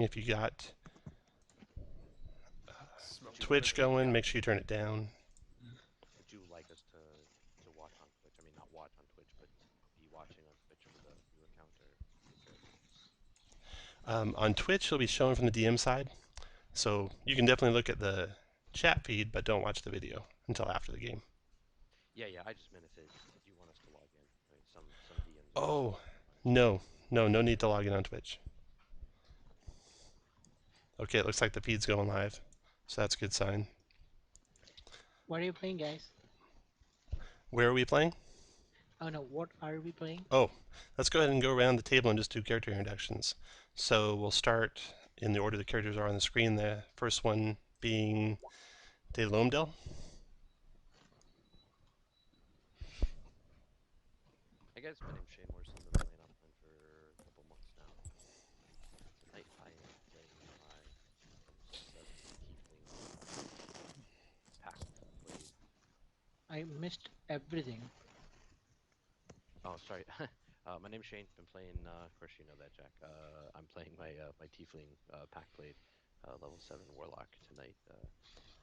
If you got Twitch going, make sure you turn it down. Would you like us to watch on Twitch? I mean, not watch on Twitch, but be watching on Twitch for the viewer count or your character? On Twitch, it'll be shown from the DM side, so you can definitely look at the chat feed, but don't watch the video until after the game. Yeah, yeah. I just meant if you want us to log in. I mean, some DMs are Oh, fine. no, no need to log in on Twitch. Okay, it looks like the feed's going live, so that's a good sign. What are you playing, guys? Where are we playing? Oh no, what are we playing? Oh, let's go ahead and go around the table and just do character introductions. So we'll start in the order the characters are on the screen. The first one being Daelomdel. Hey guys, my name's Shane Morrison. I've been playing offline for a couple months now. Tonight I am playing my level 7 tiefling pack blade. I missed everything. Oh, sorry. My name's Shane. Been playing. Of course, you know that, Jack. I'm playing my my tiefling pack blade, level 7 warlock tonight.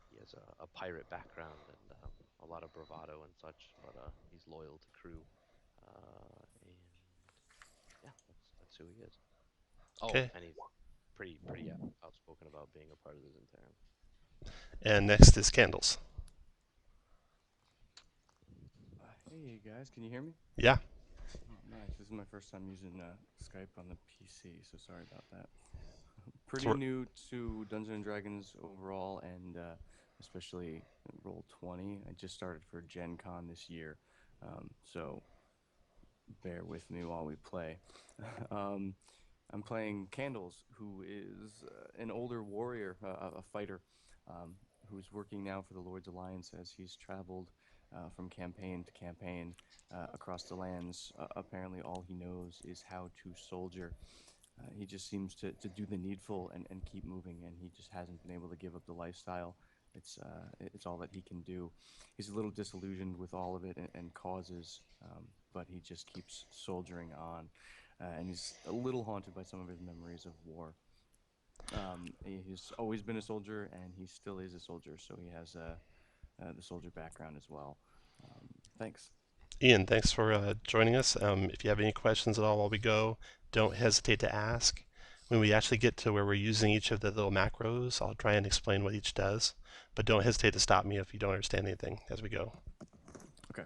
He has a pirate background and a lot of bravado and such, but he's loyal to crew. And yeah, that's who he is. Oh, Okay. and he's pretty outspoken about being a part of the Zentarum. And next is Candles. Hey guys, can you hear me? Yeah. Oh, nice. This is my first time using Skype on the PC, so sorry about that. Pretty new to Dungeons and Dragons overall, and especially Roll20. I just started for Gen Con this year, so bear with me while we play. I'm playing Candles, who is an older warrior, a fighter, who's working now for the Lord's Alliance as he's traveled from campaign to campaign across the lands. Apparently all he knows is how to soldier. He just seems to do the needful and keep moving, and he just hasn't been able to give up the lifestyle. It's all that he can do. He's a little disillusioned with all of it and causes, but he just keeps soldiering on. And he's a little haunted by some of his memories of war. He's always been a soldier, and he still is a soldier, so he has the soldier background as well. Thanks. Ian, thanks for joining us. If you have any questions at all while we go, don't hesitate to ask. When we actually get to where we're using each of the little macros, I'll try and explain what each does, but don't hesitate to stop me if you don't understand anything as we go. Okay.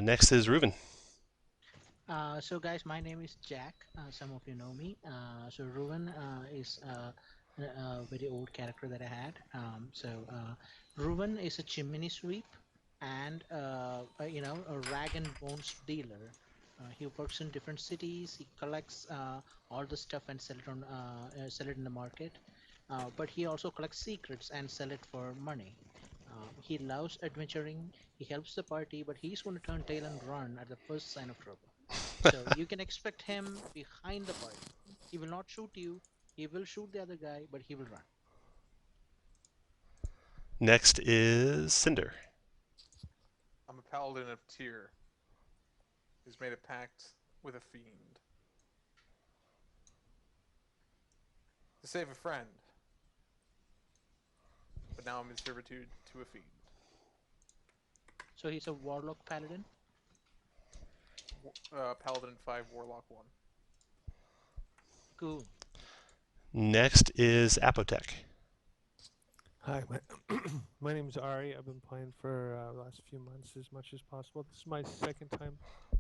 Next is Reuven. So guys, my name is Jack. Some of you know me. So Ruben is a very old character that I had. Ruben is a chimney sweep and a rag and bones dealer. He works in different cities. He collects all the stuff and sell it in the market. But he also collects secrets and sell it for money. He loves adventuring. He helps the party, but he's going to turn tail and run at the first sign of trouble. So you can expect him behind the party. He will not shoot you. He will shoot the other guy, but he will run. Next is Cinder. I'm a paladin of Tyr, who's made a pact with a fiend to save a friend, but now I'm in servitude to a fiend. So he's a warlock paladin. Paladin 5, Warlock 1. Cool. Next is Apotec. Hi, my name is Ari. I've been playing for the last few months as much as possible. This is my second time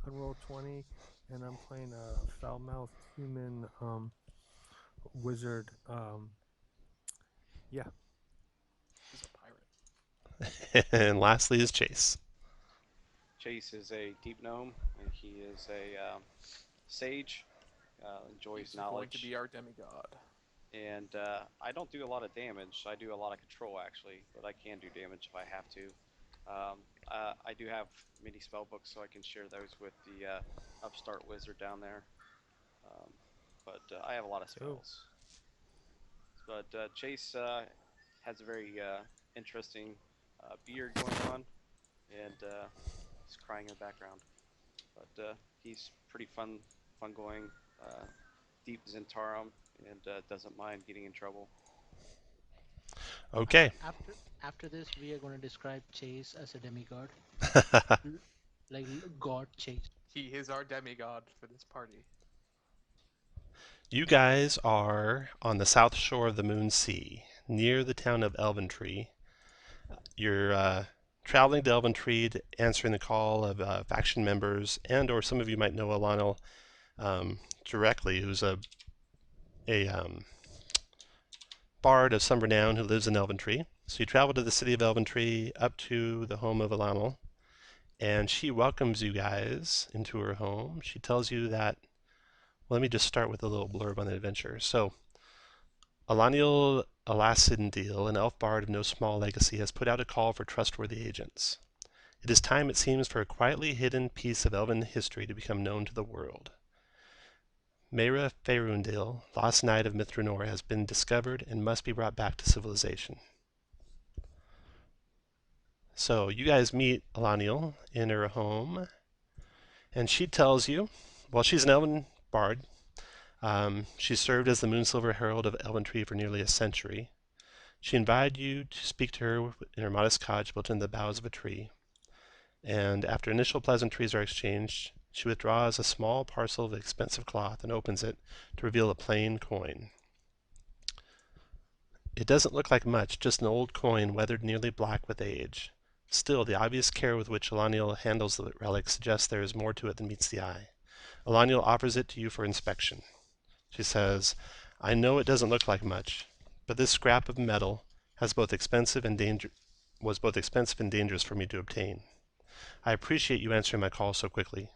on Roll20, and I'm playing a foul-mouthed human wizard. Yeah. He's a pirate. And lastly is Chase. Chase is a deep gnome, and he is a sage. Enjoys He's knowledge. going to be our demigod. And I don't do a lot of damage. I do a lot of control, actually, but I can do damage if I have to. I do have mini spell books, so I can share those with the upstart wizard down there. But I have a lot of spells. But Chase has a very interesting beard going on, and he's crying in the background. But he's pretty fun going. Deep Zentarum, and doesn't mind getting in trouble. Okay. After this, we are going to describe Chase as a demigod, like God Chase. He is our demigod for this party. You guys are on the south shore of the Moon Sea, near the town of Elventree. You're traveling to Elventree, answering the call of faction members, and or some of you might know Alano directly, who's a bard of some renown who lives in Elventree. So you travel to the city of Elventree, up to the home of Alano, and she welcomes you guys into her home. She tells you that, well, let me just start with a little blurb on the adventure. So, Alaniel Alasindil, an elf bard of no small legacy, has put out a call for trustworthy agents. It is time, it seems, for a quietly hidden piece of elven history to become known to the world. Meira Ferundil, lost knight of Mithranor, has been discovered and must be brought back to civilization. So you guys meet Alaniel in her home, and she tells you, well, she's an elven bard. She served as the Moonsilver Herald of Elventree for nearly a century. She invited you to speak to her in her modest cottage built in the boughs of a tree. And after initial pleasantries are exchanged, she withdraws a small parcel of expensive cloth and opens it to reveal a plain coin. It doesn't look like much, just an old coin weathered nearly black with age. Still, the obvious care with which Alaniel handles the relic suggests there is more to it than meets the eye. Alaniel offers it to you for inspection. She says, I know it doesn't look like much, but this scrap of metal was both expensive and dangerous for me to obtain. I appreciate you answering my call so quickly.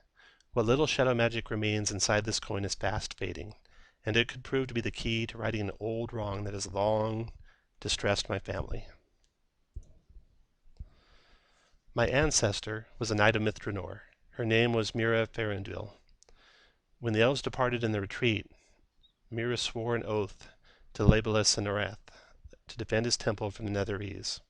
What little shadow magic remains inside this coin is fast fading, and it could prove to be the key to righting an old wrong that has long distressed my family. My ancestor was a knight of Mithranor. Her name was Meira Ferundil. When the elves departed in the retreat, Meira swore an oath to Lebelis and Noreth to defend his temple from the Netherese.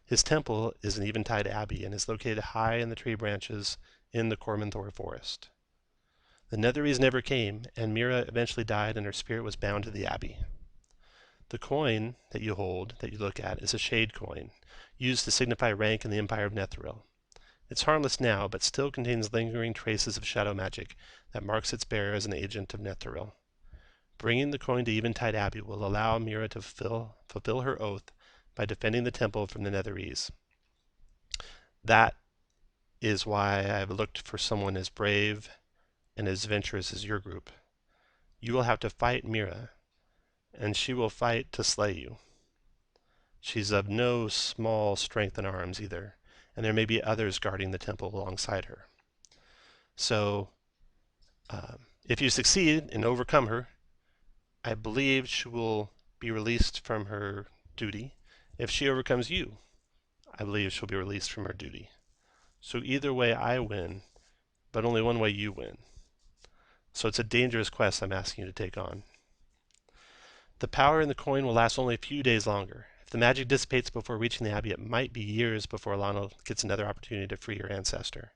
His temple is an Eventide Abbey and is located high in the tree branches in the Cormanthor forest. The Netherese never came, and Meira eventually died and her spirit was bound to the abbey. The coin that you hold, that you look at, is a shade coin, used to signify rank in the Empire of Netheril. It's harmless now, but still contains lingering traces of shadow magic that marks its bearer as an agent of Netheril. Bringing the coin to Eventide Abbey will allow Meira to fulfill her oath by defending the temple from the Netherese. That is why I have looked for someone as brave and as adventurous as your group. You will have to fight Meira, and she will fight to slay you. She's of no small strength in arms either, and there may be others guarding the temple alongside her. So, if you succeed and overcome her, I believe she will be released from her duty. If she overcomes you, I believe she'll be released from her duty. So either way I win, but only one way you win. So it's a dangerous quest I'm asking you to take on. The power in the coin will last only a few days longer. If the magic dissipates before reaching the abbey, it might be years before Alano gets another opportunity to free her ancestor.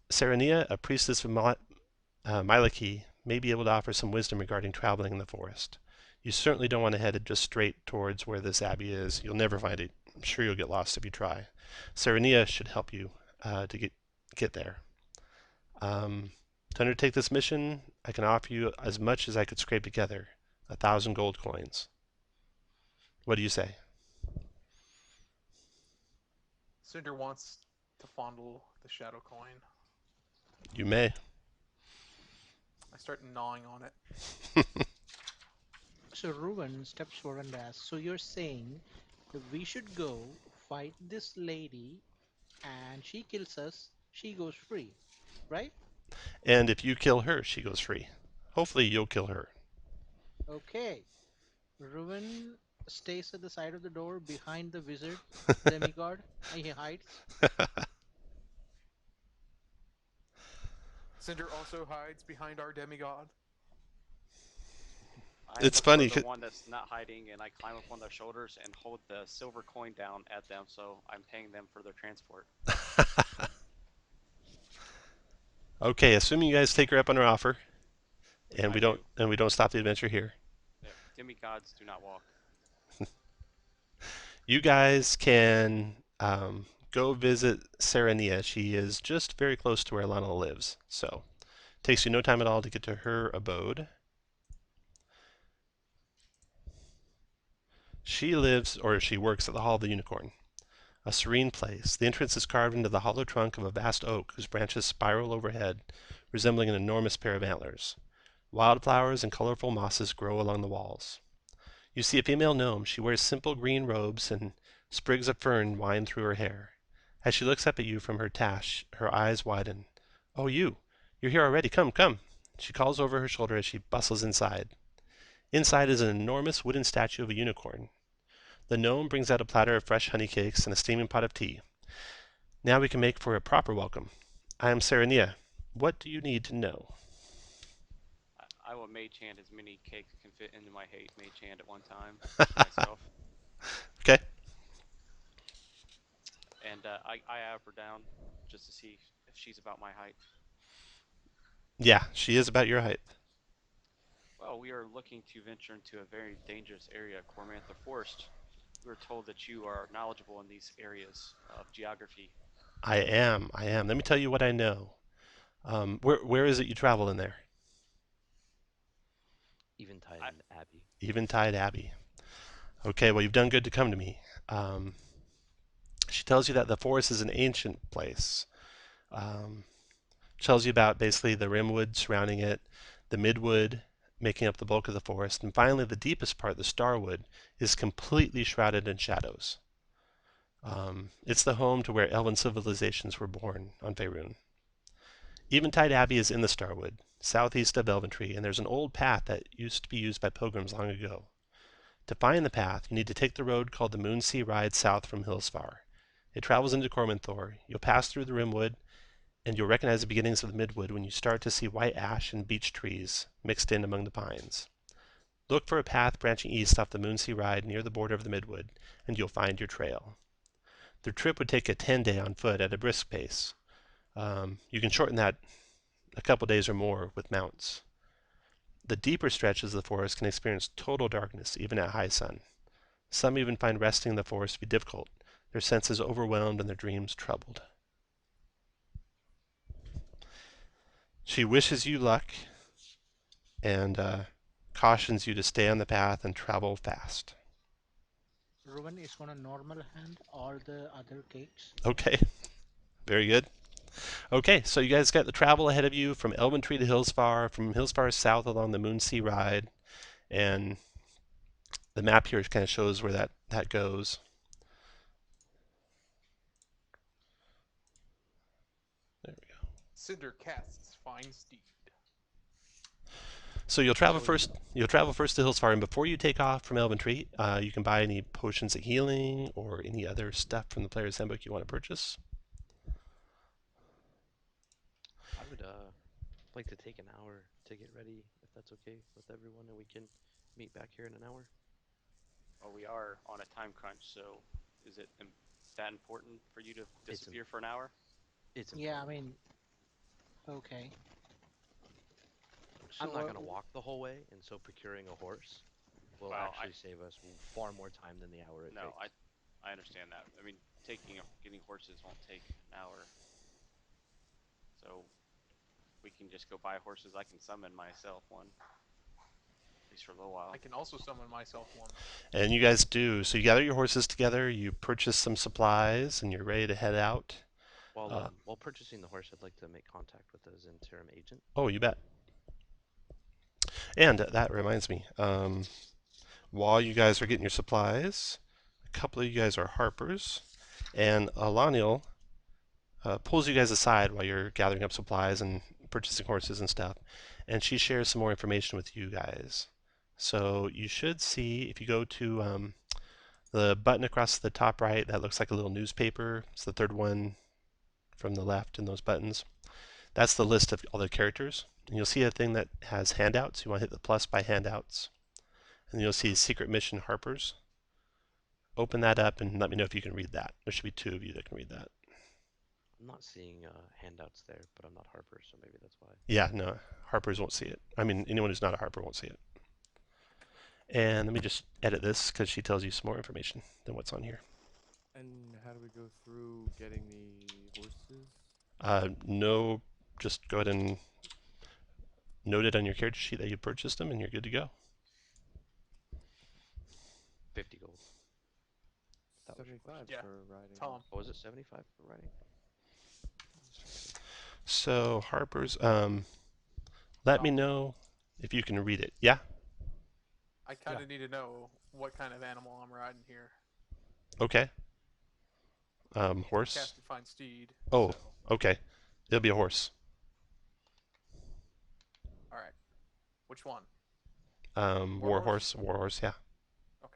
Serenia, a priestess of Mylaki, may be able to offer some wisdom regarding traveling in the forest. You certainly don't want to head just straight towards where this abbey is. You'll never find it. I'm sure you'll get lost if you try. Serenia should help you to get there. To undertake this mission, I can offer you as much as I could scrape together, 1,000 gold coins. What do you say? Cinder wants to fondle the shadow coin. You may. I start gnawing on it. So Ruben steps forward and asks, so you're saying that we should go fight this lady and she kills us, she goes free, right? And if you kill her, she goes free. Hopefully you'll kill her. Okay. Ruben stays at the side of the door behind the wizard demigod and he hides. Cinder also hides behind our demigod. I It's look funny for the 'cause- one that's not hiding, and I climb up on their shoulders and hold the silver coin down at them, so I'm paying them for their transport. Okay, assuming you guys take her up on her offer, And I do. we don't stop the adventure here. Yep. Demigods do not walk. You guys can go visit Serenia. She is just very close to where Lana lives, so it takes you no time at all to get to her abode. She lives, or she works, at the Hall of the Unicorn, a serene place. The entrance is carved into the hollow trunk of a vast oak whose branches spiral overhead, resembling an enormous pair of antlers. Wildflowers and colorful mosses grow along the walls. You see a female gnome. She wears simple green robes, and sprigs of fern wind through her hair. As she looks up at you from her task, her eyes widen. "Oh, you! You're here already. Come, come!" She calls over her shoulder as she bustles inside. Inside is an enormous wooden statue of a unicorn. The gnome brings out a platter of fresh honey cakes and a steaming pot of tea. "Now we can make for a proper welcome. I am Serenia. What do you need to know?" I will mage hand as many cakes can fit into my mage hand at one time for myself. Okay. And I have her down just to see if she's about my height. Yeah, she is about your height. Well, we are looking to venture into a very dangerous area, Cormantha Forest. We were told that you are knowledgeable in these areas of geography. I am. Let me tell you what I know. Where is it you travel in there? Eventide and Abbey. Eventide Abbey. Okay, well, you've done good to come to me. She tells you that the forest is an ancient place. Tells you about basically the rimwood surrounding it, the midwood making up the bulk of the forest, and finally the deepest part, the starwood, is completely shrouded in shadows. It's the home to where elven civilizations were born on Faerun. Eventide Abbey is in the starwood, southeast of Elventree, and there's an old path that used to be used by pilgrims long ago. To find the path, you need to take the road called the Moonsea Ride south from Hillsfar. It travels into Cormanthor. You'll pass through the rimwood, and you'll recognize the beginnings of the midwood when you start to see white ash and beech trees mixed in among the pines. Look for a path branching east off the Moonsea Ride near the border of the midwood, and you'll find your trail. The trip would take a 10-day on foot at a brisk pace. You can shorten that a couple days or more with mounts. The deeper stretches of the forest can experience total darkness even at high sun. Some even find resting in the forest to be difficult, their senses overwhelmed and their dreams troubled. She wishes you luck and cautions you to stay on the path and travel fast. Ruben is gonna normal hand all the other cakes. Okay, very good. Okay, so you guys got the travel ahead of you from Elventree to Hillsfar, from Hillsfar south along the Moonsea Ride, and the map here kind of shows where that goes. There we go. Cinder casts fine steed. So you'll travel first. You'll travel first to Hillsfar, and before you take off from Elventree, you can buy any potions of healing or any other stuff from the player's handbook you want to purchase. I would like to take an hour to get ready, if that's okay with everyone, and we can meet back here in an hour. Well, we are on a time crunch, so is it that important for you to disappear for an hour? It's Yeah, I mean, okay. I'm not gonna walk the whole way, and so procuring a horse will Well, actually save us far more time than the hour it No, takes. I understand that. I mean, getting horses won't take an hour. So we can just go buy horses. I can summon myself one, at least for a little while. I can also summon myself one. And you guys do. So you gather your horses together, you purchase some supplies, and you're ready to head out. While purchasing the horse, I'd like to make contact with those interim agent. Oh, you bet. And that reminds me, while you guys are getting your supplies, a couple of you guys are harpers, and Alaniel pulls you guys aside while you're gathering up supplies and purchasing horses and stuff, and she shares some more information with you guys. So you should see, if you go to the button across the top right, that looks like a little newspaper. It's the third one from the left in those buttons. That's the list of all the characters. And you'll see a thing that has handouts. You want to hit the plus by handouts. And you'll see Secret Mission Harpers. Open that up and let me know if you can read that. There should be two of you that can read that. I'm not seeing handouts there, but I'm not Harper, so maybe that's why. Yeah, no, Harpers won't see it. I mean, anyone who's not a Harper won't see it. And let me just edit this because she tells you some more information than what's on here. And how do we go through getting the horses? No, just go ahead and note it on your character sheet that you purchased them, and you're good to go. 50 gold. That was 75 Yeah. for riding. Tom. Oh, was it 75 for riding? So Harper's, let me know if you can read it. Yeah? I kind of need to know what kind of animal I'm riding here. Okay. Horse? Cast Define Steed. Oh, so- okay. It'll be a horse. All right. Which one? Warhorse, yeah. Okay.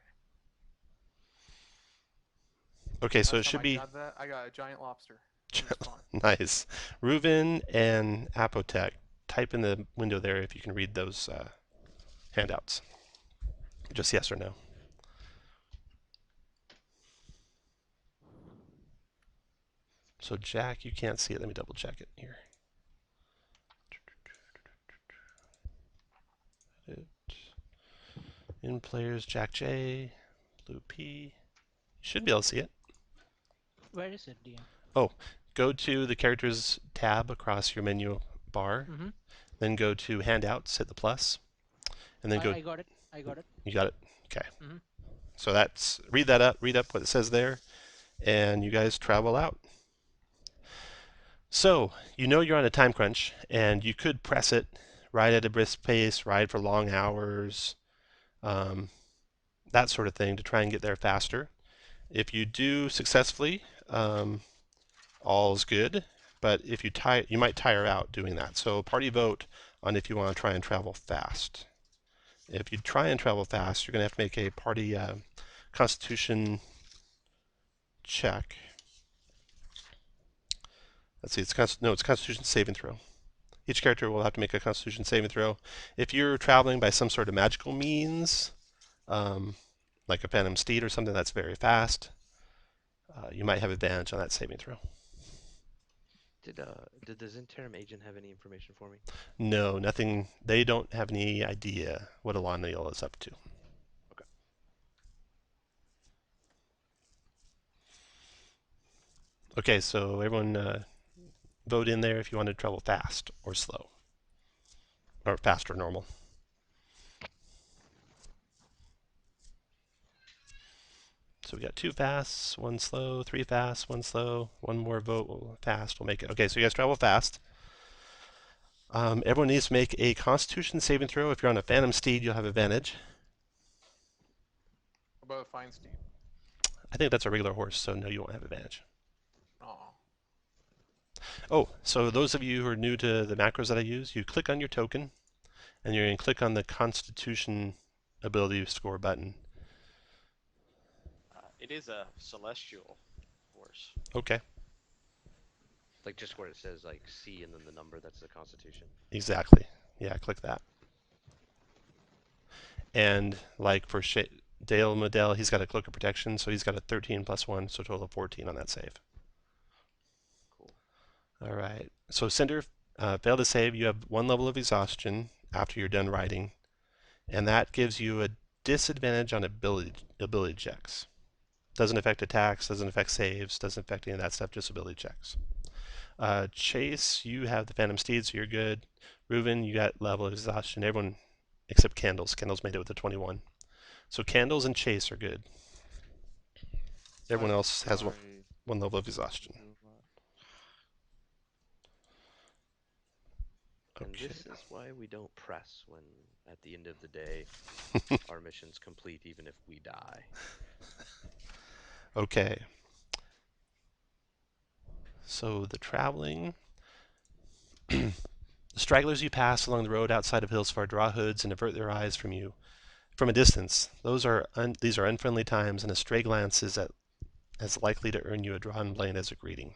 Okay, so it Last time should I be got that, I got a giant lobster. It was fun. nice. Reuven and Apotech, type in the window there if you can read those handouts. Just yes or no. So Jack, you can't see it. Let me double check it here. In players, Jack J, Blue P. You should be able to see it. Where is it, DM? Oh, go to the characters tab across your menu bar. Mm-hmm. Then go to handouts, hit the plus, and then go. I got it. I got it. You got it. Okay. Mhm. So that's read that up. Read up what it says there, and you guys travel out. So you know you're on a time crunch, and you could press it, ride at a brisk pace, ride for long hours, that sort of thing to try and get there faster. If you do successfully, all's good. But if you might tire out doing that. So party vote on if you want to try and travel fast. If you try and travel fast, you're going to have to make a party constitution check. Let's see, it's constitution saving throw. Each character will have to make a constitution saving throw. If you're traveling by some sort of magical means, like a phantom steed or something that's very fast, you might have advantage on that saving throw. Did the Zentarum agent have any information for me? No, nothing. They don't have any idea what Elendil is up to. Okay. Okay, so everyone vote in there if you want to travel fast or slow. Or fast or normal. So we got 2 fasts, 1 slow, 3 fasts, 1 slow, 1 more vote fast will make it. Okay, so you guys travel fast. Everyone needs to make a Constitution saving throw. If you're on a Phantom Steed, you'll have advantage. What about a Fine Steed? I think that's a regular horse, so no, you won't have advantage. Oh. Oh, so those of you who are new to the macros that I use, you click on your token, and you're going to click on the Constitution ability score button. It is a celestial horse. Okay, Like just where it says like C and then the number, that's the Constitution. exactly. Yeah, click that. And like for Daelomdel, he's got a Cloak of Protection, so he's got a 13 plus 1, so a total of 14 on that save. Cool. All right. So Cinder failed to save. You have 1 level of exhaustion after you're done riding, and that gives you a disadvantage on ability checks. Doesn't affect attacks, doesn't affect saves, doesn't affect any of that stuff, just ability checks. Chase, you have the Phantom Steed, so you're good. Reuven, you got level of exhaustion. Everyone except Candles. Candles made it with a 21. So Candles and Chase are good. Everyone else has one level of exhaustion. And Okay. this is why we don't press when, at the end of the day, our mission's complete even if we die. Okay. So the traveling. The stragglers you pass along the road outside of Hillsfar draw hoods and avert their eyes from you from a distance. These are unfriendly times, and a stray glance is as likely to earn you a drawn blade as a greeting.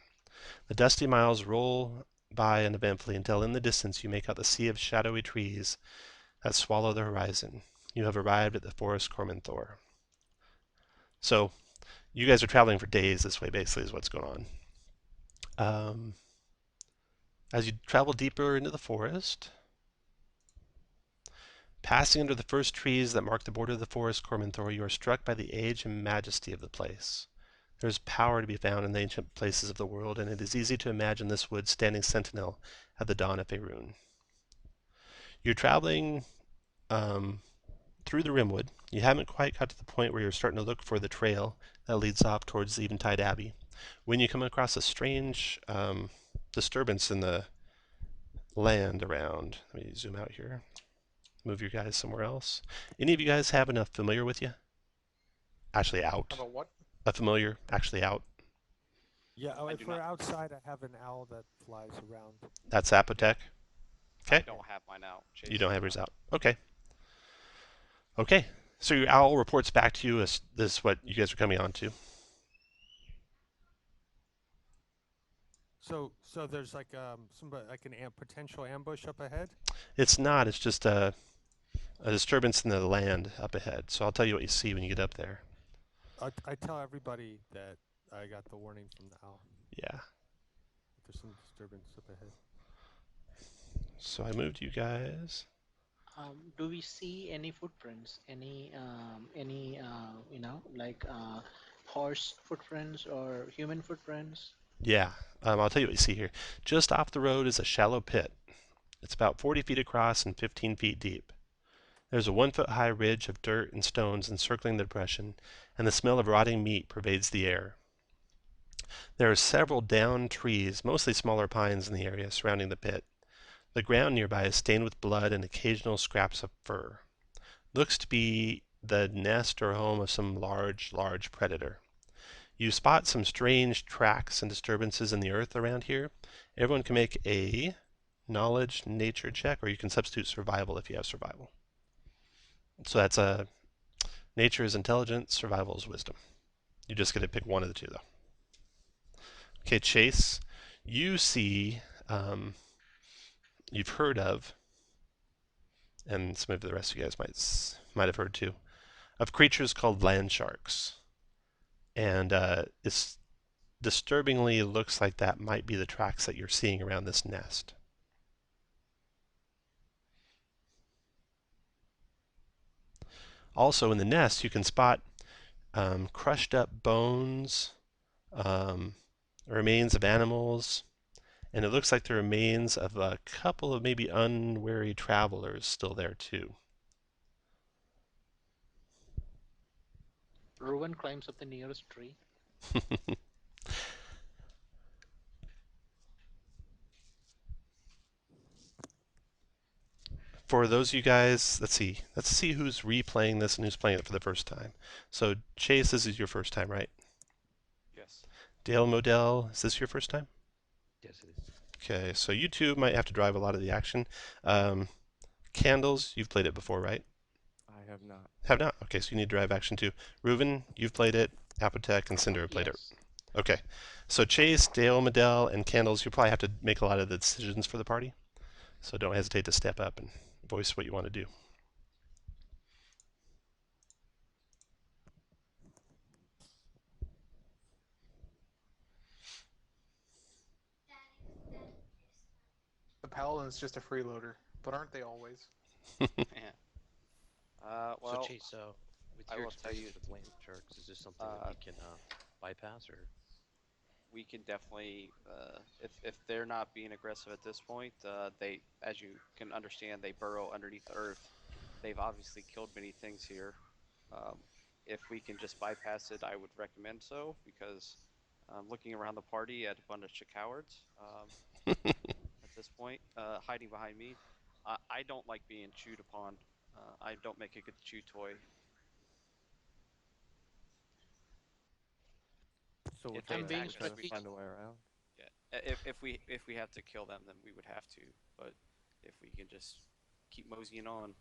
The dusty miles roll by uneventfully until in the distance you make out the sea of shadowy trees that swallow the horizon. You have arrived at the forest Cormanthor. So you guys are traveling for days this way, basically, is what's going on. As you travel deeper into the forest, passing under the first trees that mark the border of the forest, Cormanthor, you are struck by the age and majesty of the place. There is power to be found in the ancient places of the world, and it is easy to imagine this wood standing sentinel at the dawn of Faerun. You're traveling through the Rimwood. You haven't quite got to the point where you're starting to look for the trail that leads off towards the Eventide Abbey, when you come across a strange disturbance in the land around. Let me zoom out here. Move your guys somewhere else. Any of you guys have enough familiar with you? Actually out. How about what? A familiar actually out. Yeah, I if do we're not. outside, I have an owl that flies around. That's Apothec. I Okay. don't have mine out. Chase You don't does have yours not. out. Okay. Okay. So your owl reports back to you as this is what you guys are coming on to. So there's like somebody like potential ambush up ahead. It's not. It's just a disturbance in the land up ahead. So I'll tell you what you see when you get up there. I tell everybody that I got the warning from the owl. Yeah. There's some disturbance up ahead. So I moved you guys. Do we see any footprints? Any like horse footprints or human footprints? Yeah. I'll tell you what you see here. Just off the road is a shallow pit. It's about 40 feet across and 15 feet deep. There's a 1-foot high ridge of dirt and stones encircling the depression, and the smell of rotting meat pervades the air. There are several downed trees, mostly smaller pines, in the area surrounding the pit. The ground nearby is stained with blood and occasional scraps of fur. Looks to be the nest or home of some large predator. You spot some strange tracks and disturbances in the earth around here. Everyone can make a knowledge nature check, or you can substitute survival if you have survival. So that's a nature is intelligence, survival is wisdom. You just get to pick one of the two, though. Okay, Chase, you see, you've heard of, and some of the rest of you guys might have heard too, of creatures called land sharks, and it's disturbingly looks like that might be the tracks that you're seeing around this nest. Also, in the nest, you can spot crushed up bones, remains of animals, and it looks like the remains of a couple of maybe unwary travelers still there too. Ruben climbs up the nearest tree. For those of you guys, let's see who's replaying this and who's playing it for the first time. So Chase, this is your first time, right? Yes. Daelomdel, is this your first time? Yes, it is. Okay, so you two might have to drive a lot of the action. Candles, you've played it before, right? I have not. Have not? Okay, so you need drive action too. Reuven, you've played it. Apothec and Cinder have played Yes. it. Okay, so Chase, Daelomdel, and Candles, you probably have to make a lot of the decisions for the party. So don't hesitate to step up and voice what you want to do. The paladin's just a freeloader, but aren't they always? Well, So Chase, with I your will tell you, experience with land sharks, is this something that we can bypass, or? We can definitely, if they're not being aggressive at this point, they, as you can understand, they burrow underneath the earth. They've obviously killed many things here. If we can just bypass it, I would recommend so, because looking around the party at a bunch of cowards at this point, hiding behind me, I don't like being chewed upon. I don't make a good chew toy. So If we're they trying, attack we're trying us, to find a way around. Yeah. If we have to kill them, then we would have to. But if we can just keep moseying on.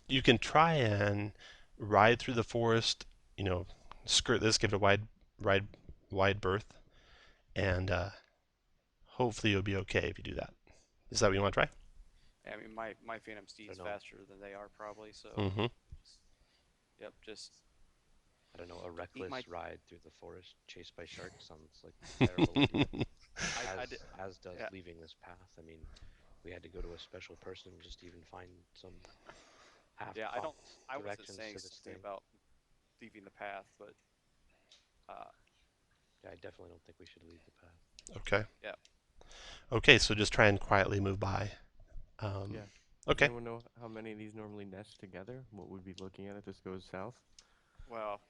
You can try and ride through the forest, you know, skirt this, give it a wide berth, and hopefully you'll be okay if you do that. Is that what you want to try? I mean, my Phantom Steed's know. faster than they are probably, so. Mm-hmm. Yep, just. I don't know, a reckless my- ride through the forest chased by sharks sounds like a terrible idea. I as does yeah. leaving this path. I mean, we had to go to a special person just to even find some half. Yeah, I wasn't directions saying to this something thing. about leaving the path, but Yeah, I definitely don't think we should leave the path. Okay. yeah. Okay, so just try and quietly move by. Yeah. Does Okay. anyone know how many of these normally nest together? What we'd be looking at if this goes south? Well,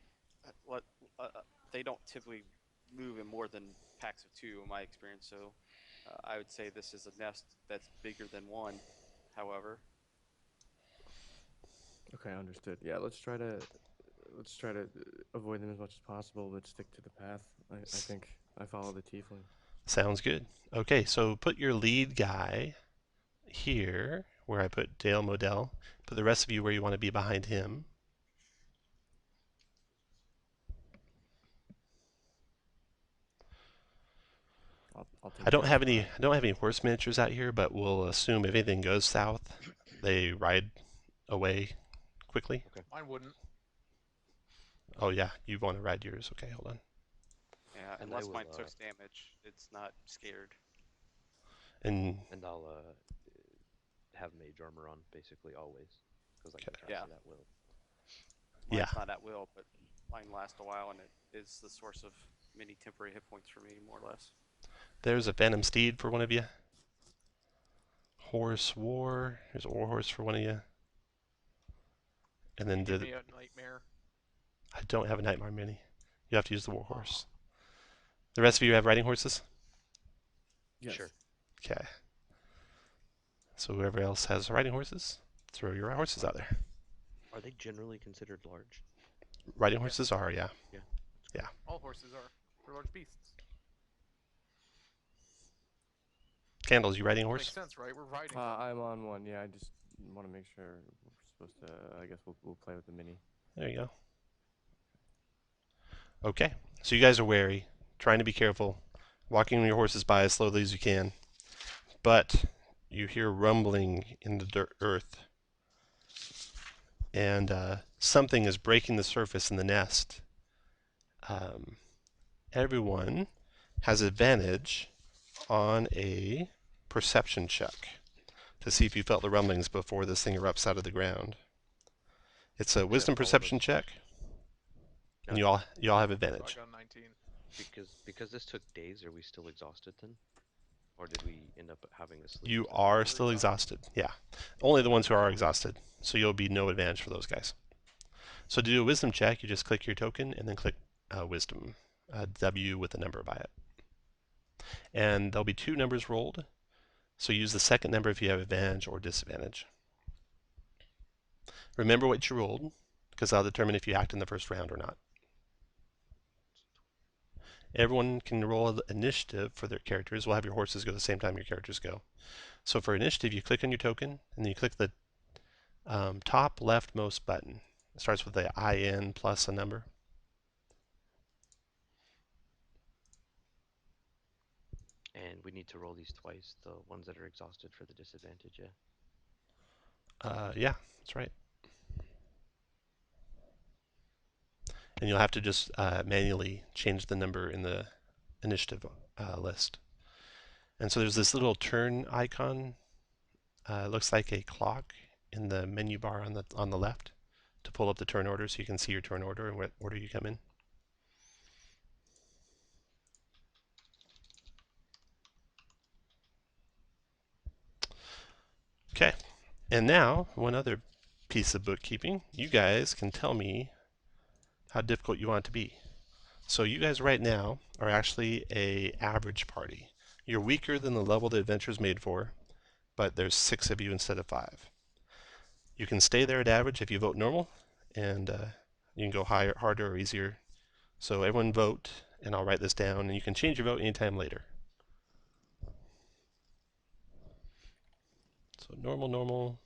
they don't typically move in more than packs of 2 in my experience, so I would say this is a nest that's bigger than 1, however. Okay, understood. Yeah, let's try to avoid them as much as possible, but stick to the path. I think I follow the tiefling. Sounds good. Okay, so put your lead guy here, where I put Daelomdel. Put the rest of you where you want to be behind him. I'll take I don't that have spot. any horse miniatures out here, but we'll assume if anything goes south, they ride away quickly. Mine wouldn't. Oh yeah, you want to ride yours. Okay, hold on. Yeah, And unless I will, mine took damage, it's not scared. And I'll have mage armor on basically always, because I can Okay. cast it at will. Mine's Yeah. not at will, but mine lasts a while, and it is the source of many temporary hit points for me, more or less. there's a Phantom Steed for one of you. Horse War. There's a War Horse for one of you. And then Give me a nightmare. I don't have a Nightmare Mini. You have to use the War Horse. The rest of you have riding horses? Yes. Sure. Okay. So whoever else has riding horses, throw your horses out there. Are they generally considered large? Riding horses are, yeah. All horses are. They're large beasts. Candles, you riding a Makes horse? sense, right? We're riding. I'm on one. Yeah, I just want to make sure we're supposed to. I guess we'll play with the mini. There you go. Okay, so you guys are wary, trying to be careful, walking your horses by as slowly as you can. But you hear rumbling in the earth, and something is breaking the surface in the nest. Everyone has advantage on a perception check to see if you felt the rumblings before this thing erupts out of the ground. It's a wisdom all of us- perception check, and you all have So I advantage. got 19. Because this took days, are we still exhausted then? Or did we end up having to sleep? You are still exhausted. Yeah, only the ones who are exhausted. So you'll be no advantage for those guys. So to do a wisdom check, you just click your token and then click wisdom, W with a number by it. And there'll be 2 numbers rolled. So use the second number if you have advantage or disadvantage. Remember what you rolled, because that'll determine if you act in the first round or not. Everyone can roll initiative for their characters. We'll have your horses go the same time your characters go. So for initiative, you click on your token, and then you click the top leftmost button. It starts with the IN plus a number. And we need to roll these twice, the ones that are exhausted for the disadvantage, yeah? Yeah, that's right. And you'll have to just manually change the number in the initiative list. And so there's this little turn icon. It looks like a clock in the menu bar on the left to pull up the turn order so you can see your turn order and what order you come in. Okay, and now one other piece of bookkeeping. You guys can tell me how difficult you want it to be. So you guys right now are actually a average party. You're weaker than the level the adventure's made for, but there's 6 of you instead of 5. You can stay there at average if you vote normal, and you can go higher, harder, or easier. So everyone vote, and I'll write this down, and you can change your vote anytime later. So normal, normal.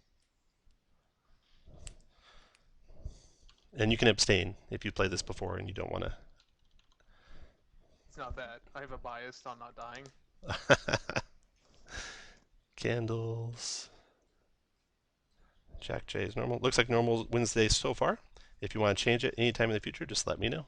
And you can abstain if you played this before and you don't want to. It's not that. I have a bias on not dying. Candles. Jack J is normal. Looks like normal Wednesday so far. If you want to change it anytime in the future, just let me know.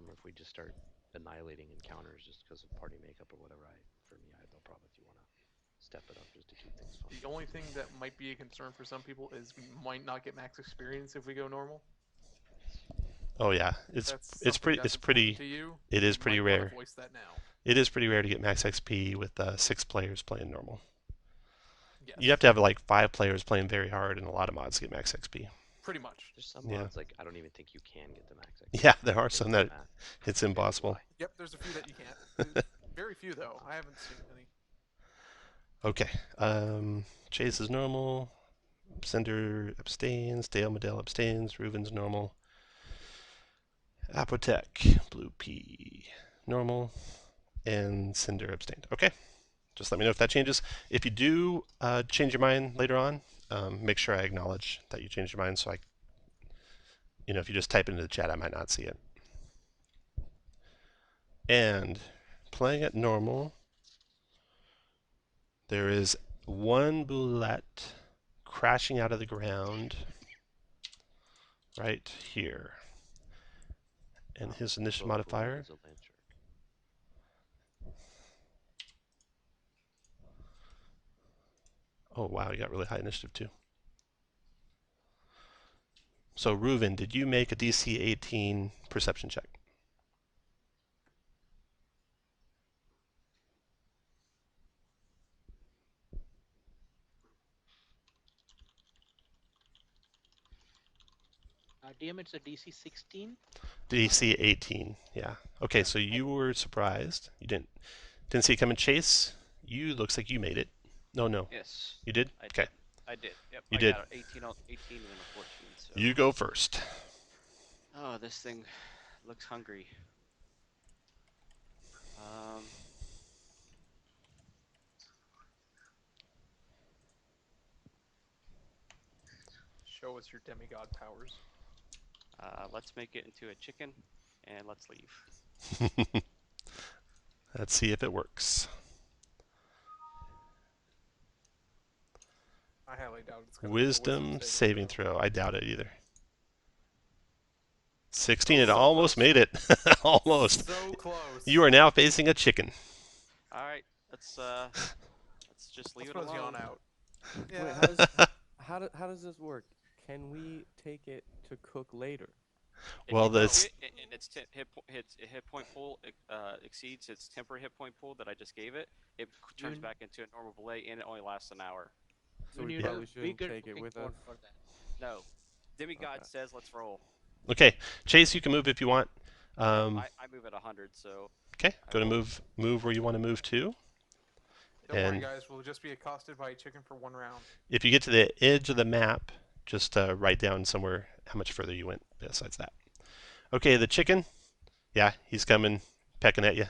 problem if we just start annihilating encounters just because of party makeup or whatever. For me, I have no problem if you want to step it up just to keep things fun. The only thing that might be a concern for some people is we might not get max experience if we go normal. Oh yeah, That's it's something that's pretty important to you. it is You pretty might wanna rare. voice that now. It is pretty rare to get max XP with 6 players playing normal. Yes. You have to have like 5 players playing very hard, and a lot of mods to get max XP. Pretty much. There's some Yeah. mods like I don't even think you can get the max XP. Yeah, there are Based some on that math. it's Maybe impossible. why. Yep, there's a few that you can't. Very few though. I haven't seen any. Okay. Chase is normal. Cinder abstains. Daelomdel abstains. Reuven's normal. Apotec, Blue P, normal, and Cinder abstained. Okay. Just let me know if that changes. If you do change your mind later on, make sure I acknowledge that you changed your mind, so if you just type it into the chat, I might not see it. And playing at normal, there is one boulette crashing out of the ground right here. And his initial Vote for modifier, as a land shark. oh wow, you got really high initiative too. So Reuven, did you make a DC 18 perception check? DM, it's a DC 16. DC 18, yeah. Okay, so you were surprised. You didn't see it coming. Chase, you looks like you made it. No. Yes. You did? I Okay. did. I did. Yep. You I did. got an 18 and a 14. So. You go first. Oh, this thing looks hungry. Show us your demigod powers. Let's make it into a chicken, and let's leave. Let's see if it works. I highly doubt it's going to Wisdom saving throw. I doubt it either. 16, Oh, it so almost close. made it. Almost. So close. You are now facing a chicken. All right, let's just leave Let's it alone. yawn out. Wait, Yeah. how does this work? Can we take it to cook later? If Well, you cook this- it and its hit point pool exceeds its temporary hit point pool that I just gave it, it turns You- back into a normal belay, and it only lasts an hour. So You we need probably a shouldn't bigger take it cooking with pot us. for that. No, demigod Okay. says let's roll. Okay, Chase, you can move if you want. I move at 100, so Okay, I go to will- move where you want to move to. Don't worry, And- guys. We'll just be accosted by a chicken for 1 round. If you get to the edge of the map, just write down somewhere how much further you went besides that. Okay, the chicken. Yeah, he's coming, pecking at you.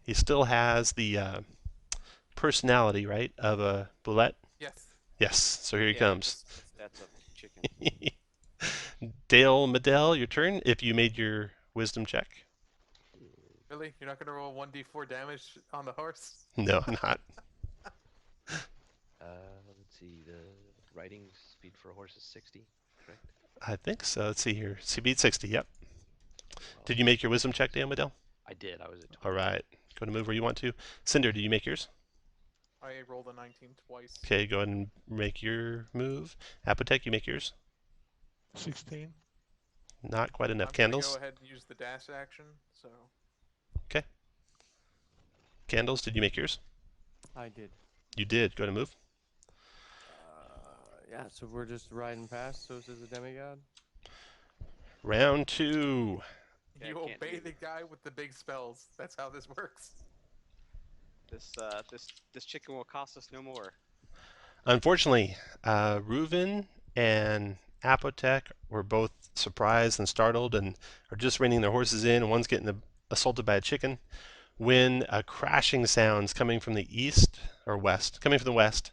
He still has the personality, right, of a boulette. Yes. Yes, so here he yeah, comes. That's a chicken. Daelomdel, your turn. If you made your wisdom check. Really? You're not going to roll 1d4 damage on the horse? No, I'm not. Let's see. The riding speed for a horse is 60, correct? I think so. Let's see here. So you beat 60. Yep. Well, Did you make your wisdom check, Daelomdel? I did. I was at 20. All right. Go to move where you want to. Cinder, did you make yours? I rolled a 19 twice. Okay, go ahead and make your move. Apotec, you make yours. 16. Not quite enough. I'm gonna Candles? go ahead and use the dash action, so... Candles, did you make yours? I did. You did. Go ahead and move. Yeah, so we're just riding past, so says the demigod? Round 2. Yeah, I you can't obey do- the guy with the big spells. That's how this works. This chicken will cost us no more. Unfortunately, Reuven and Apotec were both surprised and startled and are just reining their horses in. And one's getting assaulted by a chicken when a crashing sounds coming from the east or west, coming from the west,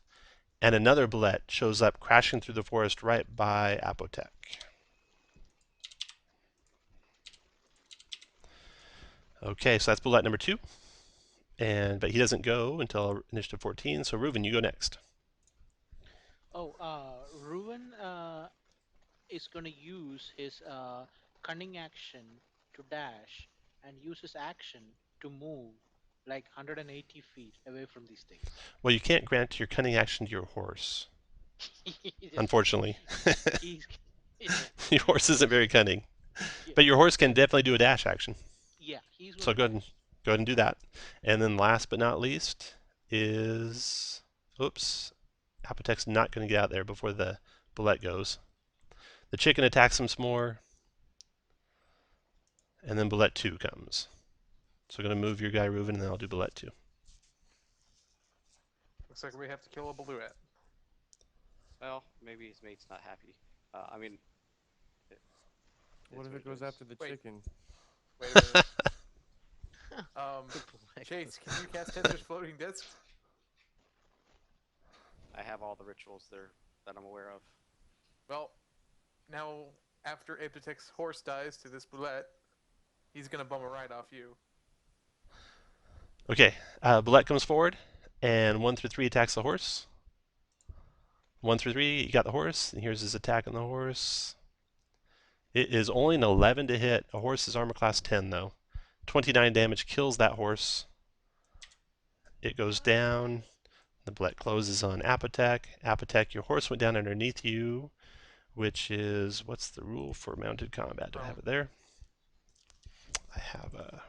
and another bullet shows up crashing through the forest right by Apotec. Okay, so that's bullet number 2. But he doesn't go until initiative 14. So Reuven, you go next. Oh, Ruben is going to use his cunning action to dash and use his action to move like 180 feet away from these things. Well, you can't grant your cunning action to your horse, Just- unfortunately. he's yeah, Your horse isn't very cunning. yeah, But your horse can definitely do a dash action. yeah, he's So going go to dash. ahead and do that. And then last but not least is, oops, Apotek's not going to get out there before the bullet goes. The chicken attacks him some more, and then bullet 2 comes. So I'm going to move your guy Reuven, and then I'll do bullet 2. Looks like we have to kill a Bluet. Well, maybe his mate's not happy. I mean, What if it goes is. after the Wait. chicken? Wait a minute. Like Chase, this. can you cast Tensor's floating disc? I have all the rituals there that I'm aware of. Well, now after Apotek's horse dies to this Bluet, he's gonna bum a ride off you. Okay, bullet comes forward, and 1 through 3 attacks the horse. 1 through 3, you got the horse, and here's his attack on the horse. It is only an 11 to hit. A horse is armor class 10, though. 29 damage kills that horse. It goes down. The bullet closes on Apotek. Apotek, your horse went down underneath you, which is, what's the rule for mounted combat? Do I have it there? I have a...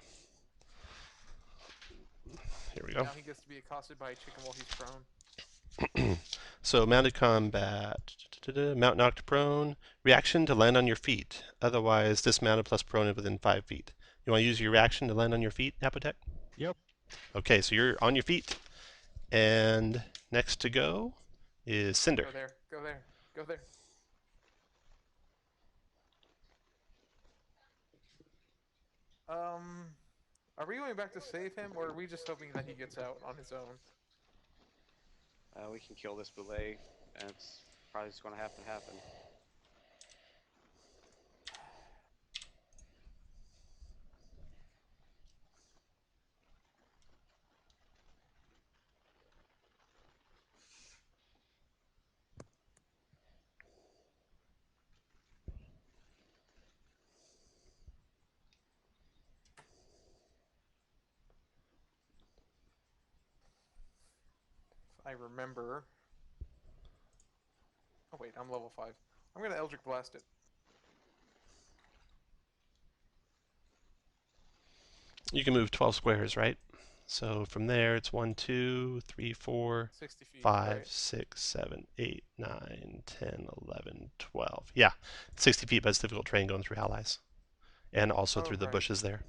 Here we go. Now he gets to be accosted by a chicken while he's prone. So mounted combat, mount knocked prone, reaction to land on your feet. Otherwise, dismounted plus prone within 5 feet. You want to use your reaction to land on your feet, Apotek? Yep. Okay, so you're on your feet, and next to go is Cinder. Go there, go there, go there. Are we going back to save him, or are we just hoping that he gets out on his own? We can kill this Boulay, and it's probably just going to happen. If I remember. Oh wait, I'm level 5. I'm gonna Eldritch Blast it. You can move 12 squares, right? So from there, it's 1, 2, 3, 4, 60 feet. 5, right. 6, 7, 8, 9, 10, 11, 12. Yeah, 60 feet, but it's difficult terrain going through allies. And also Oh, through the right. bushes there.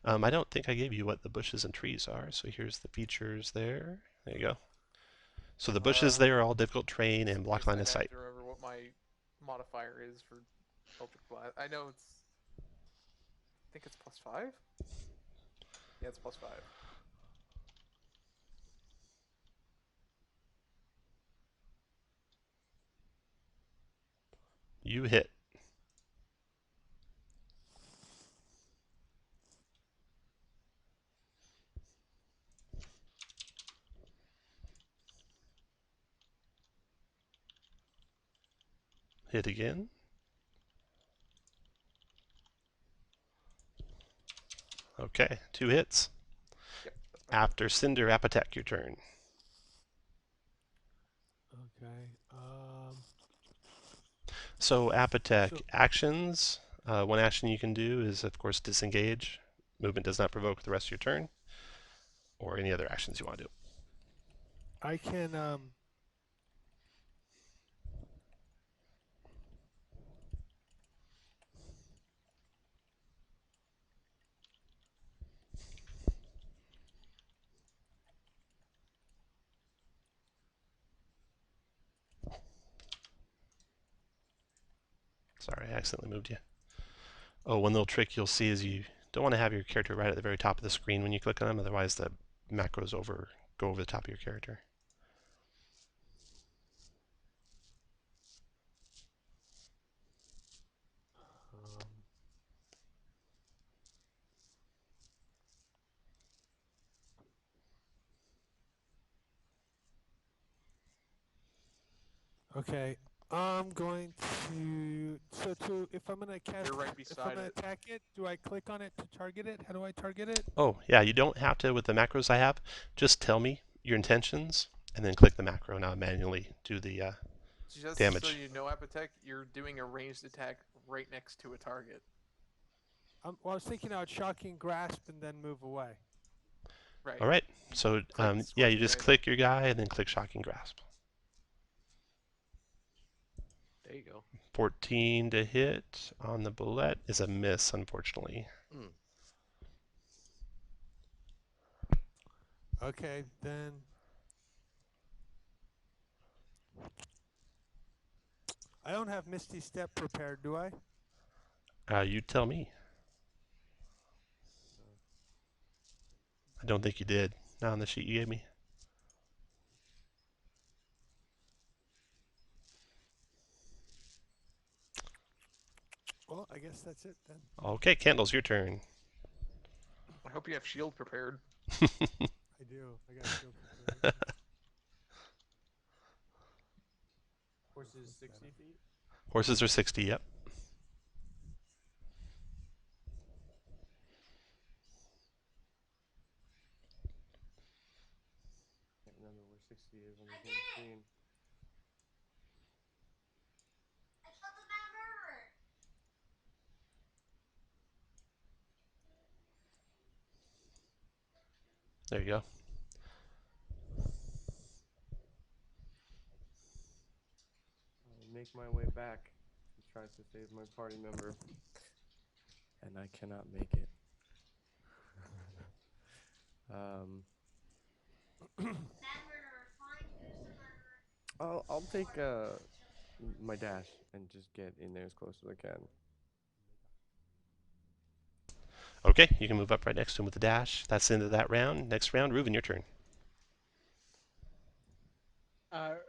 I don't think I gave you what the bushes and trees are, so here's the features there. There you go. So the bushes there are all difficult terrain and block Just line I'd of have sight. to remember what my modifier is for Eldritch Blast. I know it's. I think it's +5. Yeah, it's +5. You hit. Hit again. Okay, 2 hits. Yep, that's my After Cinder, Apotek, your turn. Okay. So Apotek, So- actions. One action you can do is, of course, disengage. Movement does not provoke the rest of your turn. Or any other actions you want to do. I can Sorry, I accidentally moved you. Oh, one little trick you'll see is you don't want to have your character right at the very top of the screen when you click on them, otherwise the macros go over the top of your character. okay. I'm going to. If I'm gonna cast, You're right if I'm beside gonna it. attack it, do I click on it to target it? How do I target it? Oh, yeah, you don't have to with the macros I have. Just tell me your intentions and then click the macro and I'll manually do the Just so damage. you know, Apotec, you're doing a ranged attack right next to a target. Well, I was thinking I would shocking grasp and then move away. Right. All right, so yeah, you just click your guy and then click Shocking Grasp. There you go. 14 to hit on the bullet is a miss, unfortunately. Okay, then. I don't have Misty Step prepared, do I? You tell me. I don't think you did. Not on the sheet you gave me. Well, I guess that's it then. Okay, Candles, your turn. I hope you have shield prepared. I do. I got shield prepared. Horses 60 feet? Horses are 60, yep. Can't remember where 60 is on the game screen. There you go. I make my way back. He tries to save my party member, and I cannot make it. I'll take my dash and just get in there as close as I can. Okay, you can move up right next to him with the dash. That's the end of that round. Next round, Reuven, your turn.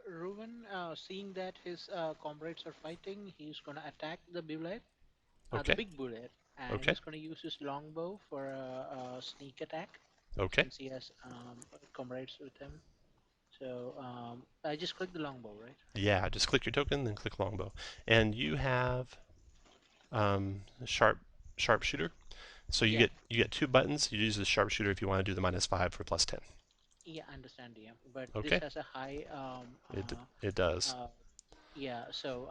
Reuven, seeing that his comrades are fighting, he's gonna attack the bullet, the Okay. big bullet, and Okay. he's gonna use his longbow for a sneak attack. Okay. Since he has comrades with him. So I just click the longbow, right? Yeah, just click your token, then click longbow. And you have sharpshooter. So you Yeah. get two buttons. You use the sharpshooter if you want to do the -5 for +10. Yeah, I understand, DM. But Okay. this has a high. It does. Yeah. So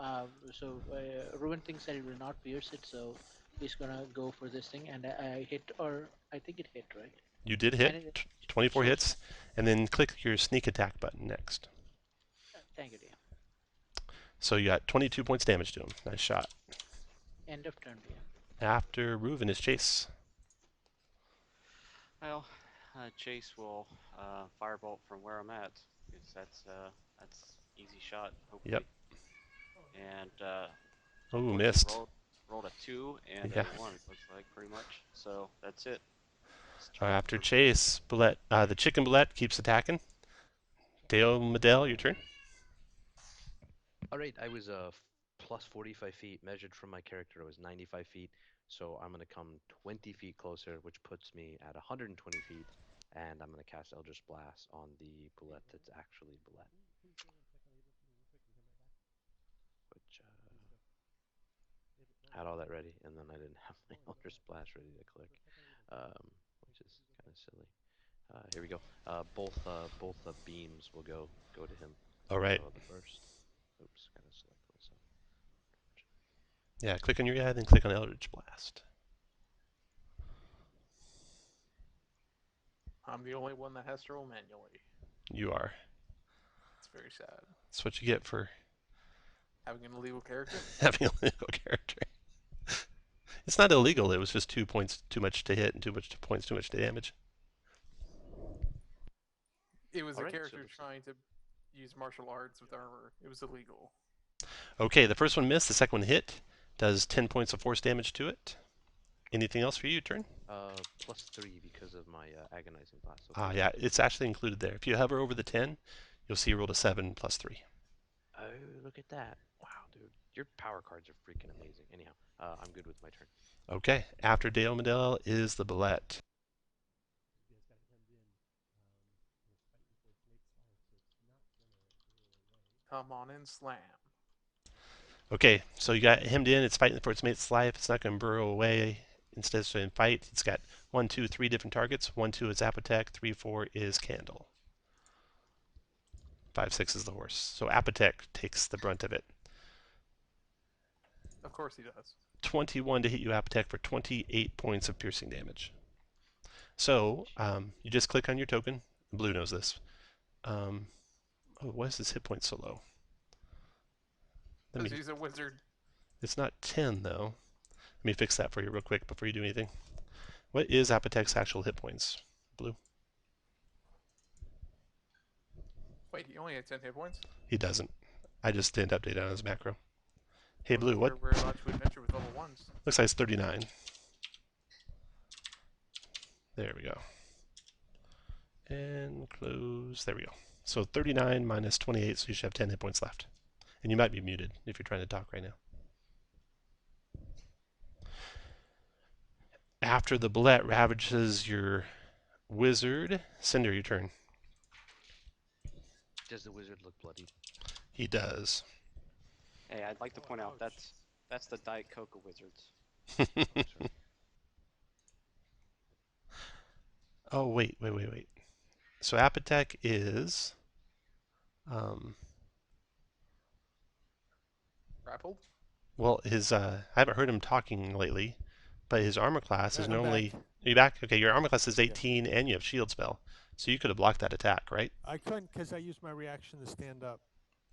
Ruben thinks that it will not pierce it, so he's gonna go for this thing, and I hit, or I think it hit, right? You did hit 24 hits, and then click your sneak attack button next. Thank you, DM. So you got 22 points damage to him. Nice shot. End of turn, DM. After Reuven is Chase. Well, Chase will firebolt from where I'm at, because that's easy shot, hopefully. Yep. And oh, missed. Rolled a 2 and yeah. a 1, it looks like, pretty much. So that's it. After Chase, bullet, the chicken bullet keeps attacking. Daelomdel, your turn. All right, I was plus 45 feet. Measured from my character, I was 95 feet. So I'm going to come 20 feet closer, which puts me at 120 feet. And I'm going to cast Eldritch Blast on the bullet that's actually bullet. Which, had all that ready, and then I didn't have my Eldritch Blast ready to click, which is kind of silly. Here we go. Both beams will go to him. All right. So the first. Oops, gotta select myself. Yeah, click on your guy, then click on Eldritch Blast. I'm the only one that has to roll manually. You are. It's very sad. That's what you get for having an illegal character. Having a illegal character. It's not illegal. It was just 2 points too much to hit and 2 points too much to damage. It was a character trying to use martial arts with armor. It was illegal. Okay, the first one missed. The second one hit. Does 10 points of force damage to it. Anything else for you, turn? +3 because of my agonizing blast. So yeah, it's actually included there. If you hover over the 10, you'll see you rolled a 7 +3. Oh, look at that. Wow, dude. Your power cards are freaking amazing. Anyhow, I'm good with my turn. Okay, after Daelomdel is the bullet. Come on and slam. Okay, so you got hemmed in. It's fighting for its mate's life. It's not going to burrow away. Instead of saying fight, it's got 1, 2, 3 different targets. 1, 2 is Apothec. 3, 4 is Candle. 5, 6 is the horse. So Apothec takes the brunt of it. Of course he does. 21 to hit you, Apothec, for 28 points of piercing damage. So you just click on your token. Blue knows this. Oh, why is his hit point so low? Because he's a wizard. It's not 10 though. Let me fix that for you real quick before you do anything. What is Apothec's actual hit points? Blue? Wait, he only had 10 hit points? He doesn't. I just didn't update on his macro. Hey Well, Blue, what? We're allowed to adventure with level 1s. Looks like it's 39. There we go. And close. There we go. So 39 minus 28, so you should have 10 hit points left. And you might be muted if you're trying to talk right now. After the bullet ravages your wizard, Cinder, your turn. Does the wizard look bloodied? He does. Hey, I'd like to point out that's the Diet Coke of wizards. Oh, wait. So Apothec is... Grappled? well, his I haven't heard him talking lately, but his armor class is I'm normally... back. Are you back? Okay, your armor class is 18 and you have shield spell. So you could have blocked that attack, right? I couldn't because I used my reaction to stand up.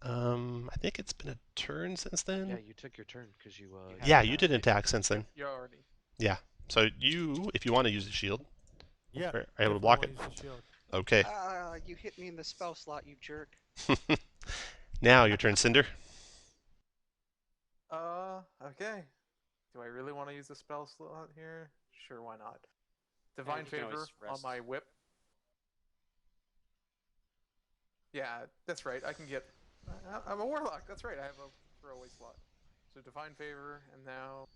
I think it's been a turn since then. Yeah, you took your turn because you. Yeah, you did an attack since then. You already. Yeah. So you, if you want to use the shield, Yeah. are able to block it. definitely use the shield. Okay. You hit me in the spell slot, you jerk. Now your turn, Cinder. Okay. Do I really want to use the spell slot here? Sure, why not? Divine you can always Favor on rest. my whip. Yeah, that's right. I can get... I'm a warlock. That's right. I have a throwaway slot. So Divine Favor, and now...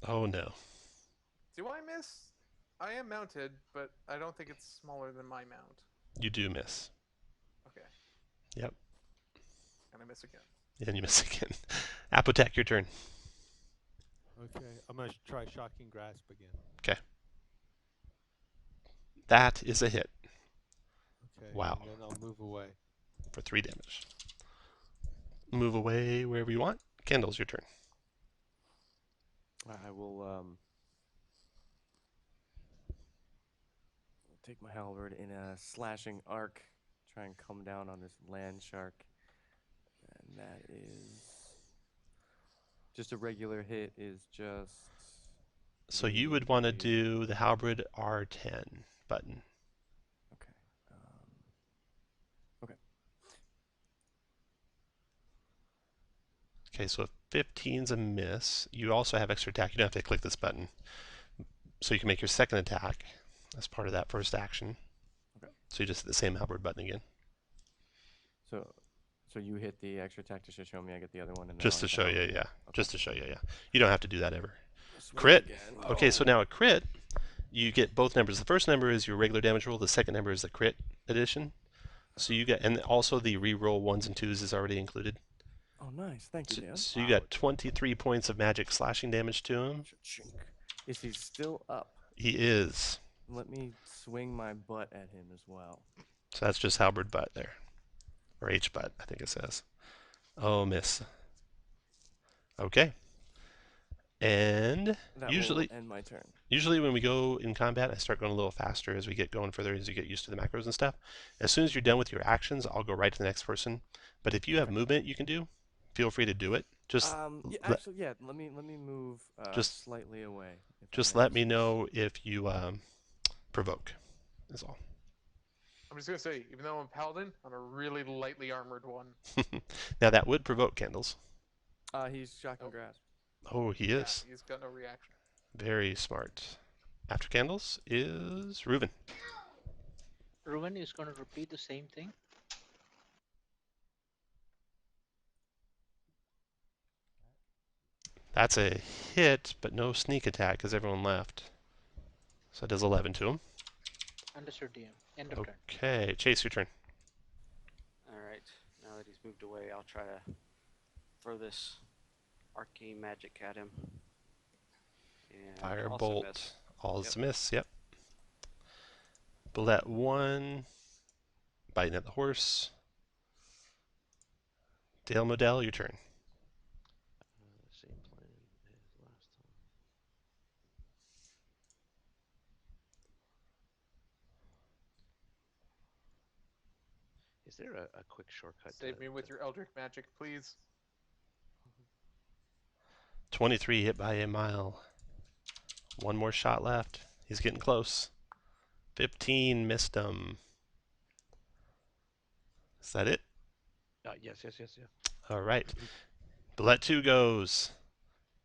Oh no. Do I miss? I am mounted, but I don't think it's smaller than my mount. You do miss. Okay. Yep. And I miss again. And you miss again. Apothec, your turn. Okay, I'm gonna try shocking grasp again. Okay. That is a hit Okay. Wow. And then I'll move away. for 3 damage. Move away wherever you want. Candle's your turn. I will take my halberd in a slashing arc, try and come down on this land shark, and that is just a regular hit. Is just So you would want to do the halberd R10 button. okay. Okay. Okay, so if 15's a miss, you also have extra attack. You don't have to click this button. So you can make your second attack as part of that first action. Okay. So you just hit the same halberd button again. So you hit the extra attack to show me I get the other one, and then Just I'll to hit the show you, halberd. yeah. Okay. Just to show you, yeah. You don't have to do that ever. Swing Crit. again. Okay, so Oh. now a crit, you get both numbers. The first number is your regular damage roll. The second number is the crit addition. So you get, and also the re-roll 1s and 2s is already included. Oh, nice. Thank you, So, Dan. so you got 23 points of magic slashing damage to him. Chink. Is he still up? He is. Let me swing my butt at him as well. So that's just halberd butt there. Or H butt, I think it says. Oh, miss. Okay. And That usually will end my turn. when we go in combat, I start going a little faster as we get going further, as you get used to the macros and stuff. As soon as you're done with your actions, I'll go right to the next person. But if you have movement you can do, feel free to do it. Just Yeah, let- actually, yeah. Let me move Just- slightly away. if I just may. let me know if you provoke. Is all. I'm just gonna say, even though I'm a paladin, I'm a really lightly armored one. Now that would provoke Candles. He's shocking Oh. grasp. Oh, he Yeah, is. he's got no reaction. Very smart. After Candles is Reuven. Ruben is going to repeat the same thing. That's a hit, but no sneak attack because everyone left. So it does 11 to him. Understood, DM. End of turn. Okay, Chase, your turn. All right. Now that he's moved away, I'll try to for this arcane magic at him. And also Firebolt. miss. All is Yep. a miss. Yep. Bullet 1. Biting at the horse. Daelomdel, your turn. Same plan as last time. Is there a quick shortcut? Save me with your Eldritch magic, please. 23 hit by a mile. One more shot left. He's getting close. 15 missed him. Is that it? Yes. All right. Bullet 2 goes.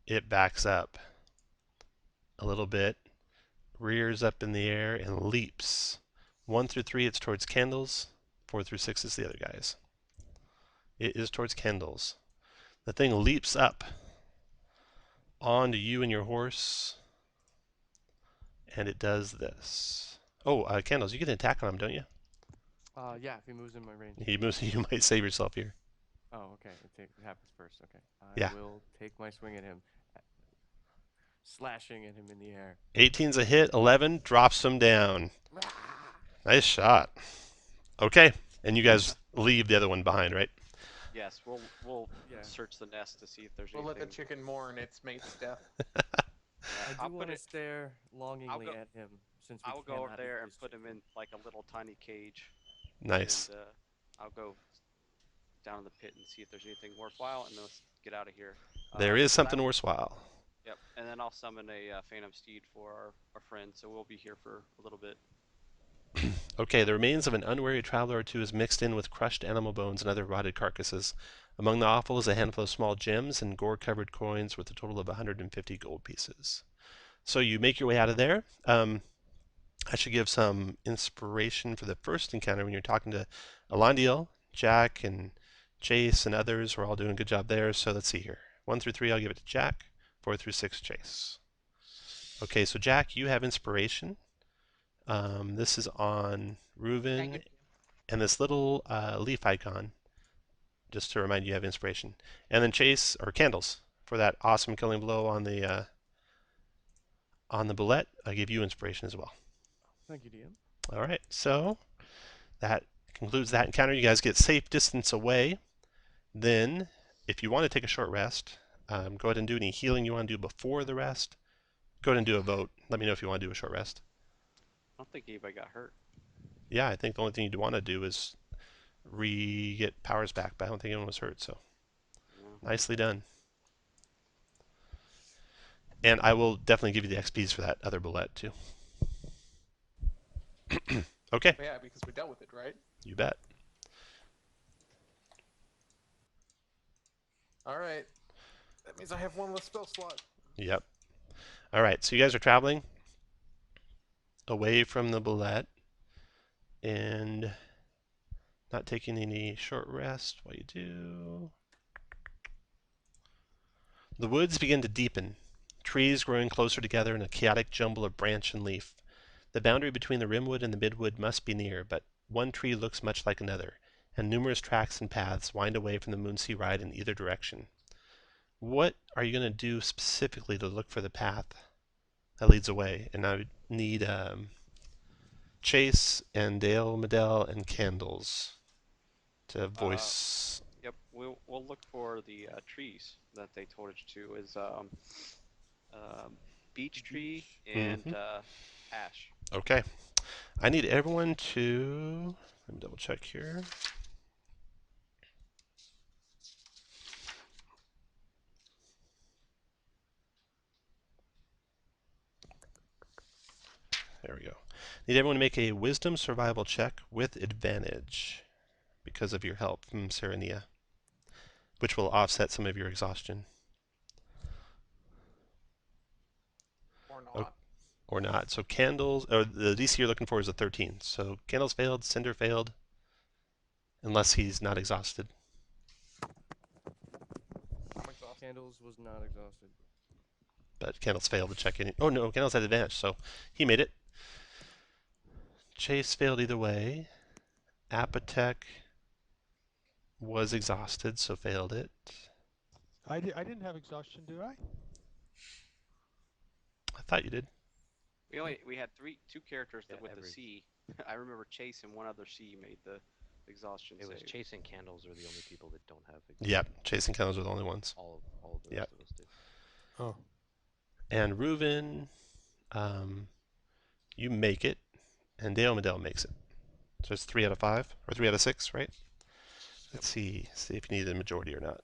It backs up a little bit, rears up in the air, and leaps. 1 through 3, it's towards Candles. 4 through 6 is the other guys. It is towards Candles. The thing leaps up onto you and your horse, and it does this. Oh, Candles, you get an attack on him, don't you? Yeah, if he moves in my range. He moves. You might save yourself here. Oh, okay. It happens first. Okay. I Yeah. will take my swing at him, slashing at him in the air. 18's a hit. 11 drops him down. Nice shot. Okay, and you guys leave the other one behind, right? Yes, we'll Yeah. search the nest to see if there's We'll let anything. the chicken mourn its mate's death. I I'll do put want to it. stare longingly go- at him since I we will go over cannot there eat and this put him chicken. in like a little tiny cage. Nice. And I'll go down in the pit and see if there's anything worthwhile, and then let's get out of here. There is something last- worthwhile. Yep, and then I'll summon a phantom steed for our friend, so we'll be here for a little bit. Okay, the remains of an unwary traveler or two is mixed in with crushed animal bones and other rotted carcasses. Among the offal is a handful of small gems and gore-covered coins with a total of 150 gold pieces. So you make your way out of there. I should give some inspiration for the first encounter when you're talking to Daelomdel, Jack, and Chase, and others. We're all doing a good job there. So let's see here. 1 through 3, I'll give it to Jack. 4 through 6, Chase. Okay, so Jack, you have inspiration. This is on Reuven Thank you. and this little leaf icon, just to remind you have inspiration. And then Chase, or Candles, for that awesome killing blow on the bullet. I give you inspiration as well. Thank you, DM. All right, so that concludes that encounter. You guys get safe distance away. Then, if you want to take a short rest, go ahead and do any healing you want to do before the rest. Go ahead and do a vote. Let me know if you want to do a short rest. I don't think anybody got hurt. Yeah, I think the only thing you'd want to do is get powers back, but I don't think anyone was hurt, so Yeah. nicely done. And I will definitely give you the XPs for that other bullet too. Okay, But yeah, because we dealt with it, right? you bet. All right. That means I have one less spell slot. Yep. All right, so you guys are traveling away from the bullet and not taking any short rest while you do. The woods begin to deepen, trees growing closer together in a chaotic jumble of branch and leaf. The boundary between the rimwood and the midwood must be near, but one tree looks much like another, and numerous tracks and paths wind away from the Moonsea Ride in either direction. What are you going to do specifically to look for the path that leads away? And I would need Chase and Daelomdel and Candles to voice. Yep, we'll look for the trees that they told us to. Is beech tree and ash. Okay. I need everyone to, let me double check here. There we go. Need everyone to make a wisdom survival check with advantage because of your help from Serenia, which will offset some of your exhaustion. Or not. Or not. So Candles, or the DC you're looking for is a 13. So Candles failed, Cinder failed, unless he's not exhausted. I'm exhausted. Candles was not exhausted. But Candles failed to check in. Oh no, Candles had advantage, so he made it. Chase failed either way. Apotek was exhausted, so failed it. I didn't have exhaustion, did I? I thought you did. We had two characters Yeah, that with the C. I remember Chase and one other C made the exhaustion It was save. Chase and Candles are the only people that don't have Yep, chasing candles are the only ones. all of the Yep. rest of us did. Oh. And Reuven, you make it, and Daelomdel makes it. So it's 3 out of 5, or 3 out of 6, right? Let's see if you need a majority or not.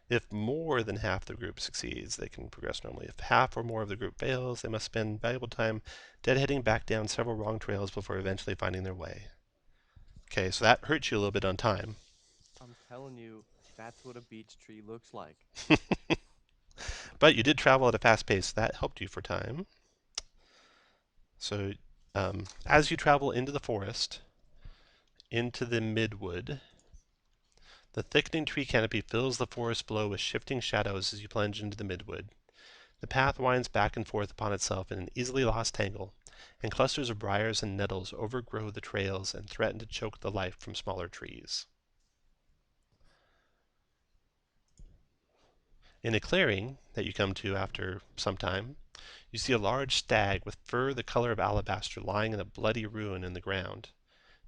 If more than half the group succeeds, they can progress normally. If half or more of the group fails, they must spend valuable time deadheading back down several wrong trails before eventually finding their way. Okay, so that hurts you a little bit on time. I'm telling you, that's what a beech tree looks like. But you did travel at a fast pace, so that helped you for time. So as you travel into the forest, into the midwood, the thickening tree canopy fills the forest below with shifting shadows as you plunge into the midwood. The path winds back and forth upon itself in an easily lost tangle, and clusters of briars and nettles overgrow the trails and threaten to choke the life from smaller trees. In a clearing that you come to after some time, you see a large stag with fur the color of alabaster lying in a bloody ruin in the ground.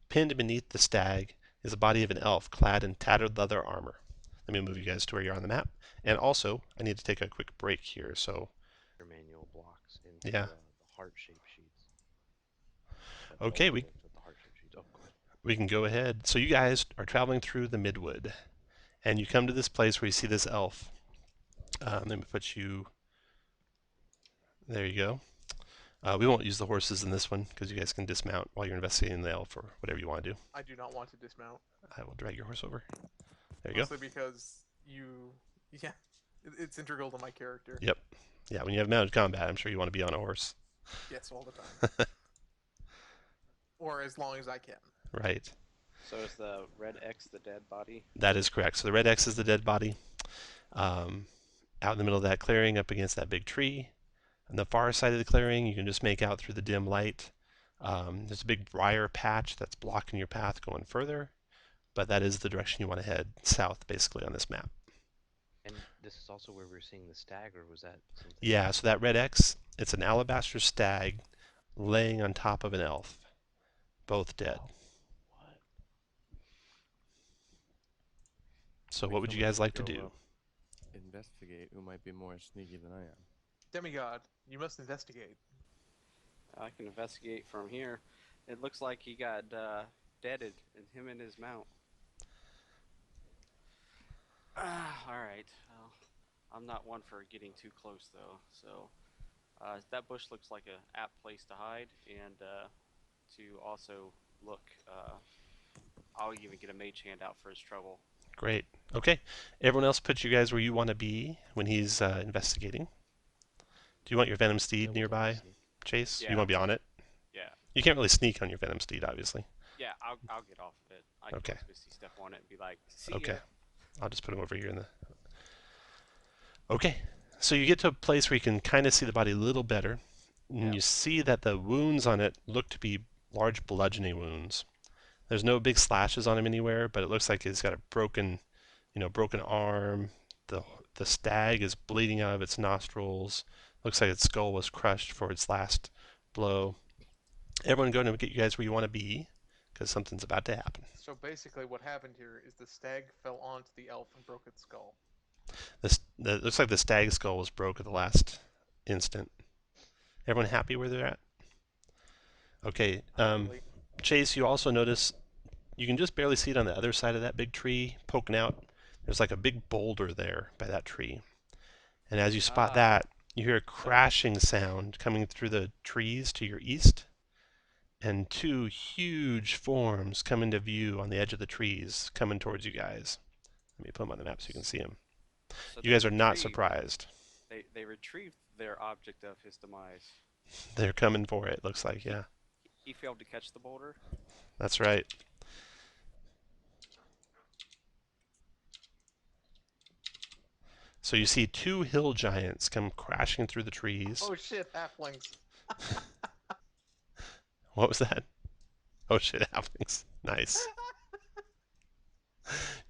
Pinned beneath the stag is the body of an elf clad in tattered leather armor. Let me move you guys to where you're on the map. And also, I need to take a quick break here, so... Your manual blocks into Yeah. the heart-shaped sheets. Okay, With the heart-shaped sheets. Oh, good. we can go ahead. So you guys are traveling through the midwood, and you come to this place where you see this elf. Let me put you... There you go. We won't use the horses in this one because you guys can dismount while you're investigating the elf or whatever you want to do. I do not want to dismount. I will drag your horse over. There you Mostly because yeah, it's integral to my character. Yep. Yeah, when you have mounted combat, I'm sure you want to be on a horse. Yes, all the time. Or as long as I can. Right. So is the red X the dead body? That is correct. So the red X is the dead body. Out in the middle of that clearing up against that big tree. On the far side of the clearing, you can just make out through the dim light. There's a big briar patch that's blocking your path going further, but that is the direction you want to head, south basically on this map. And this is also where we were seeing the stag, or was that something? Yeah, so that red X, it's an alabaster stag laying on top of an elf, both dead. What? So what would you guys like to do? Investigate who might be more sneaky than I am. Demigod, you must investigate. I can investigate from here. It looks like he got deaded, and him and his mount. Alright. Well, I'm not one for getting too close, though. So, that bush looks like an apt place to hide, and to also look. I'll even get a mage hand out for his trouble. Great. Okay. Everyone else put you guys where you want to be when he's investigating. Do you want your Venom Steed nearby, Chase? Yeah. You want to be on it? Yeah. You can't really sneak on your Venom Steed, obviously. Yeah, I'll get off of it. I can Okay. Misty step on it and be like, see Okay. ya. I'll just put him over here in the... Okay. So you get to a place where you can kind of see the body a little better. And you see that the wounds on it look to be large bludgeoning wounds. There's no big slashes on him anywhere, but it looks like he's got a broken arm. The stag is bleeding out of its nostrils. Looks like its skull was crushed for its last blow. Everyone go and get you guys where you want to be, because something's about to happen. So basically what happened here is the stag fell onto the elf and broke its skull. It looks like the stag skull was broke at the last instant. Everyone happy where they're at? Okay. Probably. Chase, you also notice you can just barely see it on the other side of that big tree poking out. There's like a big boulder there by that tree. And as you spot that, you hear a crashing sound coming through the trees to your east, and two huge forms come into view on the edge of the trees coming towards you guys. Let me put them on the map so you can see them. So You guys they are not retrieved- surprised. They retrieved their object of his demise. They're coming for it, looks like, yeah. He failed to catch the boulder. That's right. So you see two hill giants come crashing through the trees. Oh shit, halflings. What was that? Oh shit, halflings. Nice.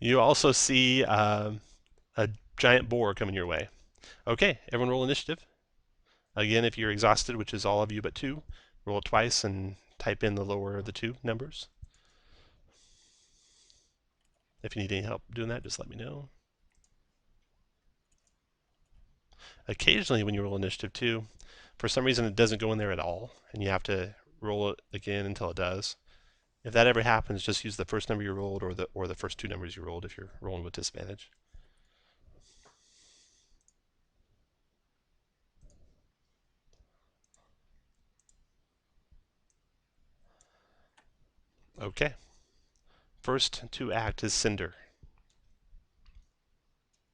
You also see a giant boar coming your way. Okay, everyone roll initiative. Again, if you're exhausted, which is all of you but 2, roll it twice and type in the lower of the 2 numbers. If you need any help doing that, just let me know. Occasionally when you roll initiative 2, for some reason it doesn't go in there at all, and you have to roll it again until it does. If that ever happens, just use the first number you rolled or the first 2 numbers you rolled if you're rolling with disadvantage. Okay. First to act is Cinder.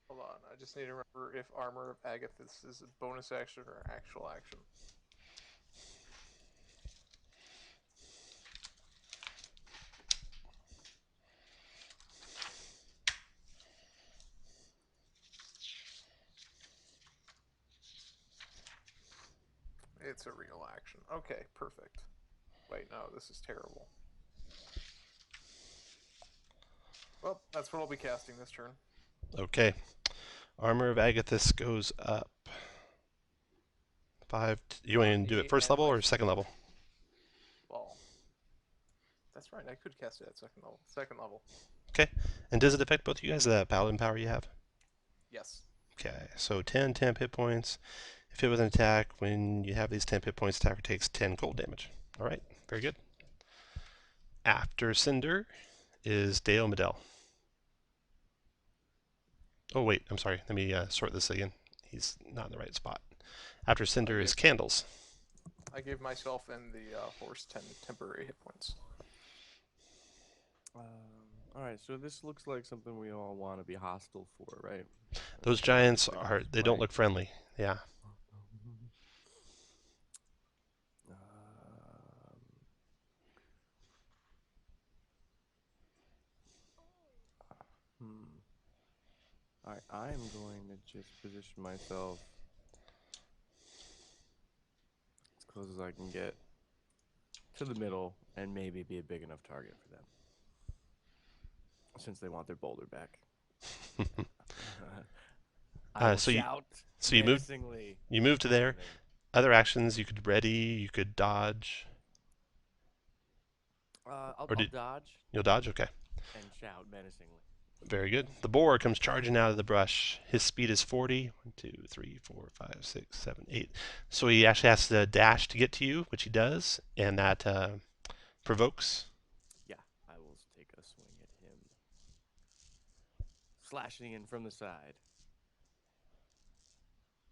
Hold on, I just need to remember if Armor of Agathis is a bonus action or actual action. It's a real action. Okay, perfect. Wait, no, this is terrible. Well, that's what I'll be casting this turn. Okay. Armor of Agathis goes up 5. You want to do it first level or second level? Well, that's right. I could cast it at second level. Second level. Okay. And does it affect both you guys, the paladin power you have? Yes. Okay. So 10 temp hit points. If hit with an attack, when you have these 10 hit points, attacker takes 10 cold damage. All right. Very good. After Cinder is Daelomdel. Oh, wait. I'm sorry. Let me sort this again. He's not in the right spot. After Cinder is Candles. I gave myself and the horse 10 temporary hit points. All right, so this looks like something we all want to be hostile for, right? Those giants are, they don't look friendly. Yeah. All right, I'm going to just position myself as close as I can get to the middle and maybe be a big enough target for them, since they want their boulder back. So you move to there. Other actions, you could ready, you could dodge. I'll dodge. You'll dodge? Okay. And shout menacingly. Very good. The boar comes charging out of the brush. His speed is 40. 1, 2, 3, 4, 5, 6, 7, 8. So he actually has to dash to get to you, which he does, and that provokes. Yeah, I will take a swing at him. Slashing in from the side.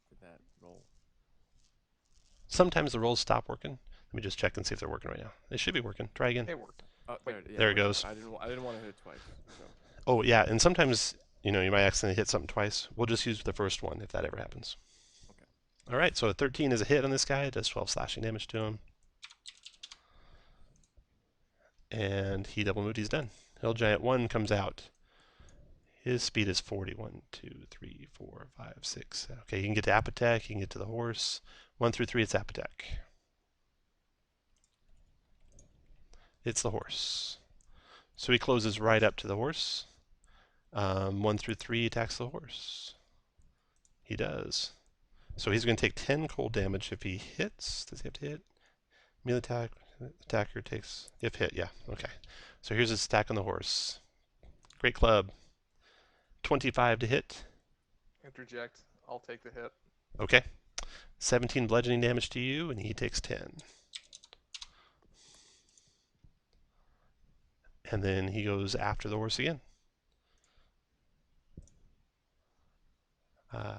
Did that roll? Sometimes the rolls stop working. Let me just check and see if they're working right now. They should be working. Try again. They work. There it goes. I didn't want to hit it twice. So. Oh, yeah, and sometimes, you might accidentally hit something twice. We'll just use the first one if that ever happens. Okay. All right, so a 13 is a hit on this guy. It does 12 slashing damage to him. And he double moved. He's done. Hill Giant 1 comes out. His speed is 40. 1, 2, 3, 4, 5, 6. Okay, he can get to app attack. He can get to the horse. 1 through 3, it's app attack. It's the horse. So he closes right up to the horse. 1 through 3 attacks the horse. He does. So he's going to take 10 cold damage if he hits. Does he have to hit? Melee attack. Attacker takes... If hit, yeah. Okay. So here's his attack on the horse. Great club. 25 to hit. Interject. I'll take the hit. Okay. 17 bludgeoning damage to you, and he takes 10. And then he goes after the horse again.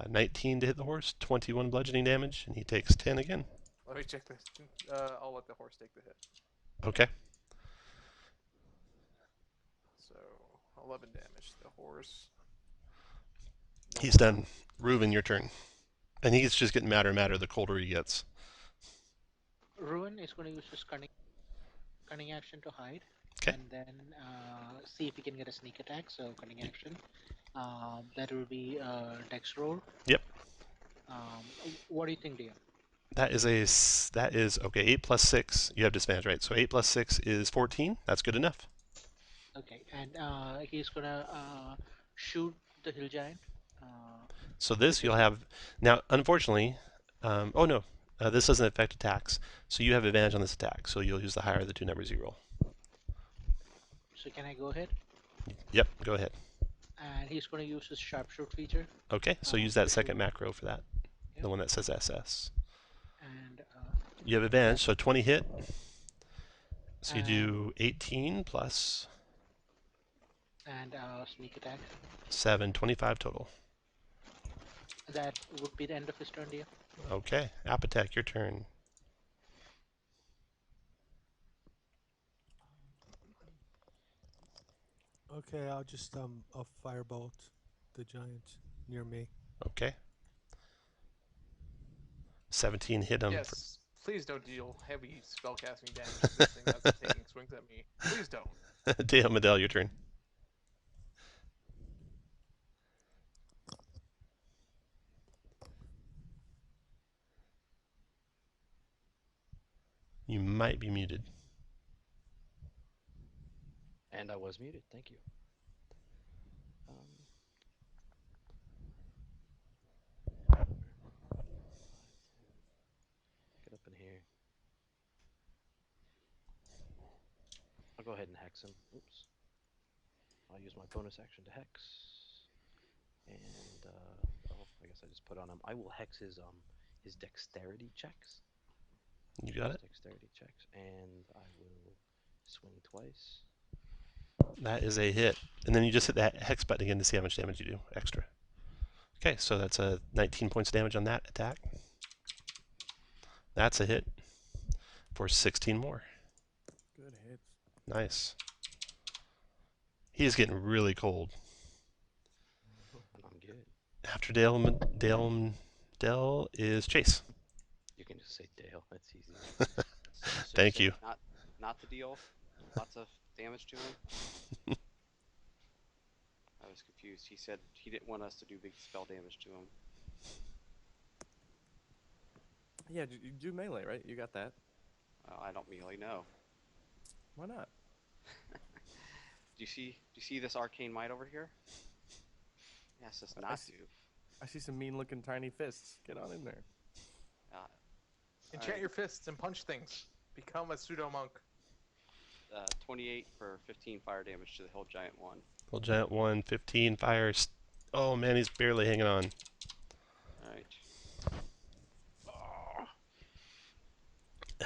19 to hit the horse, 21 bludgeoning damage, and he takes 10 again. Let me check this. I'll let the horse take the hit. Okay. So 11 damage to the horse. He's done. Reuven, your turn. And he's just getting madder and madder the colder he gets. Ruin is going to use his cunning action to hide. Okay. And then see if he can get a sneak attack. So cunning action. That will be dex roll. Yep. What do you think, dear? That is okay. 8 plus 6. You have disadvantage, right? So 8 plus 6 is 14. That's good enough. Okay. and he's gonna shoot the hill giant. So this you'll have now. Unfortunately, oh no, this doesn't affect attacks. So you have advantage on this attack. So you'll use the higher of the two numbers you roll. So can I go ahead? Yep, go ahead. And he's gonna use his sharpshoot feature. Okay, so use that to second shoot. macro for that. Yep. The one that says SS. And You have advantage, so 20 hit. So you And- do 18 plus and sneak attack. 7, 25 total. That would be the end of his turn, dear. Okay, Apotek, your turn. Okay, I'll just I'll firebolt the giant near me. Okay. 17 hit him. Yes. Please don't deal heavy spellcasting damage to this thing that's taking swings at me. Please don't. Daelomdel, your turn. You might be muted. And I was muted. Thank you. Get up in here. I'll go ahead and hex him. Oops. I'll use my bonus action to hex. And oh, I guess I just put on him. I will hex his dexterity checks. You got it. Dexterity checks, and I will swing twice. That is a hit. And then you just hit that hex button again to see how much damage you do extra. Okay, so that's a 19 points of damage on that attack. That's a hit for 16 more. Good hits. Nice. He is getting really cold. I'm good. After Daelomdel is Chase. You can just say Dale. That's easy. So Thank said you. Not to deal lots of damage to him. I was confused. He said he didn't want us to do big spell damage to him. Yeah, you do melee, right? You got that. I don't really know. Why not? Do you see this arcane might over here? Yes, it's I not see- to. I see some mean-looking tiny fists. Get on in there. Enchant Alright. your fists and punch things. Become a pseudo monk. 28 for 15 fire damage to the hill giant one. Full giant 1, 15 fires. Oh man, he's barely hanging on. Alright.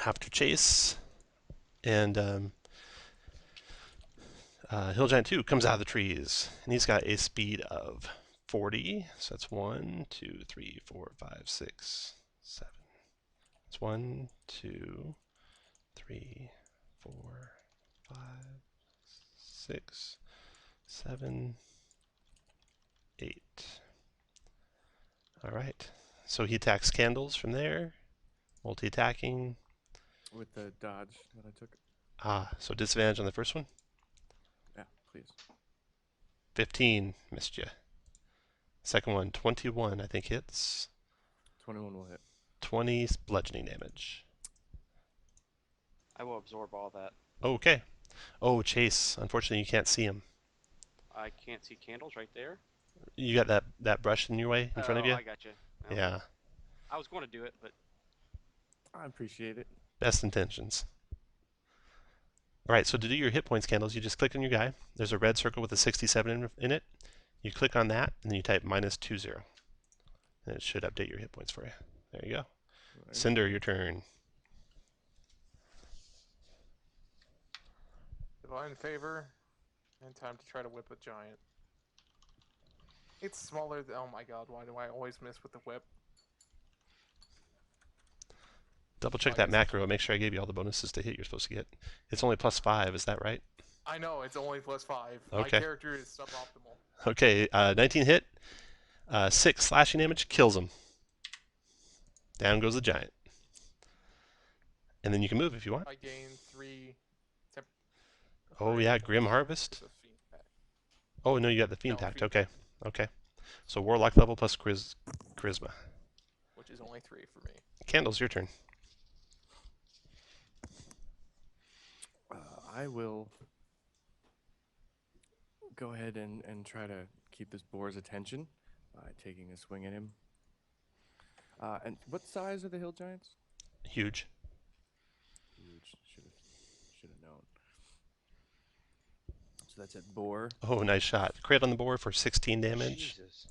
After Chase, and Hill Giant 2 comes out of the trees, and he's got a speed of 40. So that's 1, 2, 3, 4, 5, 6, 7. It's 1, 2, 3, 4, 5, 6, 7, 8. All right. So he attacks candles from there, multi-attacking. With the dodge that I took. So disadvantage on the first one. Yeah, please. 15 missed you. Second one, 21 I think hits. 21 will hit. 20 bludgeoning damage. I will absorb all that. Okay. Oh, Chase. Unfortunately, you can't see him. I can't see candles right there. You got that brush in your way in front of you? I got you. Yeah. I was going to do it, but I appreciate it. Best intentions. Alright, so to do your hit points candles, you just click on your guy. There's a red circle with a 67 in it. You click on that, and then you type -20. And it should update your hit points for you. There you go. Right. Cinder, your turn. Divine favor. And time to try to whip a giant. It's smaller than. Oh my god, why do I always miss with the whip? Double check that macro. Make sure I gave you all the bonuses to hit you're supposed to get. It's only +5, is that right? I know, it's only +5. My Okay. character is suboptimal. Okay, 19 hit. 6 slashing damage, kills him. Down goes the giant. And then you can move if you want. I gain 3 temp. Oh yeah, Grim Harvest. It's a fiend pact. Oh no, you got the Fiend No, Pact. Fiend Okay, okay. So Warlock level plus Charisma. Which is only 3 for me. Candles, your turn. I will go ahead and try to keep this boar's attention by taking a swing at him. And what size are the hill giants? Huge. Huge. Should have known. So that's at boar. Oh, nice shot. Crit on the board for 16 damage. Jesus.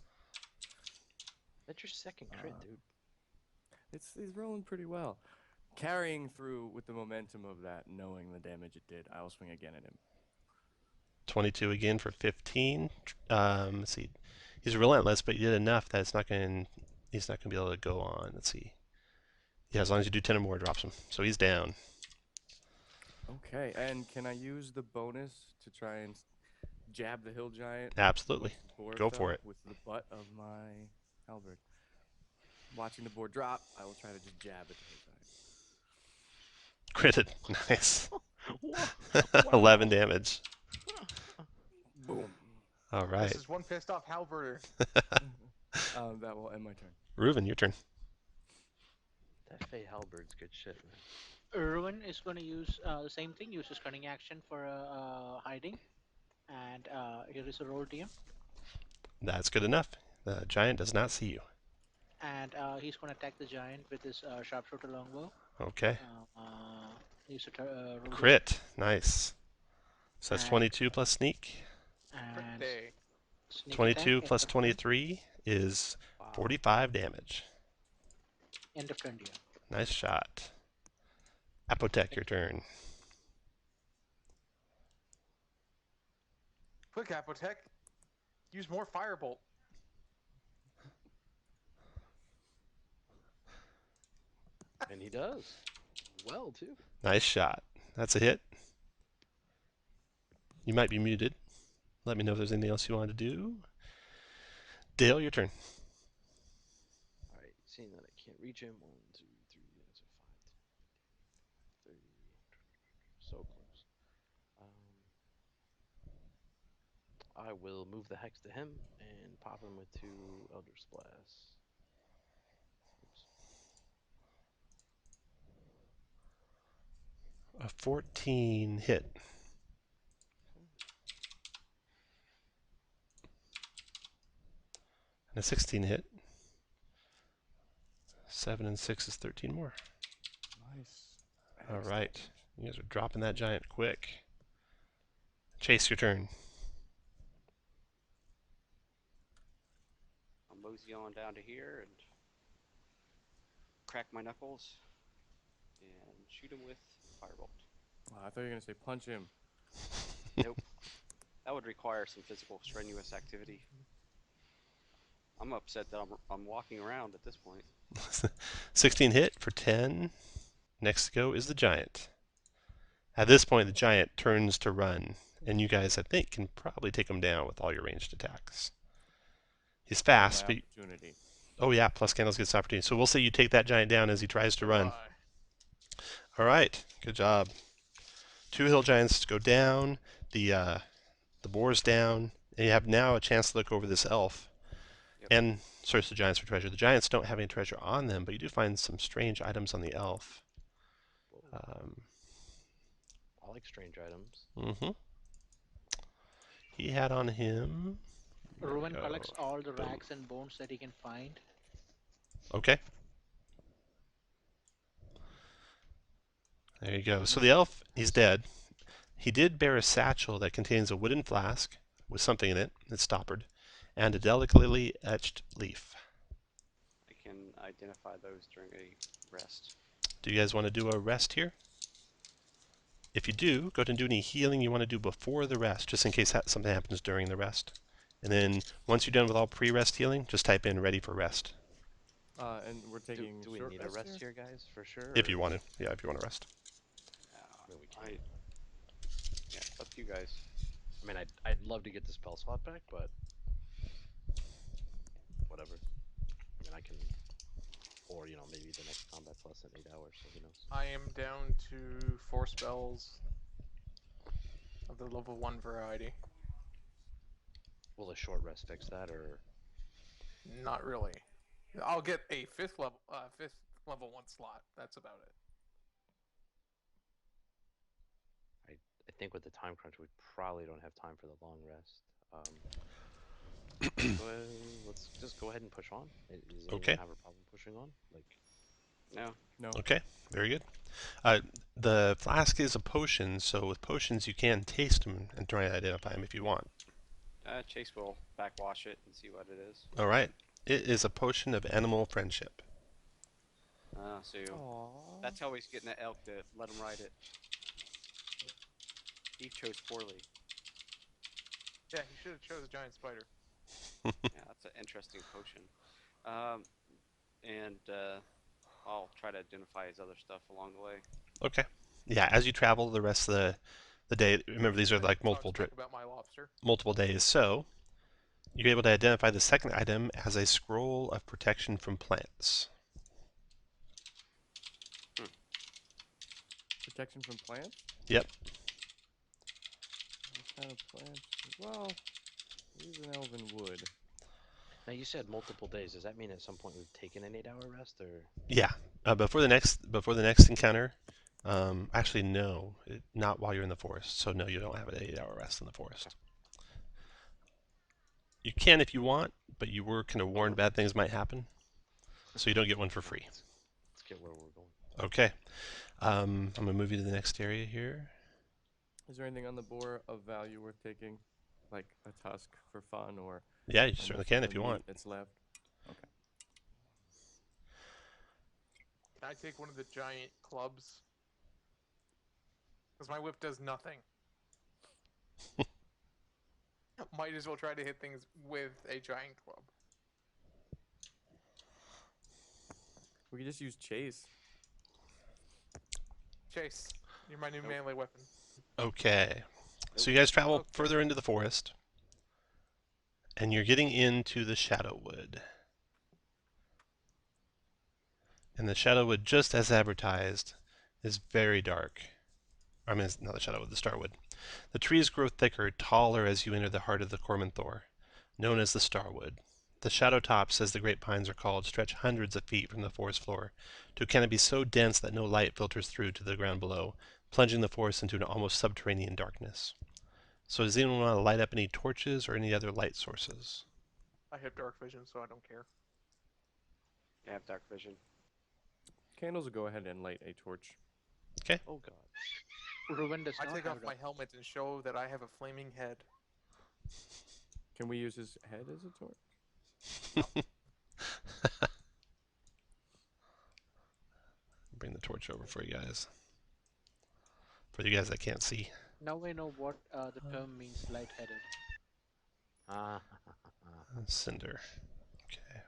That's your second crit, dude. He's rolling pretty well. Carrying through with the momentum of that, knowing the damage it did, I'll swing again at him. 22 again for 15. Let's see. He's relentless, but he did enough that he's not going to be able to go on. Let's see. Yeah, as long as you do 10 or more, it drops him. So he's down. Okay, and can I use the bonus to try and jab the hill giant? Absolutely. Go for it. With the butt of my halberd. Watching the board drop, I will try to just jab at the hill giant. Critted. Nice. 11 damage. Boom. All right. This is one pissed off halberder. That will end my turn. Reuven, your turn. That Fey Halberd's good shit, man. Ruin is going to use the same thing, use his cunning action for hiding. And here is a roll DM. That's good enough. The giant does not see you. And he's going to attack the giant with his sharpshooter longbow. Okay. Use a roll Crit. Nice. So that's And- 22 plus sneak. Frick and day. sneak 22 attack, plus end of turn. 23 is Wow. 45 damage. End of turn, DM. Nice shot. Apotec, your turn. Quick, Apotec. Use more firebolt. And he does. Well, too. Nice shot. That's a hit. You might be muted. Let me know if there's anything else you want to do. Dale, your turn. Alright, seeing that I can't reach him. 1, 2, 3, that's a 5, 10, 30. So close. I will move the hex to him and pop him with 2 Eldritch Blasts. Oops. A 14 hit. And a 16 hit. 7 and 6 is 13 more. Nice. All right. You guys are dropping that giant quick. Chase, your turn. I'll mosey on down to here and crack my knuckles and shoot him with firebolt. Wow, I thought you were going to say punch him. Nope. That would require some physical strenuous activity. I'm upset that I'm walking around at this point. 16 hit for 10. Next to go is the giant. At this point, the giant turns to run, and you guys, I think, can probably take him down with all your ranged attacks. He's fast, My but opportunity. oh yeah, plus Candles gets opportunity. So we'll say you take that giant down as he tries to run. Bye. All right, good job. 2 hill giants go down. The boar's down, and you have now a chance to look over this elf Yep. and search the giants for treasure. The giants don't have any treasure on them, but you do find some strange items on the elf. Whoa. I like strange items. He had on him. Ruin go. collects all the Boom. rags and bones that he can find. Okay. There you go. So the elf, he's dead. He did bear a satchel that contains a wooden flask with something in it, it's stoppered, and a delicately etched leaf. I can identify those during a rest. Do you guys want to do a rest here? If you do, go ahead and do any healing you want to do before the rest, just in case something happens during the rest. And then once you're done with all pre-rest healing, just type in ready for rest. And we're taking Do we short need a rest here, guys, for sure? If or- you want to. Yeah, if you want to rest. I mean, we can. Yeah, up to you guys. I mean, I'd love to get the spell slot back, but whatever. I mean, I can, or you know, maybe the next combat's less than 8 hours, so who knows? I am down to 4 spells of the level 1 variety. Will a short rest fix that, or Not really. I'll get a 5th level 1 slot. That's about it. I think with the time crunch, we probably don't have time for the long rest. Let's just go ahead and push on. Does anyone Okay. have a problem pushing on? Like, No. No. Okay, very good. The flask is a potion, so with potions you can taste them and try to identify them if you want. Chase will backwash it and see what it is. All right. It is a potion of animal friendship. So Aww. that's how he's getting that elk to let him ride it. He chose poorly. Yeah, he should have chose a giant spider. Yeah, that's an interesting potion. I'll try to identify his other stuff along the way. Okay. Yeah, as you travel the rest of the day, remember these are like Talk about my lobster. multiple days, so you're able to identify the second item as a scroll of protection from plants. Protection from plants? Yep. What kind of plants? Well, use an elven wood. now you said multiple days. Does that mean at some point we've taken an 8-hour rest, or? Yeah. Before the next encounter, actually no, not while you're in the forest. So no, you don't have an 8-hour rest in the forest. You can if you want, but you were kind of warned bad things might happen, so you don't get one for free. Let's get where we're going. Okay. I'm gonna move you to the next area here. Is there anything on the boar of value worth taking? Like a tusk for fun or Yeah, you certainly can if you want. That's left. Okay. Can I take one of the giant clubs? Because my whip does nothing. Might as well try to hit things with a giant club. We could just use chase. Chase, you're my new melee weapon. Okay. So you guys travel further into the forest, and you're getting into the Shadowwood. And the Shadowwood, just as advertised, is very dark. I mean, it's not the Shadowwood, the Starwood. The trees grow thicker, taller as you enter the heart of the Cormanthor, known as the Starwood. The shadow tops, as the great pines are called, stretch hundreds of feet from the forest floor to a canopy so dense that no light filters through to the ground below, plunging the forest into an almost subterranean darkness. So does anyone want to light up any torches or any other light sources? I have dark vision, so I don't care. I have dark vision. Candles will go ahead and light a torch. Okay. Oh God. Ruben does I not take have off my helmet and show that I have a flaming head. Can we use his head as a torch? Bring the torch over for you guys. For you guys that can't see. Now we know what the term means, lightheaded. Ah. Cinder. Okay.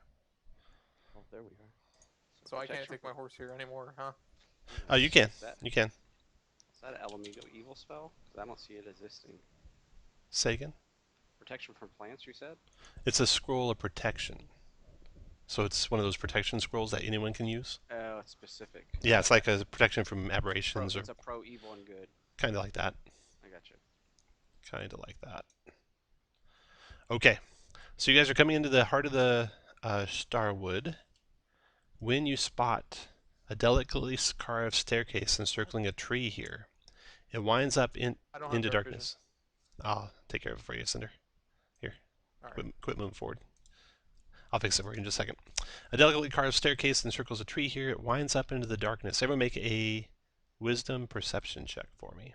Oh, there we are. So I can't protection take my horse here anymore, huh? Oh, you can. Is that, You can. is that an Elemento evil spell? 'Cause I don't see it existing. Say again? Protection from plants, you said? It's a scroll of protection. So it's one of those protection scrolls that anyone can use. Oh, it's specific. Yeah, it's like a protection from Pro, aberrations or it's a pro, evil, and good. kind of like that. I got you. Kind of like that. Okay. So you guys are coming into the heart of the Starwood when you spot a delicately carved staircase encircling a tree here. It winds up into dark darkness. I'll take care of it for you, Cinder. Here. Alright. Quit moving forward. I'll fix it for you in just a second. A delicately carved staircase encircles a tree here. It winds up into the darkness. Everyone make a wisdom perception check for me.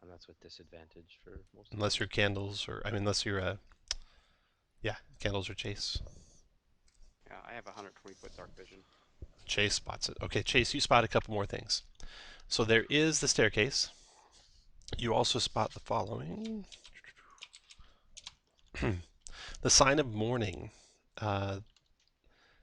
And that's with disadvantage for most. Unless you're candles or, unless you're, candles or chase. Yeah, I have 120-foot dark vision. Chase spots it. Okay, Chase, you spot a couple more things. So there is the staircase. You also spot the following. The sign of mourning. That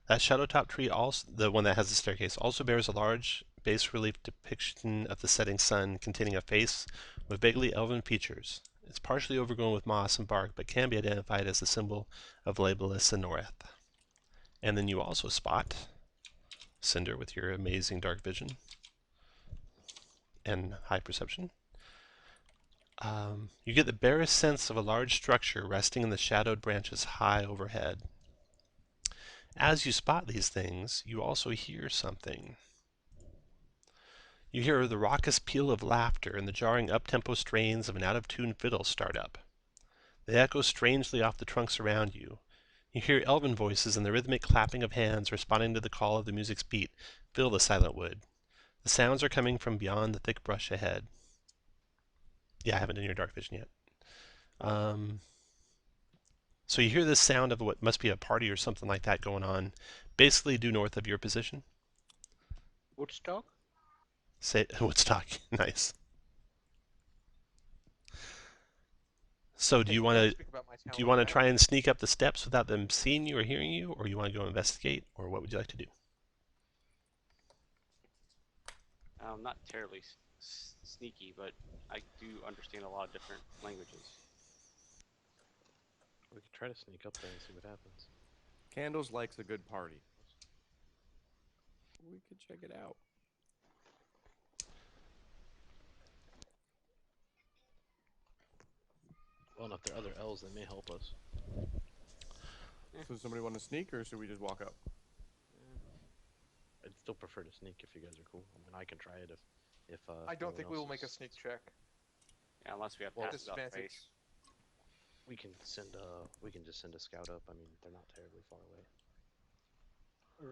shadowtop tree, also the one that has the staircase, also bears a large bas-relief depiction of the setting sun containing a face with vaguely elven features. It's partially overgrown with moss and bark, but can be identified as the symbol of Labelus and Noreth. And then you also spot Cinder with your amazing dark vision and high perception. You get the barest sense of a large structure resting in the shadowed branches high overhead. As you spot these things, you also hear something. You hear the raucous peal of laughter and the jarring up-tempo strains of an out-of-tune fiddle start up. They echo strangely off the trunks around you. You hear elven voices and the rhythmic clapping of hands responding to the call of the music's beat fill the silent wood. The sounds are coming from beyond the thick brush ahead. Yeah, I haven't done your dark vision yet. So you hear this sound of what must be a party or something like that going on, basically due north of your position. Woodstock? Say Woodstock. Nice. So do Hey, you you want gotta to speak about my do you talent, want to right? try and sneak up the steps without them seeing you or hearing you, or you want to go investigate, or what would you like to do? I'm not terribly sneaky, but I do understand a lot of different languages. We could try to sneak up there and see what happens. Candles likes a good party. We could check it out. Well, and if there are other elves, they may help us. So does somebody want to sneak, or should we just walk up? I'd still prefer to sneak if you guys are cool. I mean, I can try it if I don't think no we one will make a else sneak check. Yeah, unless we have Well, passes out Disadvantage. face. we can just send a scout up. I mean, they're not terribly far away.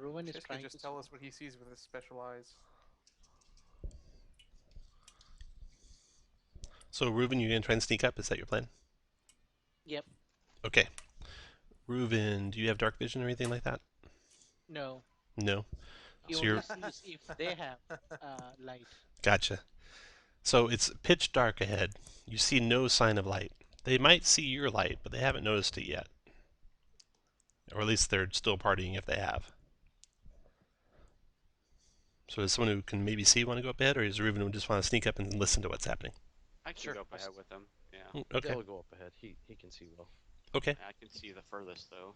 Ruin is Chase trying can just to tell us what he sees with his special eyes. So Reuben, you gonna try and sneak up? Is that your plan? Yep. Okay. Reuben, do you have dark vision or anything like that? No. No. He So only you're sees if they have light. Gotcha. So it's pitch dark ahead. You see no sign of light. They might see your light, but they haven't noticed it yet. Or at least they're still partying if they have. So does someone who can maybe see want to go up ahead, or does Reuben just want to sneak up and listen to what's happening? I can Sure, go up ahead with them. Yeah. Okay. They'll go up ahead. He can see well. Okay. I can see the furthest though.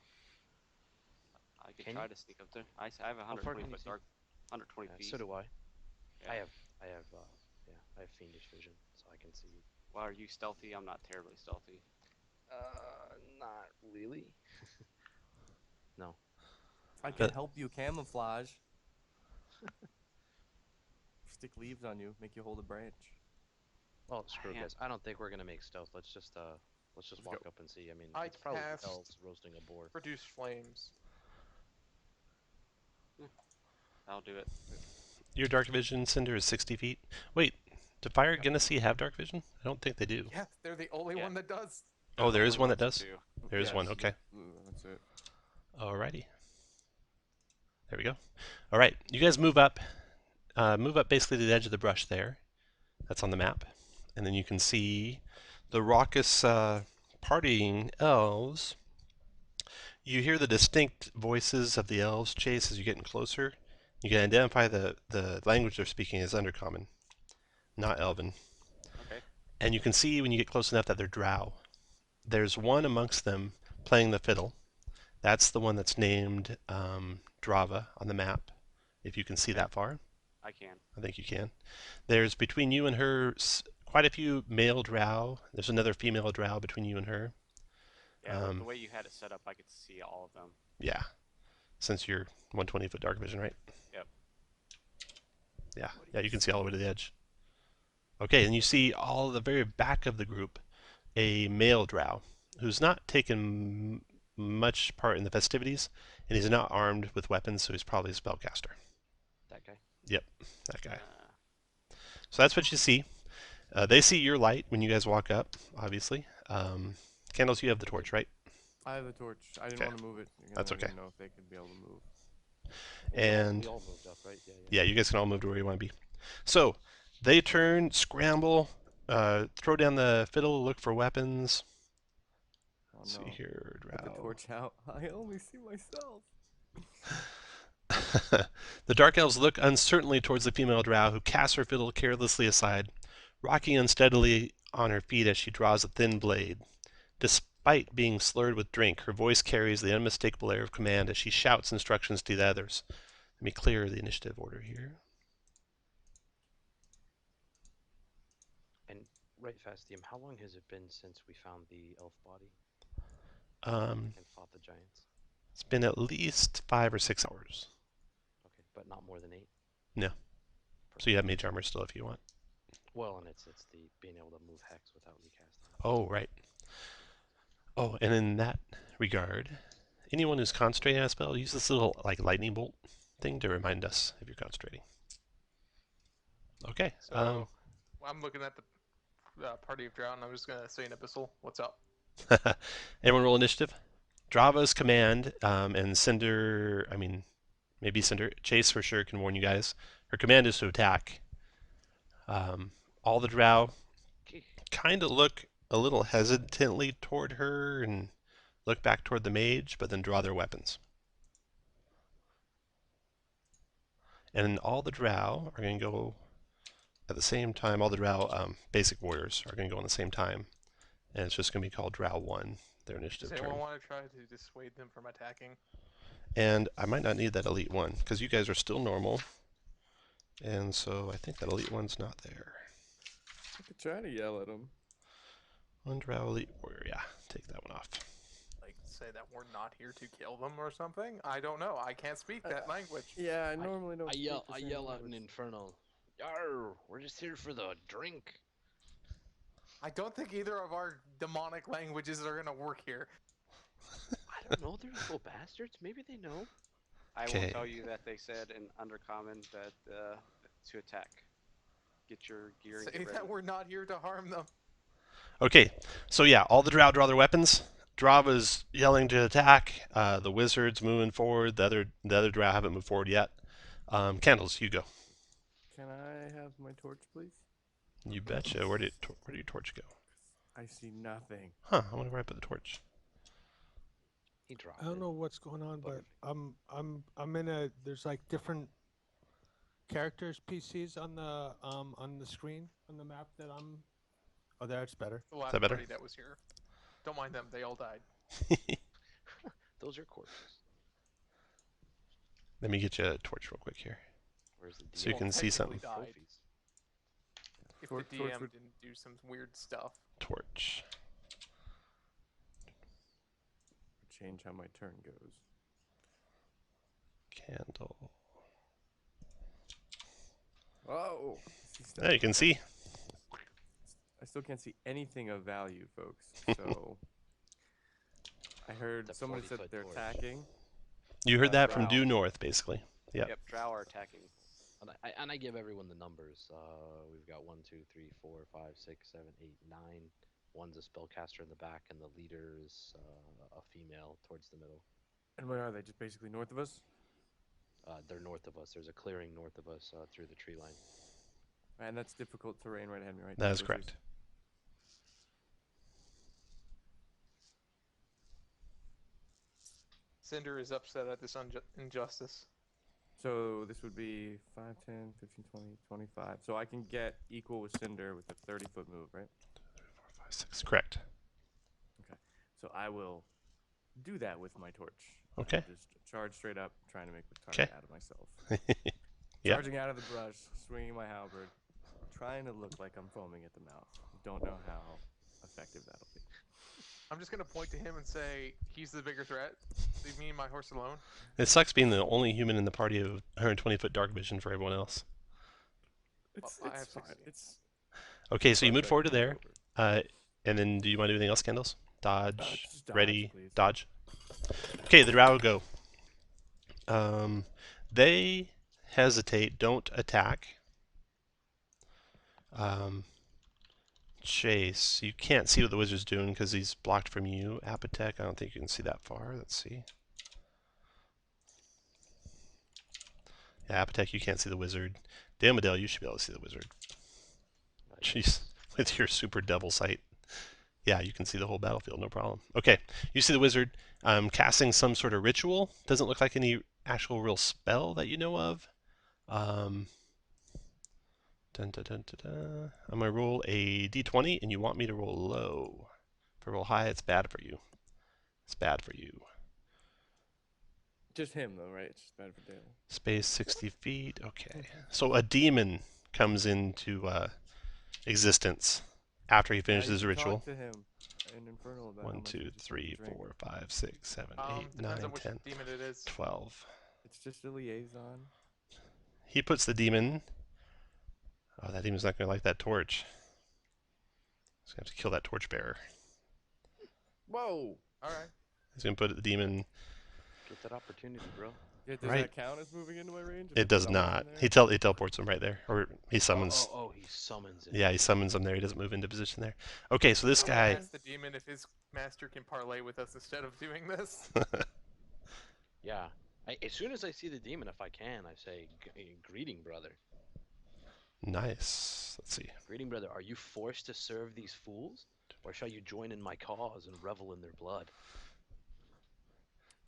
I could Can try you? to sneak up there. I have a How far 120 can you foot see? dark, 120 feet. So do I. Yeah. I have fiendish vision, so I can see. Well, are you stealthy? I'm not terribly stealthy. Not really. No. I can help you camouflage. Stick leaves on you, make you hold a branch. Well, screw it, Yeah. guys. I don't think we're gonna make stealth. Let's just walk up and see. I mean, I it's probably cast elves roasting a boar. Produce flames. I'll do it. Your dark vision, Cinder, is 60 feet. Wait, do Fire Genasi have dark vision? I don't think they do. Yeah, they're the only Yeah. one that does. Oh, there is Only one that ones does? do. There is Yes. one, okay. That's it. Alrighty. There we go. Alright, you guys move up. Move up basically to the edge of the brush there. That's on the map. And then you can see the raucous partying elves. You hear the distinct voices of the elves, Chase, as you're getting closer. You can identify the language they're speaking as Undercommon, not Elven. Okay. And you can see when you get close enough that they're drow. There's one amongst them playing the fiddle. That's the one that's named Drava on the map, if you can see that far. I can. I think you can. There's between you and her quite a few male drow. There's another female drow between you and her. Yeah, the way you had it set up, I could see all of them. Yeah, since you're 120-foot dark vision, right? Yep. Yeah, you can see all the way to the edge. Okay, and you see all the very back of the group, a male drow who's not taken much part in the festivities, and he's not armed with weapons, so he's probably a spellcaster. That guy. Yep, that guy. So that's what you see. They see your light when you guys walk up, obviously. Candles, you have the torch, right? I have the torch. I didn't Okay. want to move it. That's I okay. didn't know if they could be able to move. And we all moved up, right? yeah, you guys can all move to where you want to be. So they turn, scramble, throw down the fiddle, look for weapons. Oh Let's no. see here, Put the drow. torch out. I only see myself. The dark elves look uncertainly towards the female drow, who casts her fiddle carelessly aside, rocking unsteadily on her feet as she draws a thin blade. Despite being slurred with drink, her voice carries the unmistakable air of command as she shouts instructions to the others. Let me clear the initiative order here. And right, Fastium, how long has it been since we found the elf body Um, and fought the giants? it's been at least 5 or 6 hours. Okay, but not more than 8? No. So you have mage armor still if you want. Well, and it's the being able to move hex without recasting. Oh, right. Oh, and in that regard, anyone who's concentrating on a spell, use this little like lightning bolt thing to remind us if you're concentrating. Okay. So I'm looking at the party of Drow, and I'm just gonna say an abyssal. What's up? Everyone roll initiative. Drava's command, and Cinder, I mean, maybe Cinder, Chase for sure can warn you guys. Her command is to attack. All the Drow kind of look a little hesitantly toward her and look back toward the mage, but then draw their weapons. And all the Drow are going to go at the same time. All the Drow basic warriors are going to go on the same time. And it's just going to be called Drow 1, their initiative Does turn. anyone want to try to dissuade them from attacking? And I might not need that Elite 1, because you guys are still normal. And so I think that Elite 1's not there. I could try to yell at him. One Drow Elite Warrior, yeah, take that one off. Like, say that we're not here to kill them or something? I don't know. I can't speak that language. Yeah, I normally don't. I speak yell the I same yell out language. an infernal. Yarr, we're just here for the drink. I don't think either of our demonic languages are gonna work here. I don't know, they're little bastards. Maybe they know. I Okay. will tell you that they said in Undercommon that to attack. Get your gear and Say get ready. that we're not here to harm them. Okay, so yeah, all the Drow draw their weapons. Drava's yelling to attack. The wizard's moving forward. The other Drow haven't moved forward yet. Candles, you go. Can I have my torch, please? You betcha. Where did your torch go? I see nothing. Huh? I wonder where I put the torch. He dropped I don't it. know what's going on, but I'm in a there's like different characters PCs on the screen on the map that I'm. Oh, there it's better. The last that better? party that was here. Don't mind them. They all died. Those are corpses. Let me get you a torch real quick here, Where's the so you DM? can see something. Died. Trophies. If Torch the DM would- didn't do some weird stuff. Torch. Change how my turn goes. Candle. Oh! There you can see. I still can't see anything of value, folks. So I heard The someone said 40-foot they're torch. attacking. You heard that from Drow. due north, basically. Yep. Yep, Drow are attacking. And I give everyone the numbers. We've got 1, 2, 3, 4, 5, 6, 7, 8, 9. One's a spellcaster in the back, and the leader is a female towards the middle. And where are they? Just basically north of us? They're north of us. There's a clearing north of us through the tree line. And that's difficult terrain right ahead of me, right? That is Bushes. correct. Cinder is upset at this injustice. So this would be 5, 10, 15, 20, 25. So I can get equal with Cinder with a 30-foot move, right? 5, 6. Correct. So I will do that with my torch. Okay. Just charge straight up, trying to make a Okay. target out of myself. Yeah. Charging out of the brush, swinging my halberd, trying to look like I'm foaming at the mouth. Don't know how effective that'll be. I'm just gonna point to him and say he's the bigger threat. Leave me and my horse alone. It sucks being the only human in the party of 120-foot dark vision for everyone else. It's, I have it's fine. 60. It's Okay, so you moved perfect. forward to there. And then do you want to do anything else, Candles? Dodge, just dodge, ready, please. dodge. Okay, the Drow go. They hesitate, don't attack. Chase, you can't see what the wizard's doing because he's blocked from you. Apotec, I don't think you can see that far. Let's see. Yeah, Apotec, you can't see the wizard. Daelomdel, you should be able to see the wizard. Jeez, with your super devil sight. Yeah, you can see the whole battlefield, no problem. Okay, you see the wizard casting some sort of ritual. Doesn't look like any actual real spell that you know of. Dun, dun, dun, dun, dun. I'm going to roll a d20, and you want me to roll low. If I roll high, it's bad for you. It's bad for you. just him, though, right? It's just bad for Dale. Space 60 feet. Okay. So a demon comes into existence after he finishes his ritual. Talk to him in Infernal about how 1, much 2, he just 3, drank. 4, 5, 6, 7, 8, Depends 9, on which 10, demon it is. 12. It's just a liaison. He puts the demon Oh, that demon's not going to like that torch. He's going to have to kill that torch bearer. Whoa! Alright. He's going to put the demon... Get that opportunity, bro. Yeah, does Right. that count as moving into my range? if It it's does summoned in not. there? He teleports him right there. Or he summons... Oh, he summons it. Yeah, he summons him there. He doesn't move into position there. Okay, so this I'm gonna guy... ask the demon if his master can parlay with us instead of doing this. Yeah. As soon as I see the demon, if I can, I say, greeting, brother. Nice. Let's see. Greeting, brother. Are you forced to serve these fools? Or shall you join in my cause and revel in their blood?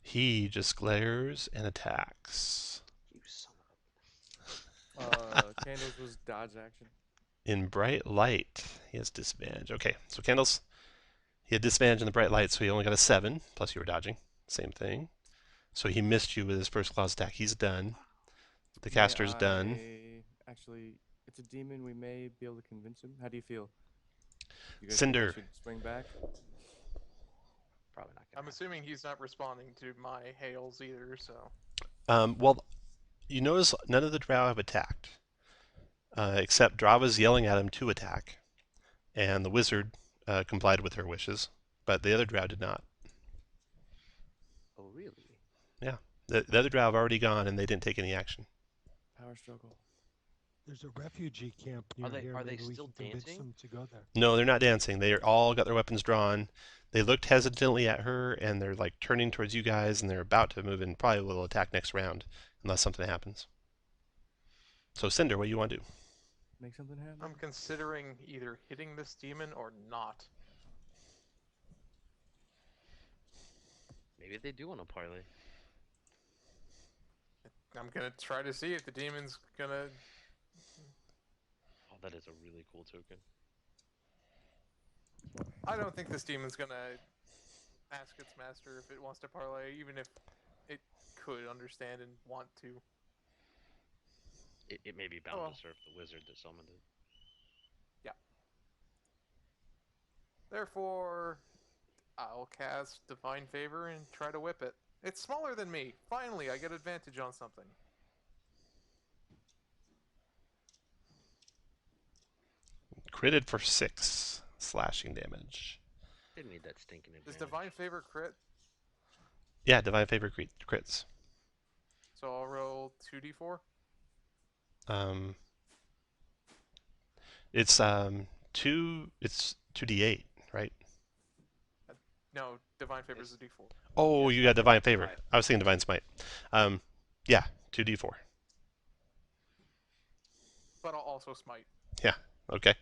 He just glares and attacks. You son of a... Candles was dodge action. In bright light, he has disadvantage. Okay, so Candles, he had disadvantage in the bright light, so he only got a 7, plus you were dodging. Same thing. So he missed you with his first claws attack. He's done. The caster's done. Actually, it's a demon. We may be able to convince him. How do you feel? You guys Cinder. think I should swing back? Probably not gonna I'm happen. assuming he's not responding to my hails either, so. Well, you notice none of the drow have attacked, except Drava's yelling at him to attack, and the wizard complied with her wishes, but the other drow did not. Oh, really? Yeah, the other drow have already gone, and they didn't take any action. Power struggle. There's a refugee camp near here. Are they Maybe we still can convince dancing? them to go there. No, they're not dancing. They all got their weapons drawn. They looked hesitantly at her, and they're like turning towards you guys, and they're about to move in. Probably will attack next round, unless something happens. So Cinder, what do you want to do? Make something happen. I'm considering either hitting this demon or not. Maybe they do want to parlay. I'm gonna try to see if the demon's gonna. Oh, that is a really cool token. I don't think this demon's gonna ask its master if it wants to parlay, even if it could understand and want to. It may be bound Oh. to serve the wizard that summoned it. Therefore, I'll cast Divine Favor and try to whip it. It's smaller than me. Finally, I get advantage on something. Critted for 6 slashing damage. Didn't need that stinking advantage. Does Divine Favor crit? Yeah, Divine Favor crits. So I'll roll 2d4. It's 2d8, right? No, Divine Favor is a d4. Oh, Yes, you got Divine Favor. Smite. I was thinking Divine Smite. Yeah, 2d4. But I'll also smite. Okay.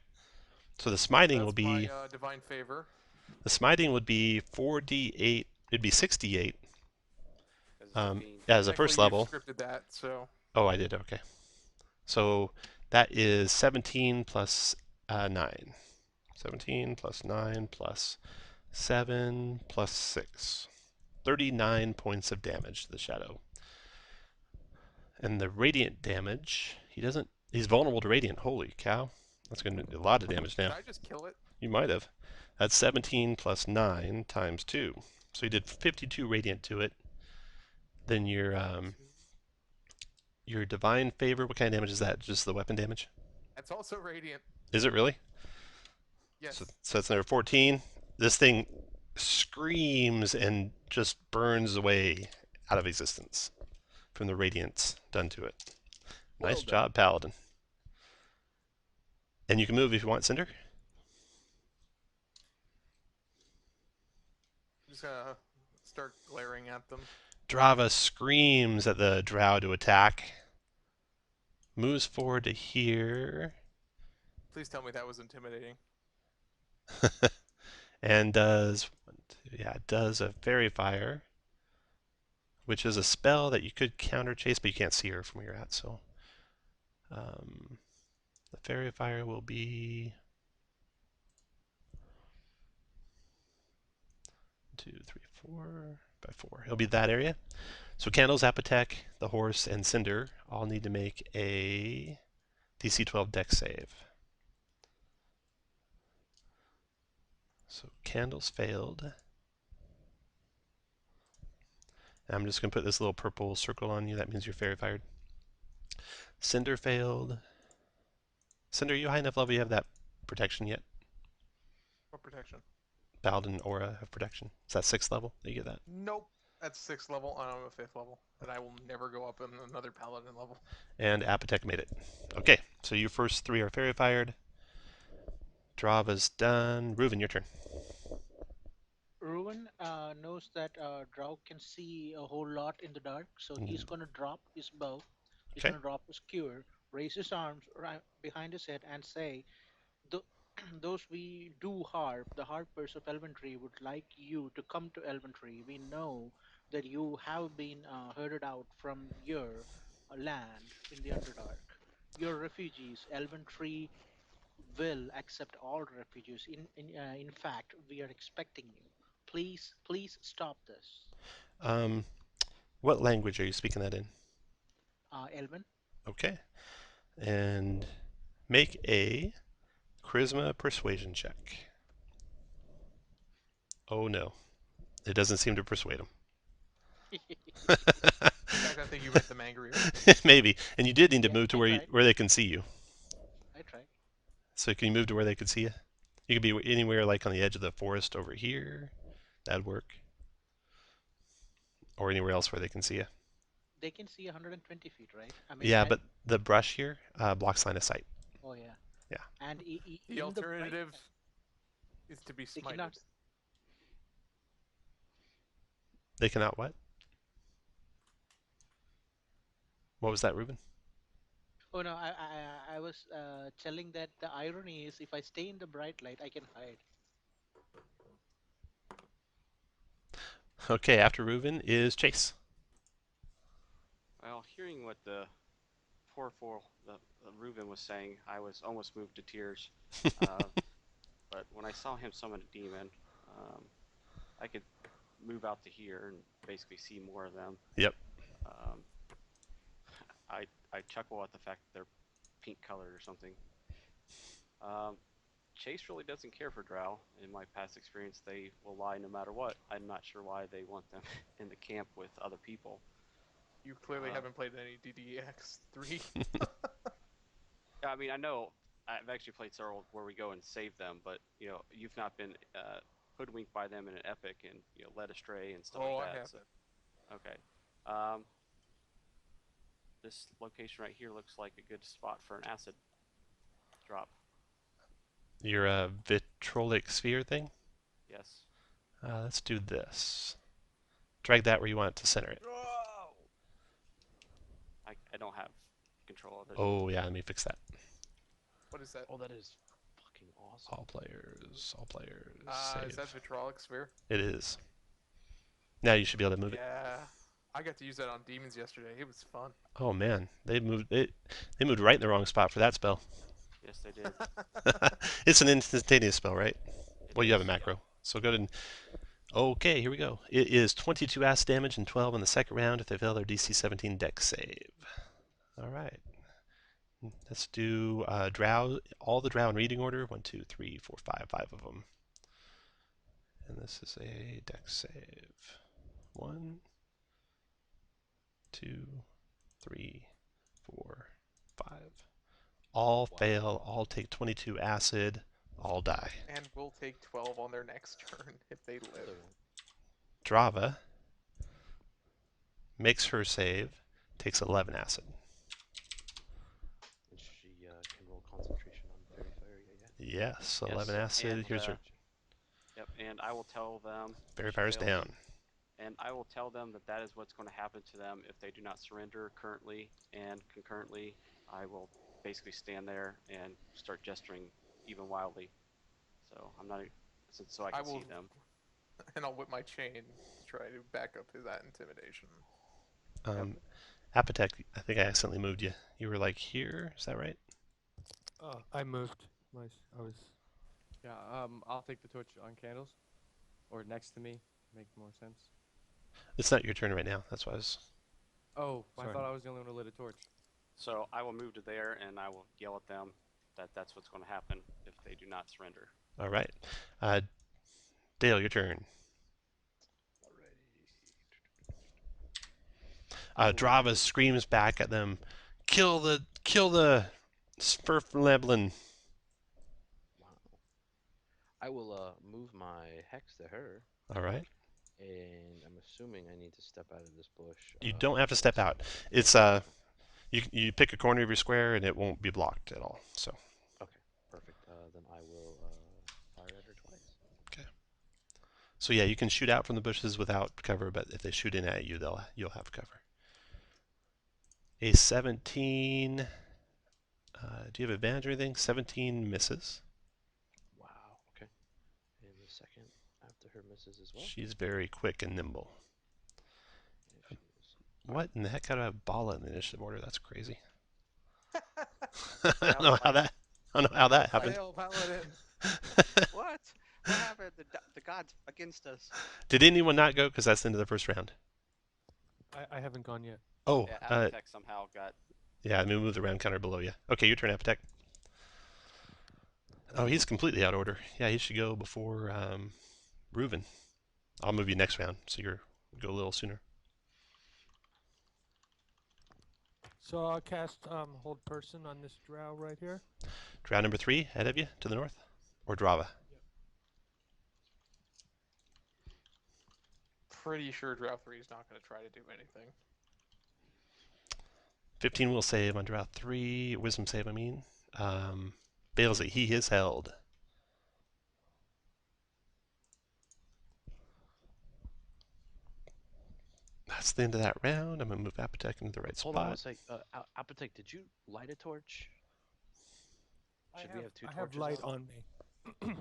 So the smiting That's will be my Divine Favor. the smiting would be 4d8. It'd be 6d8. As being- As a first Thankfully, level. you scripted that, so Oh, I did. Okay. So that is 17 plus 9. 17 plus 9 plus 7 plus 6. 39 points of damage to the shadow. And the radiant damage, he's vulnerable to radiant. Holy cow. That's going to do a lot of damage did now. I just kill it? You might have. That's 17 plus 9 times 2. So you did 52 radiant to it. Then your divine favor, what kind of damage is that? Just the weapon damage? That's also radiant. Is it really? Yes. So that's number 14. This thing screams and just burns away out of existence from the radiance done to it. Nice Well job, Paladin. And you can move if you want, Cinder. I'm just gonna start glaring at them. Drava screams at the drow to attack. Moves forward to here. Please tell me that was intimidating. And does a fairy fire, which is a spell that you could counter chase, but you can't see her from where you're at. So the fairy fire will be 2, 3, 4 by 4. It'll be that area. So Candles, Apotek, the horse, and Cinder all need to make a DC 12 Dex save. So Candles failed. And I'm just going to put this little purple circle on you. That means you're fairy fired. Cinder failed. Cinder, are you high enough level you have that protection yet? What protection? Paladin aura of protection. Is that 6th level that you get that? Nope. That's 6th level, and I'm a 5th level, and I will never go up in another paladin level. And Apotek made it. Okay, so your first 3 are fairy fired. Drava's done. Reuven, your turn. Ruin knows that Drow can see a whole lot in the dark, so he's gonna drop his bow. He's Okay. gonna drop his skewer, raise his arms right behind his head, and say, "Those we do harp, the harpers of Elventree would like you to come to Elventree. We know that you have been herded out from your land in the Underdark. You're refugees. Elventree will accept all refugees. In fact, we are expecting you. Please stop this." What language are you speaking that in? Elven. Okay. And make a charisma persuasion check. Oh no. It doesn't seem to persuade him. In fact, I think you meant the Mangreer. Maybe. And you did need to Yeah, move to I where they can see you. tried. So can you move to where they can see you? You could be anywhere like on the edge of the forest over here. That'd work. Or anywhere else where they can see you. They can see 120 feet, right? I mean, Yeah, but the brush here blocks line of sight. Oh yeah. Yeah. And The alternative is to be they smited. cannot. They cannot what? What was that, Reuben? Oh no, I was telling that the irony is if I stay in the bright light, I can hide. Okay, after Reuben is Chase. Well, hearing what the Reuven was saying, I was almost moved to tears. But when I saw him summon a demon, I could move out to here and basically see more of them. Yep. I chuckle at the fact that they're pink colored or something. Chase really doesn't care for Drow. In my past experience, they will lie no matter what. I'm not sure why they want them in the camp with other people. You clearly haven't played any DDEX3. I mean, I know I've actually played several where we go and save them, but you've not been hoodwinked by them in an epic and led astray and stuff like that. I have. So, okay. This location right here looks like a good spot for an acid drop. Your vitrolic sphere thing? Yes. Let's do this. Drag that where you want it to center it. I don't have control of it. Oh yeah, let me fix that. What is that? Oh, that is fucking awesome. All players. Is that Vitrolic Sphere? It is. Now you should be able to move it. Yeah. I got to use that on demons yesterday. It was fun. Oh man, they moved right in the wrong spot for that spell. Yes, they did. It's an instantaneous spell, right? Well, you have a is, macro. So go ahead and... Okay, here we go. It is 22 acid damage and 12 in the second round if they fail their DC 17 dex save. All right. Let's do Drow, all the Drow in reading order. 1, 2, 3, 4, 5 of them. And this is a dex save. 1, 2, 3, 4, 5. All fail, all take 22 acid, all die. And we'll take 12 on their next turn if they live. Drava makes her save, takes 11 acid. And she can roll concentration on fairy fire, yeah. Yes, 11 acid. And, Here's her. Yep, and I will tell them. Fairy fire's down. And I will tell them that is what's going to happen to them if they do not surrender currently, and concurrently, I will basically stand there and start gesturing even wildly. So I'm not, so I can see them. And I'll whip my chain to try to back up that intimidation. Apotek, I think I accidentally moved you. You were like here, is that right? Oh, I moved. I was. Yeah, I'll take the torch on candles. Or next to me. Make more sense. It's not your turn right now, that's why I was... Oh, I Sorry. thought I was the only one who lit a torch. So I will move to there, and I will yell at them that that's what's going to happen if they do not surrender. All right. Dale, your turn. Drava screams back at them, kill the Sperfleblin. Wow. I will move my hex to her, All right. and I'm assuming I need to step out of this bush. You don't have to for step this. out. It's you pick a corner of your square and it won't be blocked at all. So. Okay, perfect. Then I will fire at her twice. So yeah, you can shoot out from the bushes without cover, but if they shoot in at you, you'll have cover. A 17. Do you have advantage or anything? 17 misses. Wow. Okay. And the second after her misses as well. She's very quick and nimble. And What in the heck? How do I have Bala in the initiative order? That's crazy. Yeah, I don't know how that. I don't know how that happened. Fail, Paladin. What? What happened? The gods against us. Did anyone not go? Because that's the end of the first round. I haven't gone yet. Oh, Yeah, Appetech somehow got. yeah. Let me move the round counter below you. Okay, your turn, Appetech. Oh, he's completely out of order. Yeah, he should go before Reuven. I'll move you next round, so you go a little sooner. So I'll cast Hold Person on this drow right here. Drow number 3 ahead of you to the north, or Drava. Pretty sure Drow 3 is not going to try to do anything. 15 will save on Drow 3. Wisdom save, I mean. Fails it. He is held. That's the end of that round. I'm going to move Appetech into the right Hold on one spot. sec. Appetite, did you light a torch? Should we have two I torches? have light on me.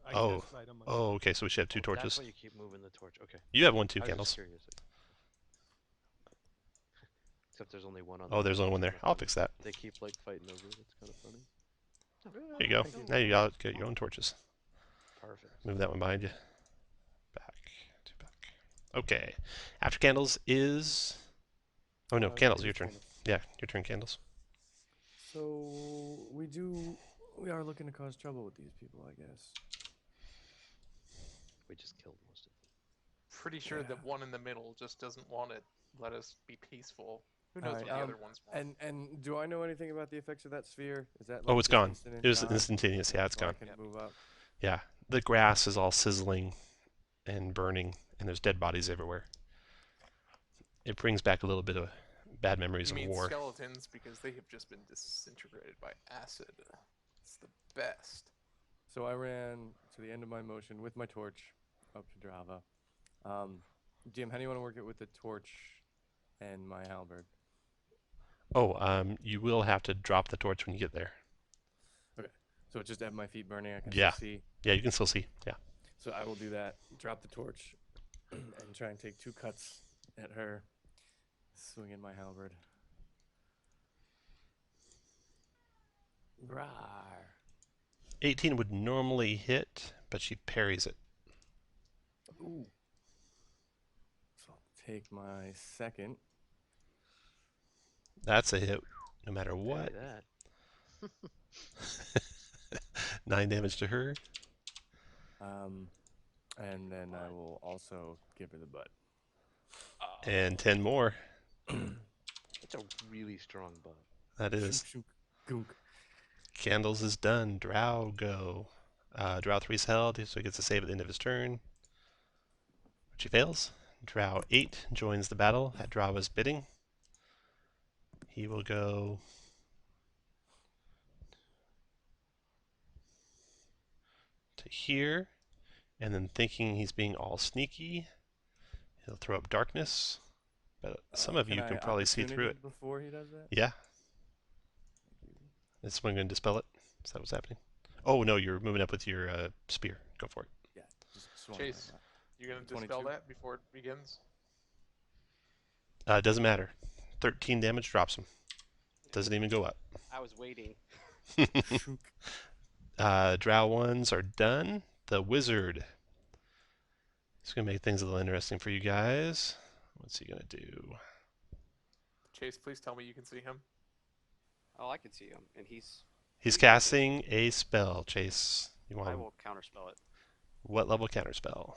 I Oh. cast light on myself. Oh, okay, so we should have 2 Oh, torches. That's why you keep moving the torch. Okay. You have 1 too, I was Candles. just curious. Except there's only one on. Oh, there's only one there. I'll fix that. They keep like fighting over it. It's kind of funny. There you go. Now you got your own torches. Perfect. Move that one behind you. Back. 2 back. Okay. After Candles is... Oh no, Candles, your turn. Yeah, your turn, Candles. So we are looking to cause trouble with these people, I guess. We just killed most of them. Pretty sure Yeah. that one in the middle just doesn't want to let us be peaceful. Who knows Alright, what the other ones want? And do I know anything about the effects of that sphere? Is that Oh, like it's just gone. instant It was gone? instantaneous. Yeah, it's So I gone. can move up. Yeah, the grass is all sizzling and burning, and there's dead bodies everywhere. It brings back a little bit of bad memories You of mean war. skeletons because they have just been disintegrated by acid. It's the best. So I ran to the end of my motion with my torch up to Drava. Jim, how do you want to work it with the torch and my halberd? Oh, you will have to drop the torch when you get there. So it's just at my feet burning. I can Yeah. still see. Yeah, you can still see. Yeah. So I will do that. Drop the torch and try and take 2 cuts at her. Swinging my halberd. Rawr. 18 would normally hit, but she parries it. Ooh. So I'll take my second. That's a hit, no matter Look what. at that. 9 damage to her. And then I will also give her the butt. And 10 more. It's a really strong butt. That is. Shook, shook, gook. Candles is done. Drow go. Drow 3's held, so he gets a save at the end of his turn. Which he fails. Drow 8 joins the battle at Drava's bidding. He will go to here, and then thinking he's being all sneaky, he'll throw up darkness. But some of you I can probably see through it. opportunity before he does that? Yeah. Is one going to dispel it? Is that what's happening? Oh no, you're moving up with your spear. Go for it. Yeah. Just swung Chase, like you gonna 22. dispel that before it begins? It doesn't matter. 13 damage drops him. Doesn't even go up. I was waiting. that. Shook. Drow ones are done. The wizard. He's going to make things a little interesting for you guys. What's he going to do? Chase, please tell me you can see him. Oh, I can see him, and he's. He's casting a spell, Chase. You I want will counterspell it. what level counterspell?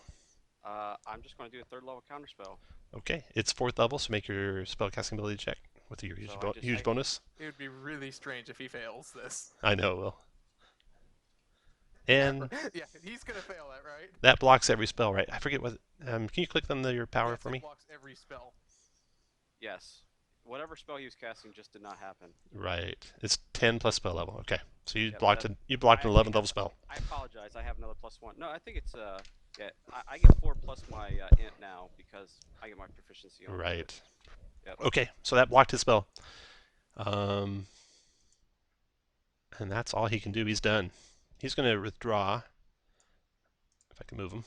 I'm just going to do a 3rd level counterspell. Okay, it's 4th level, so make your spell casting ability check. with your huge, So I just- huge I- bonus. It would be really strange if he fails this. I know it will. And Yeah, he's gonna fail that, right? that blocks every spell, right? I forget what. Can you click on your power Yes, for it me? blocks every spell. Yes. Whatever spell he was casting just did not happen. Right. It's 10 plus spell level. Okay. So you Yep, blocked that- an 11th level spell. I apologize. I have another +1. No, I think it's yeah. I get 4 plus my int now because I get my proficiency on it. Right. Yep. Okay. So that blocked his spell. And that's all he can do. He's done. He's going to withdraw, if I can move him,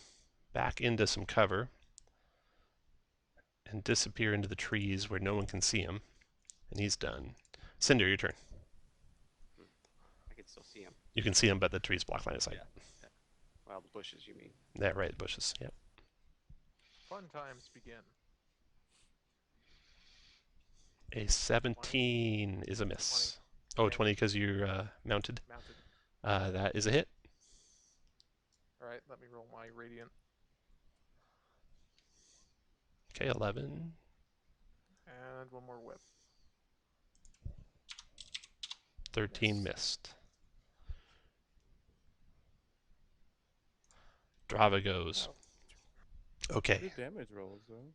back into some cover and disappear into the trees where no one can see him. And he's done. Cinder, your turn. I can still see him. You can see him, but the trees block line of sight. Yeah. Well, the bushes, you mean? Yeah, right, the bushes. Yep. Fun times begin. A 17 is a miss. Oh, 20 because you're mounted. Mounted. That is a hit. All right, let me roll my radiant. Okay, 11. And one more whip. 13 Miss. missed. Drava goes. Okay. Good damage rolls, though.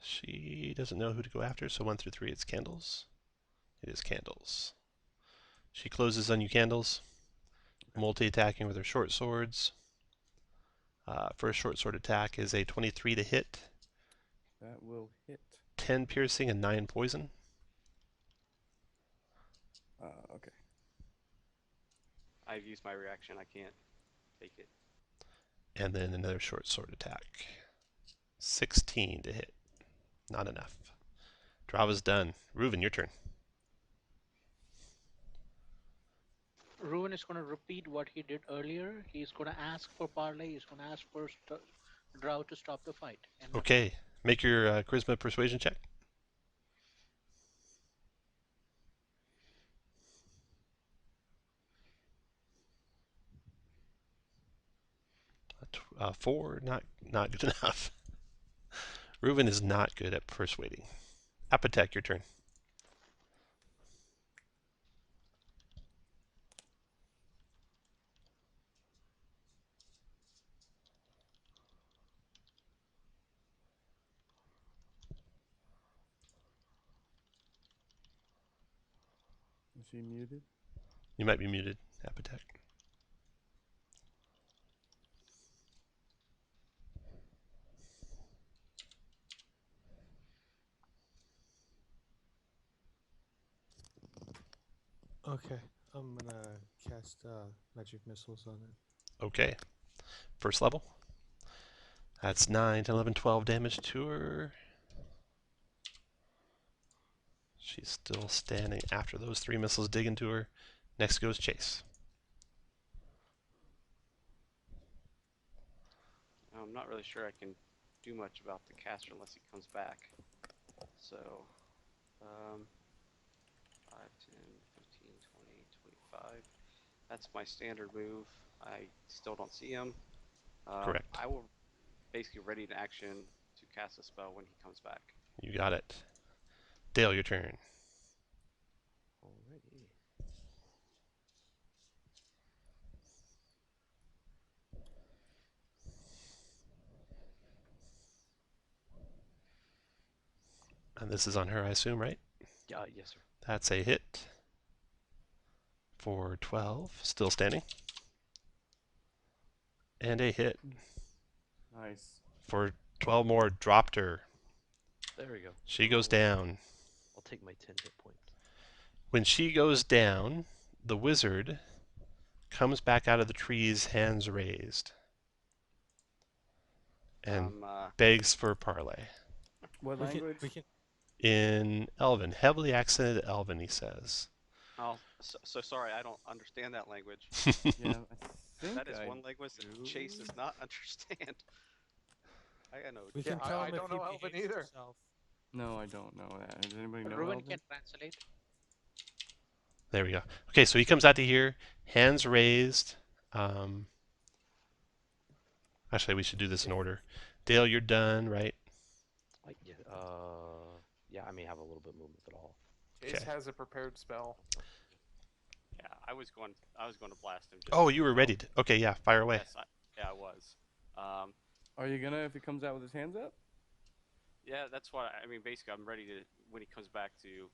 She doesn't know who to go after, so 1 through 3 it's candles. It is candles. She closes on you, candles. Multi-attacking with her short swords. First short sword attack is a 23 to hit. That will hit. 10 piercing and 9 poison. Okay. I've used my reaction. I can't take it. And then another short sword attack. 16 to hit. Not enough. Drava's done. Reuven, your turn. Ruin is going to repeat what he did earlier. He's going to ask for parley. He's going to ask for Drow to stop the fight. And Okay. Make your charisma persuasion check. Four, not good enough. Reuven is not good at persuading. Apotek, your turn. Is he muted? You might be muted, Apotek. Okay, I'm gonna cast magic missiles on it. Okay. First level. That's 9, 10, 11, 12 damage to her. She's still standing after those 3 missiles dig into her. Next goes Chase. I'm not really sure I can do much about the caster unless he comes back. So, 5, 10, 15, 20, 25. That's my standard move. I still don't see him. Correct. I will basically ready to action to cast a spell when he comes back. You got it. Dale, your turn. Alrighty. And this is on her, I assume, right? Yes, sir. That's a hit for 12, still standing. And a hit Nice. for 12 more, dropped her. There we go. She goes down. I'll take my 10 hit points. When she goes down, the wizard comes back out of the trees, hands raised, and begs for parley. What We language? can In Elven, heavily accented Elven, he says. Oh, so sorry, I don't understand that language. Yeah, I think That is I one language that Chase does not understand. I know. we Yeah, can tell I him don't if he know Elven behaves either. himself. No, I don't know that. Does anybody know Ruin Elven? can translate. There we go. Okay, so he comes out to here, hands raised. Actually, we should do this in order. Dale, you're done, right? Yeah, Yeah, I may have a little bit of movement at all. Ace Okay. has a prepared spell. Yeah, I was going to blast him. Just Oh, so you were know. ready to. Okay, yeah, fire away. Yes, I was. Are you gonna if he comes out with his hands up? Yeah, that's what I mean. Basically, I'm ready to when he comes back to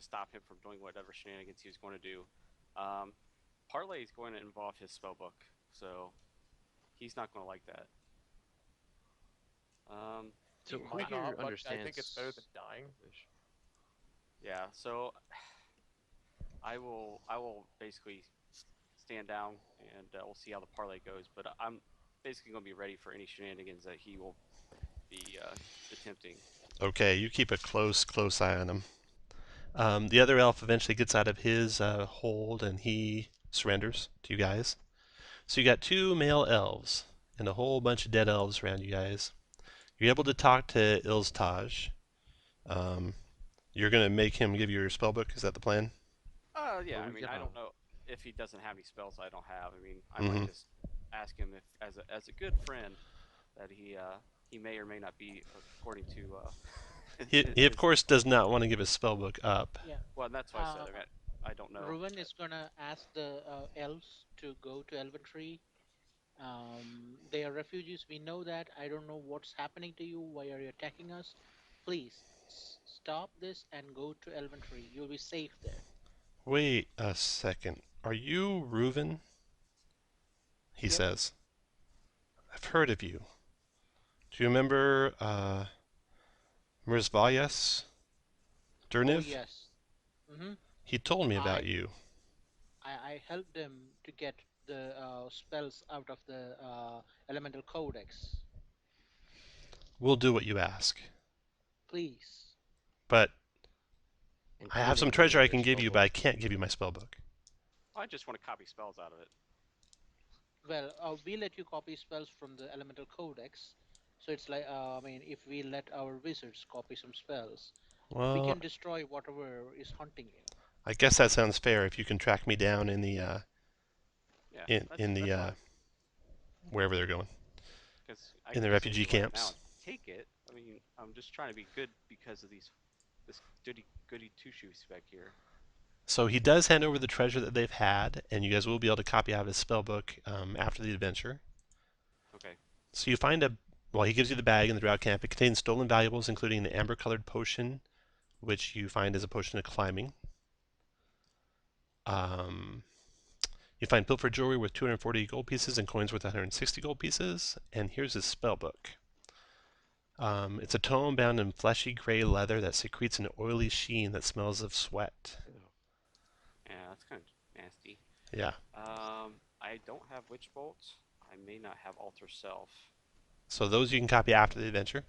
stop him from doing whatever shenanigans he was going to do. Parlay is going to involve his spell book, so he's not going to like that. So He who might here not, but understands? I think it's better than dying. Yeah, so I will basically stand down and we'll see how the parlay goes. But I'm basically going to be ready for any shenanigans that he will be attempting. Okay, you keep a close eye on him. The other elf eventually gets out of his hold and he surrenders to you guys. So you got 2 male elves and a whole bunch of dead elves around you guys. You're able to talk to Ilstaj. You're going to make him give you your spellbook. Is that the plan? Yeah, Well, I we mean, can, I don't know if he doesn't have any spells I don't have. I mean, I Mhm. might just ask him if, as a good friend, that he may or may not be according to. He of course does not want to give his spellbook up. Yeah. Well, that's why I said. I mean, I don't know. Ruben is gonna ask the elves to go to Elven Tree. They are refugees. We know that. I don't know what's happening to you. Why are you attacking us? Please stop this and go to Elven Tree. You'll be safe there. Wait a second. Are you Reuven? He Yep. says. I've heard of you. Do you remember Mirzvalyas? Durniv? Oh yes. Mm-hmm. He told me about you. I helped him to get the spells out of the Elemental Codex. We'll do what you ask. Please. But I have some including treasure I your can give you, but I spellbook. can't give you my spellbook. I just want to copy spells out of it. Well, we let you copy spells from the Elemental Codex. So it's like, I mean, if we let our wizards copy some spells, we Well, can destroy whatever is hunting you. I guess that sounds fair if you can track me down in the Yeah, in the that's fine. wherever they're going. Because I in can the just refugee send you right camps. now and take it. I mean, I'm just trying to be good because of this goody two shoes back here. So he does hand over the treasure that they've had, and you guys will be able to copy out his spellbook after the adventure. Okay. So you find he gives you the bag in the Drow camp. It contains stolen valuables, including an amber-colored potion, which you find is a potion of climbing. You find pilfered jewelry worth 240 gold pieces and coins worth 160 gold pieces. And here's his spellbook. It's a tome bound in fleshy gray leather that secretes an oily sheen that smells of sweat. Yeah, that's kind of nasty. Yeah. I don't have Witch Bolt. I may not have Alter Self. So those you can copy after the adventure.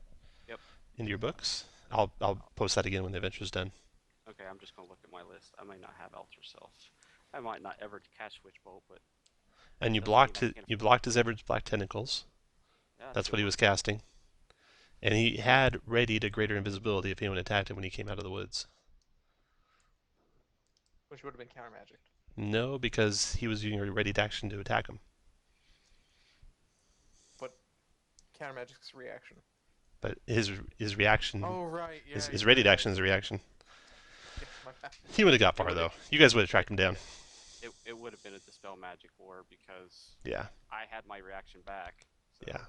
Yep. Into your books. I'll post that again when the adventure's done. Okay, I'm just gonna look at my list. I might not have Alter Self. I might not ever catch Witch Bolt, but. And you doesn't mean I can't- blocked his Ever's Black Tentacles. Yeah, That's good what he one. was casting. And he had readied a greater invisibility if anyone attacked him when he came out of the woods. Which would have been counter magic. No, because he was using a readied action to attack him. But counter magic's reaction. But his reaction, Oh right, yeah. his you're readied right. action is a reaction. Yeah, my bad. He would have got far though. You guys would have tracked him down. It would have been a Dispel Magic War because Yeah. I had my reaction back. So. Yeah.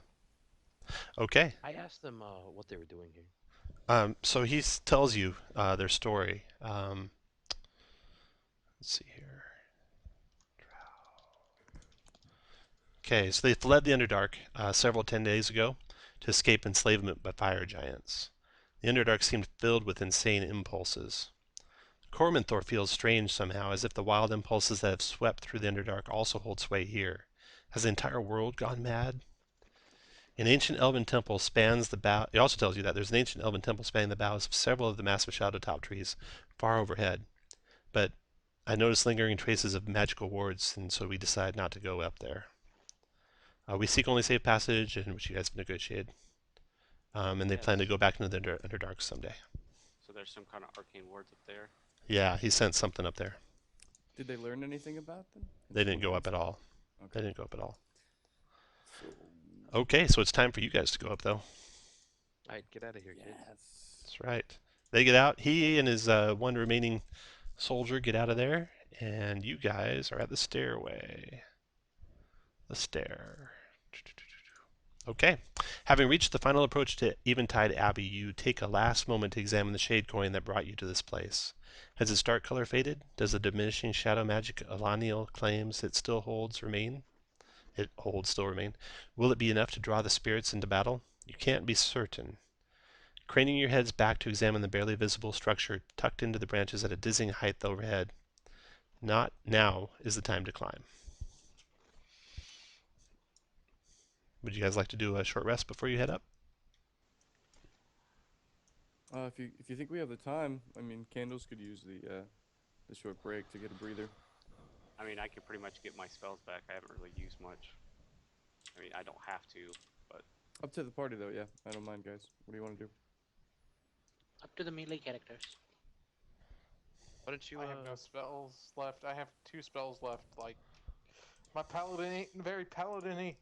Okay. I asked them what they were doing here. So he tells you their story. Let's see here. Okay, so they fled the Underdark several 10 days ago to escape enslavement by fire giants. The Underdark seemed filled with insane impulses. Cormanthor feels strange somehow, as if the wild impulses that have swept through the Underdark also hold sway here. Has the entire world gone mad? An ancient elven temple spans the bough. It also tells you that there's an ancient elven temple spanning the boughs of several of the massive shadowtop trees far overhead. But I noticed lingering traces of magical wards, and so we decided not to go up there. We seek only safe passage, in which you guys have negotiated. And they plan to go back into the Underdark someday. So there's some kind of arcane wards up there. Yeah, he sent something up there. Did they learn anything about them? They didn't go up at all. Okay. They didn't go up at all. So, Okay, so it's time for you guys to go up, though. Alright, get out of here, kids. yes. That's right. They get out. He and his one remaining soldier get out of there, and you guys are at the stairway. The stair. Okay. Having reached the final approach to Eventide Abbey, you take a last moment to examine the shade coin that brought you to this place. Has its dark color faded? Does the diminishing shadow magic Alaniel claims it still holds remain? It holds still remain. Will it be enough to draw the spirits into battle? You can't be certain. Craning your heads back to examine the barely visible structure tucked into the branches at a dizzying height overhead. Not now is the time to climb. Would you guys like to do a short rest before you head up? If you think we have the time, I mean, Candles could use the short break to get a breather. I mean, I can pretty much get my spells back. I haven't really used much. I mean, I don't have to, but... Up to the party, though, yeah. I don't mind, guys. What do you want to do? Up to the melee characters. Why don't you? I have no spells left. I have 2 spells left. Like, my paladin ain't very paladin-y.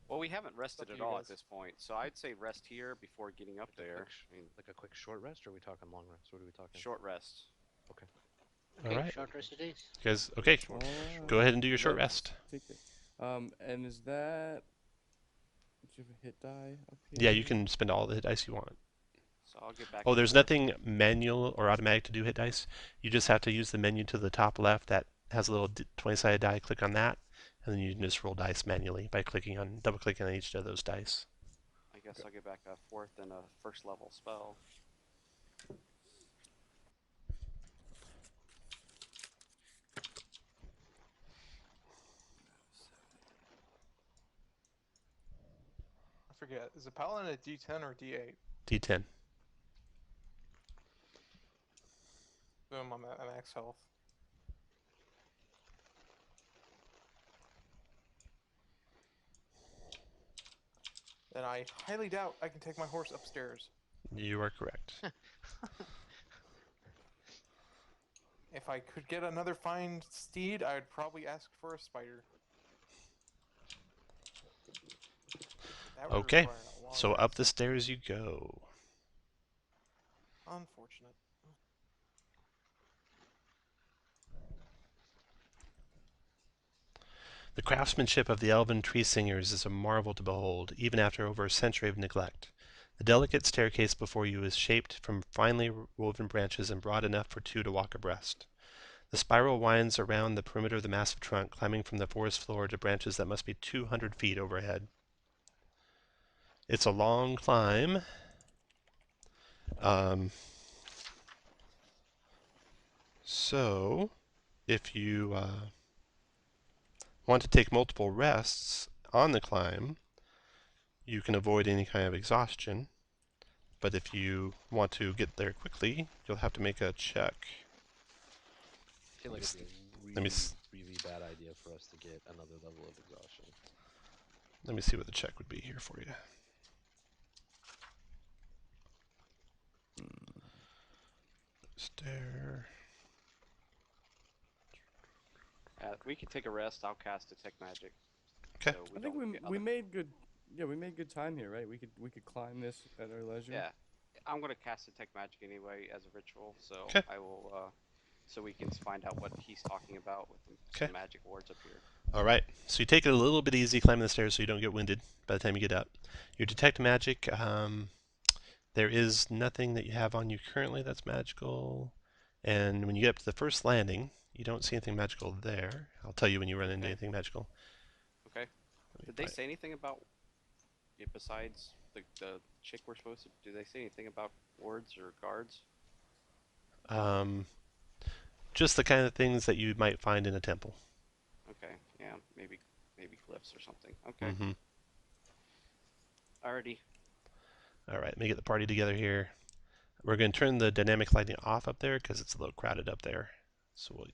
Well, we haven't rested up at to you all guys. at this point, so I'd say rest here before getting up there. I mean, Like a quick short rest, or are we talking long rest? What are we talking? short rest. Okay. Okay, Alright. short rest it is. You guys, okay. Go ahead and do your short let's rest. Take it. And is that... Do you have a hit die up here? Yeah, you can spend all the hit dice you want. So I'll get back. Oh, to there's work. nothing manual or automatic to do hit dice. You just have to use the menu to the top left that has a little 20-sided die. Click on that, and then you can just roll dice manually by double clicking on each of those dice. I guess I'll get back a 4th and a 1st level spell. I forget. Is a paladin a D10 or D8? D10. Boom, I'm at max health. Then I highly doubt I can take my horse upstairs. You are correct. If I could get another fine steed, I would probably ask for a spider. That would Okay, require a long so up rest. the stairs you go. Unfortunate. The craftsmanship of the elven tree singers is a marvel to behold, even after over a century of neglect. The delicate staircase before you is shaped from finely woven branches and broad enough for 2 to walk abreast. The spiral winds around the perimeter of the massive trunk, climbing from the forest floor to branches that must be 200 feet overhead. It's a long climb. So, if you want to take multiple rests on the climb, you can avoid any kind of exhaustion. But if you want to get there quickly, you'll have to make a check. I feel like it'd be a Let me really, s- really bad idea for us to get another level of exhaustion. Let me see what the check would be here for you. Stair. We can take a rest. I'll cast Detect Magic. Okay. So I think don't get we other- made good... Yeah, we made good time here, right? We could climb this at our leisure. Yeah, I'm gonna cast Detect Magic anyway as a ritual, so Okay. I will. So we can find out what he's talking about with the Okay. magic wards up here. All right. So you take it a little bit easy climbing the stairs so you don't get winded by the time you get up. You detect magic. There is nothing that you have on you currently that's magical. And when you get up to the first landing, you don't see anything magical there. I'll tell you when you run into Okay. anything magical. Okay. Did they say anything about it besides the chick we're supposed to? Do they say anything about wards or guards? Just the kind of things that you might find in a temple. Okay. Yeah. Maybe glyphs or something. Okay. Mm-hmm. Alrighty. All right, let me get the party together here. We're going to turn the dynamic lighting off up there because it's a little crowded up there. So we'll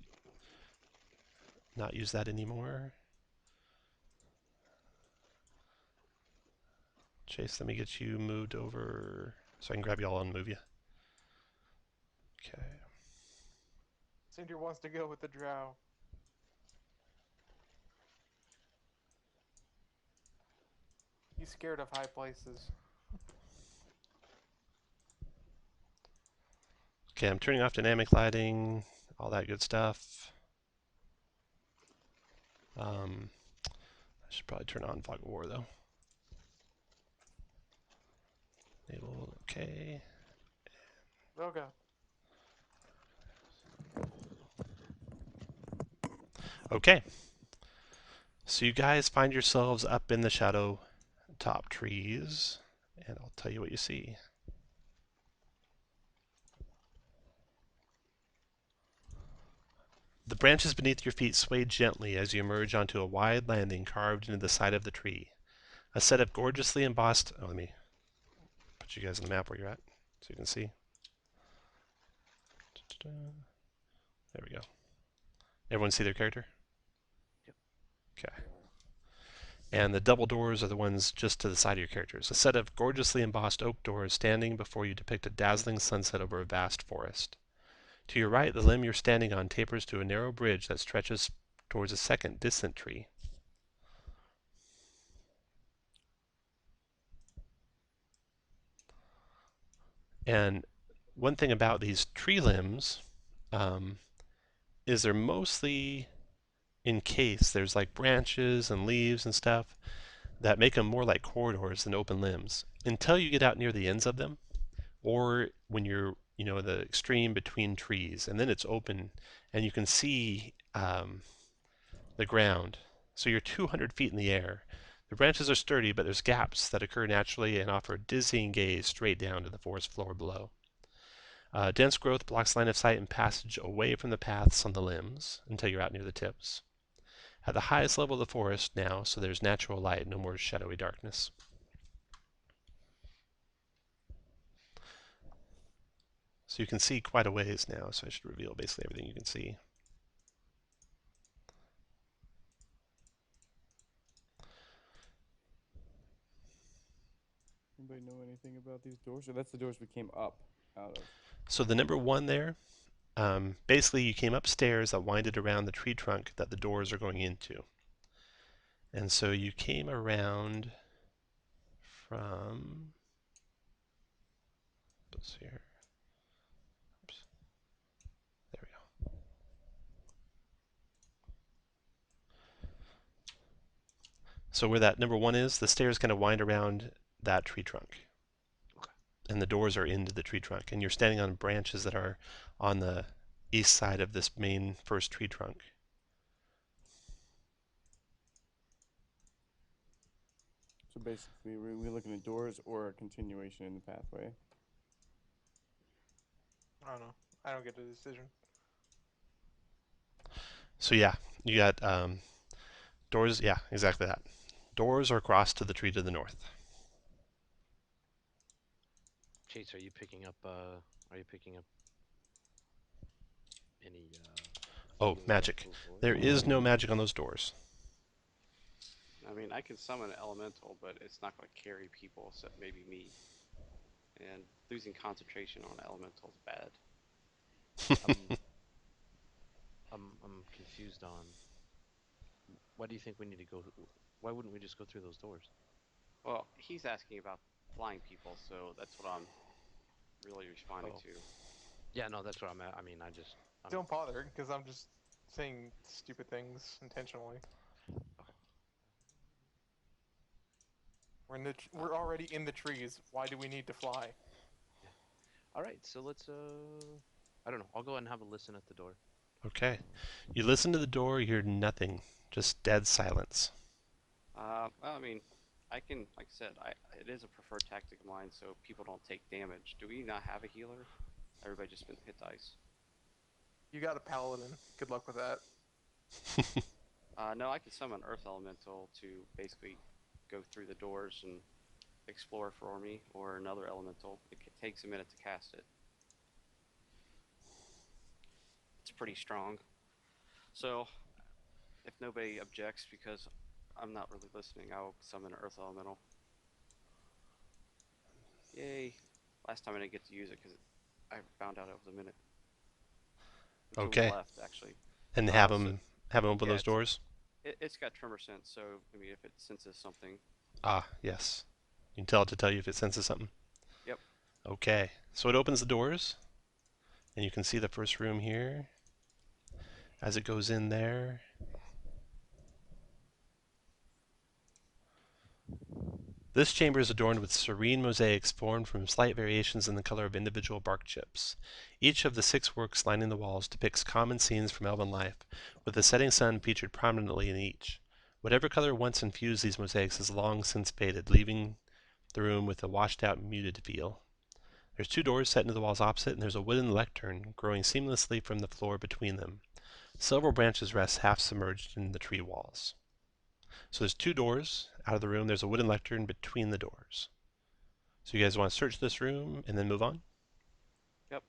not use that anymore. Chase, let me get you moved over so I can grab you all and move you. Okay. Cinder wants to go with the drow. He's scared of high places. Okay, I'm turning off dynamic lighting, all that good stuff. I should probably turn on Fog of War though. Enable, okay. Oh god. Okay. So you guys find yourselves up in the shadow top trees, and I'll tell you what you see. The branches beneath your feet sway gently as you emerge onto a wide landing carved into the side of the tree. A set of gorgeously embossed... Oh, let me put you guys on the map where you're at so you can see. There we go. Everyone see their character? Yep. Okay. And the double doors are the ones just to the side of your characters. A set of gorgeously embossed oak doors standing before you depict a dazzling sunset over a vast forest. To your right, the limb you're standing on tapers to a narrow bridge that stretches towards a second distant tree. And one thing about these tree limbs is they're mostly encased. There's like branches and leaves and stuff that make them more like corridors than open limbs until you get out near the ends of them, or when you're, the extreme between trees, and then it's open and you can see the ground. So you're 200 feet in the air. The branches are sturdy, but there's gaps that occur naturally and offer a dizzying gaze straight down to the forest floor below. Dense growth blocks line of sight and passage away from the paths on the limbs until you're out near the tips. At the highest level of the forest now, so there's natural light, no more shadowy darkness. So you can see quite a ways now, so I should reveal basically everything you can see. Anybody know anything about these doors? Or that's the doors we came up out of. So the number one there, basically you came upstairs that winded around the tree trunk that the doors are going into. And so you came around from, let's see here. Oops. There we go. So where that number one is, the stairs kind of wind around that tree trunk. Okay. And the doors are into the tree trunk. And you're standing on branches that are on the east side of this main first tree trunk. So basically, we're looking at doors or a continuation in the pathway. I don't know. I don't get the decision. So yeah, you got doors. Yeah, exactly that. Doors are across to the tree to the north. Chase, are you picking up? Any? Oh, healing magic. on those doors? There is no magic on those doors. I mean, I can summon an elemental, but it's not going to carry people except maybe me. And losing concentration on elemental is bad. I'm confused on. Why do you think we need to go? Why wouldn't we just go through those doors? Well, he's asking about flying people, so that's what I'm really responding Oh. to. Yeah, no, that's what I'm at. I mean, Don't bother, because I'm just saying stupid things intentionally. We're already in the trees. Why do we need to fly? All right, so let's. I don't know. I'll go ahead and have a listen at the door. Okay. You listen to the door, you hear nothing. Just dead silence. Well, I mean, I can, like I said, it is a preferred tactic of mine, so people don't take damage. Do we not have a healer? Everybody just been hit dice. You got a paladin. Good luck with that. No, I can summon Earth Elemental to basically go through the doors and explore for me, or another elemental. It takes a minute to cast it. It's pretty strong. So, if nobody objects, because I'm not really listening, I'll summon an Earth Elemental. Yay! Last time I didn't get to use it because I found out it was a minute. Until we Okay. left, actually. And have them open yeah, those doors? It's got tremor sense, so I mean, if it senses something. Ah, yes. You can tell it to tell you if it senses something. Yep. Okay. So it opens the doors, And you can see the first room here as it goes in there. This chamber is adorned with serene mosaics formed from slight variations in the color of individual bark chips. Each of the 6 works lining the walls depicts common scenes from elven life, with the setting sun featured prominently in each. Whatever color once infused these mosaics has long since faded, leaving the room with a washed-out, muted feel. There's 2 doors set into the walls opposite, and there's a wooden lectern growing seamlessly from the floor between them. Several branches rest half submerged in the tree walls. So there's 2 doors out of the room. There's a wooden lectern between the doors. So you guys want to search this room and then move on? Yep.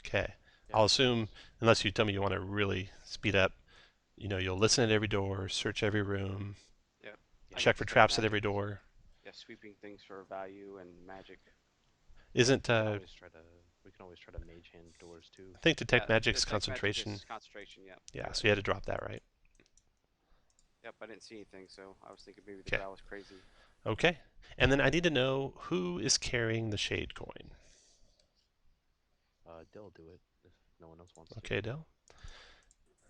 Okay. Yeah. I'll assume, unless you tell me you want to really speed up, you'll listen at every door, search every room, Yep. check for traps at every door. Yeah, sweeping things for value and magic. Isn't, We can always try to mage hand doors too. I think detect magic's Detect concentration. Magic is concentration, yeah. Yeah, so you had to drop that, right? Yep, I didn't see anything, so I was thinking maybe the Okay. guy was crazy. Okay. And then I need to know who is carrying the shade coin. They'll do it if no one else wants to. Okay, Del.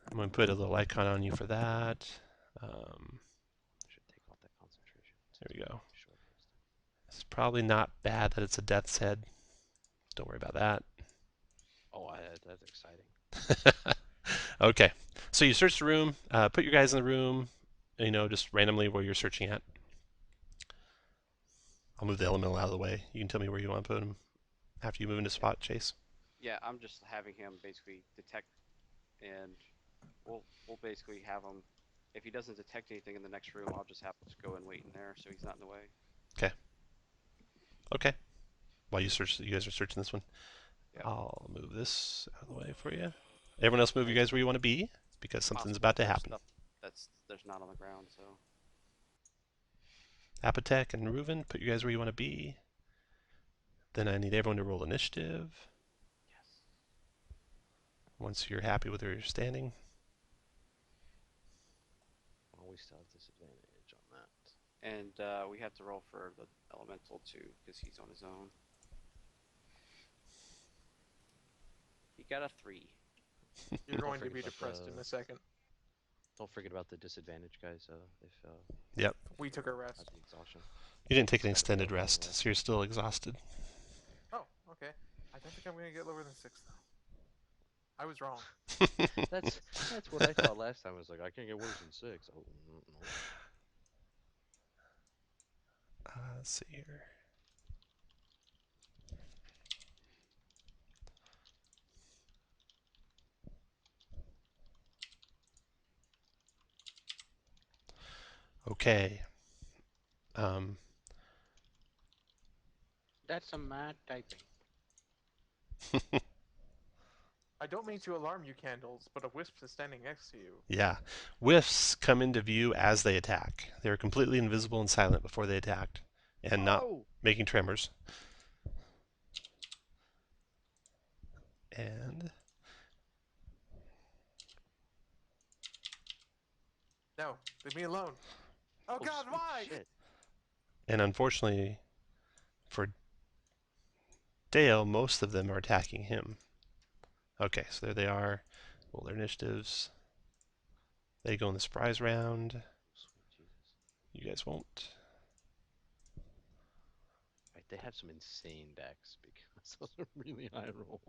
I'm going to put a little icon on you for that. I should take off that concentration. There we go. Short rest. It's probably not bad that it's a death's head. Don't worry about that. Oh, that's exciting. Okay. So you search the room, put your guys in the room, just randomly where you're searching at. I'll move the elemental out of the way. You can tell me where you want to put him after you move into spot, Chase. Yeah, I'm just having him basically detect, and we'll basically have him. If he doesn't detect anything in the next room, I'll just have him just go and wait in there so he's not in the way. Okay. While you guys are searching this one, Yeah. I'll move this out of the way for you. Everyone else move you guys where you want to be, because something's about to There's happen. stuff there's not on the ground, so. Apotek and Reuven, put you guys where you want to be. Then I need everyone to roll initiative. Yes. Once you're happy with where you're standing. Always still have disadvantage on that. And we have to roll for the elemental too, because he's on his own. He got a 3. You're going to forget be about depressed in the- a second. Don't forget about the disadvantage, guys. We took a rest. At the exhaustion. You didn't take an extended rest, so you're still exhausted. Oh, okay. I don't think I'm gonna get lower than 6 though. I was wrong. That's what I thought last time. I was like, I can't get worse than 6. Oh, no. Let's see here. Okay. That's some mad typing. I don't mean to alarm you, Candles, but a wisp is standing next to you. Yeah. Wisps come into view as they attack. They are completely invisible and silent before they attacked, and not making tremors. And No, leave me alone. Oh God, sweet why? shit. and unfortunately for Dale, most of them are attacking him. Okay, so there they are. Roll their initiatives. They go in the surprise round. Sweet Jesus. You guys won't. Right, they have some insane decks because those are really high rolls.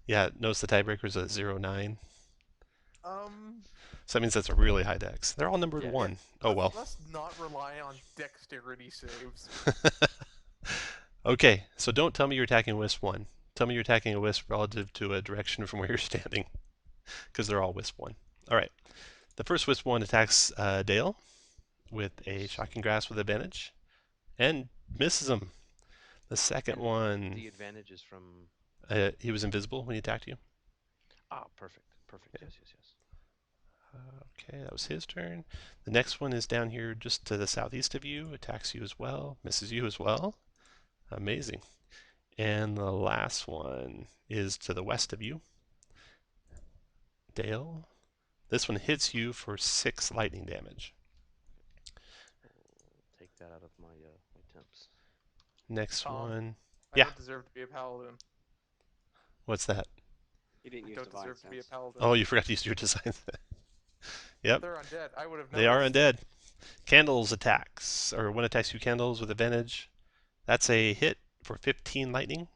Yeah, notice the tiebreaker's at 0-9. So that means that's a really high dex. They're all numbered Yeah. 1. Oh well. Let's not rely on dexterity saves. Okay, so don't tell me you're attacking Wisp 1. Tell me you're attacking a Wisp relative to a direction from where you're standing, because they're all Wisp 1. Alright, the first Wisp 1 attacks Dale with a Shocking Grasp with advantage, and misses him. The second And one, The advantage is from. he was invisible when he attacked you. Ah, perfect. Perfect. Yeah. Yes. Okay, that was his turn. The next one is down here just to the southeast of you, attacks you as well, misses you as well. Amazing. And the last one is to the west of you. Dale. This one hits you for 6 lightning damage. I'll take that out of my my temps. Next Tom, one. I Yeah. don't deserve to be a paladin. What's that? He didn't I use don't divine deserve to be a sense. paladin. Oh, you forgot to use your designs. Yep, They're undead. I would have noticed. they are undead. Candles attacks, or one attacks you candles with advantage. That's a hit for 15 lightning.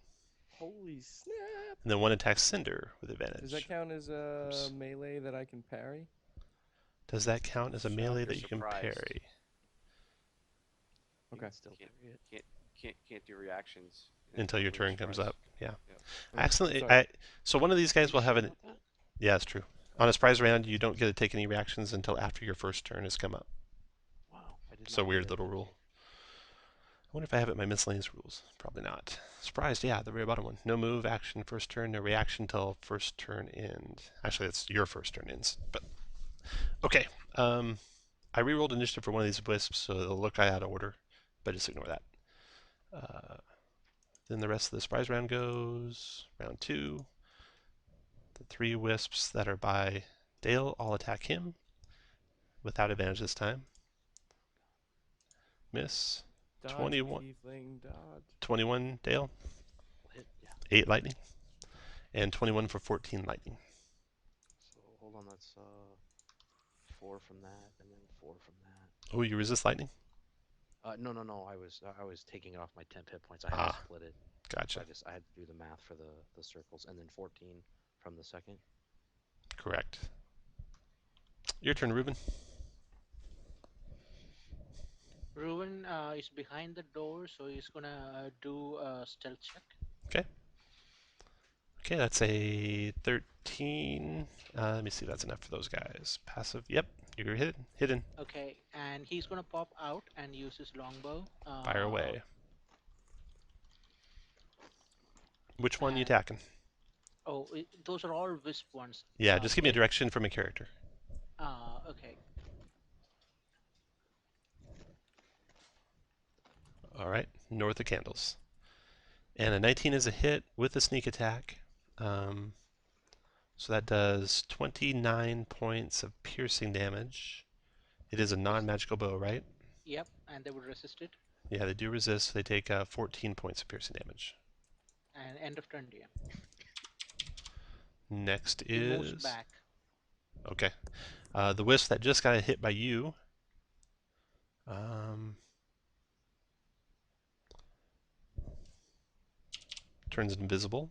Holy snap! And then one attacks cinder with advantage. Does that count as a Oops. melee that I can parry? Does that count as a Shock melee or that you can surprise. parry? You Okay. can still parry it. Can't do reactions Until your turn comes surprise. up. Yeah. Yep. I accidentally. Sorry. So one of these guys You will have sure an. about that? Yeah, it's true. On a surprise round, you don't get to take any reactions until after your first turn has come up. Wow, I did It's a not know weird that. little rule. I wonder if I have it in my miscellaneous rules. Probably not. Surprised, yeah, the very bottom one. No move, action, first turn, no reaction till first turn end. Actually, it's your first turn ends. But okay. I rerolled initiative for one of these wisps, so it'll look out of order, but just ignore that. Then the rest of the surprise round goes. Round 2. The 3 wisps that are by Dale all attack him without advantage this time. Miss. Dodge, 21. tiefling, dodge. 21 Dale. Hit, yeah. 8 lightning. And 21 for 14 lightning. So hold on, that's 4 from that, and then 4 from that. Oh, you resist lightning? No. I was taking off my 10 hit points. I had to split it. Gotcha. So I had to do the math for the circles, and then 14 from the second. Correct. Your turn, Ruben. Ruben is behind the door, so he's gonna do a stealth check. Okay, that's a 13. Let me see if that's enough for those guys. Passive. Yep, you're hidden. Okay, and he's gonna pop out and use his longbow. Fire away. Which one you and- attacking? Oh, those are all wisp ones. Yeah, just give me a Okay. direction from a character. Okay. All right, north of candles. And a 19 is a hit with a sneak attack. So that does 29 points of piercing damage. It is a non-magical bow, right? Yep, and they would resist it. Yeah, they do resist. So they take 14 points of piercing damage. And end of turn DM. Next He moves is back. okay. The wisp that just got hit by you. Turns invisible.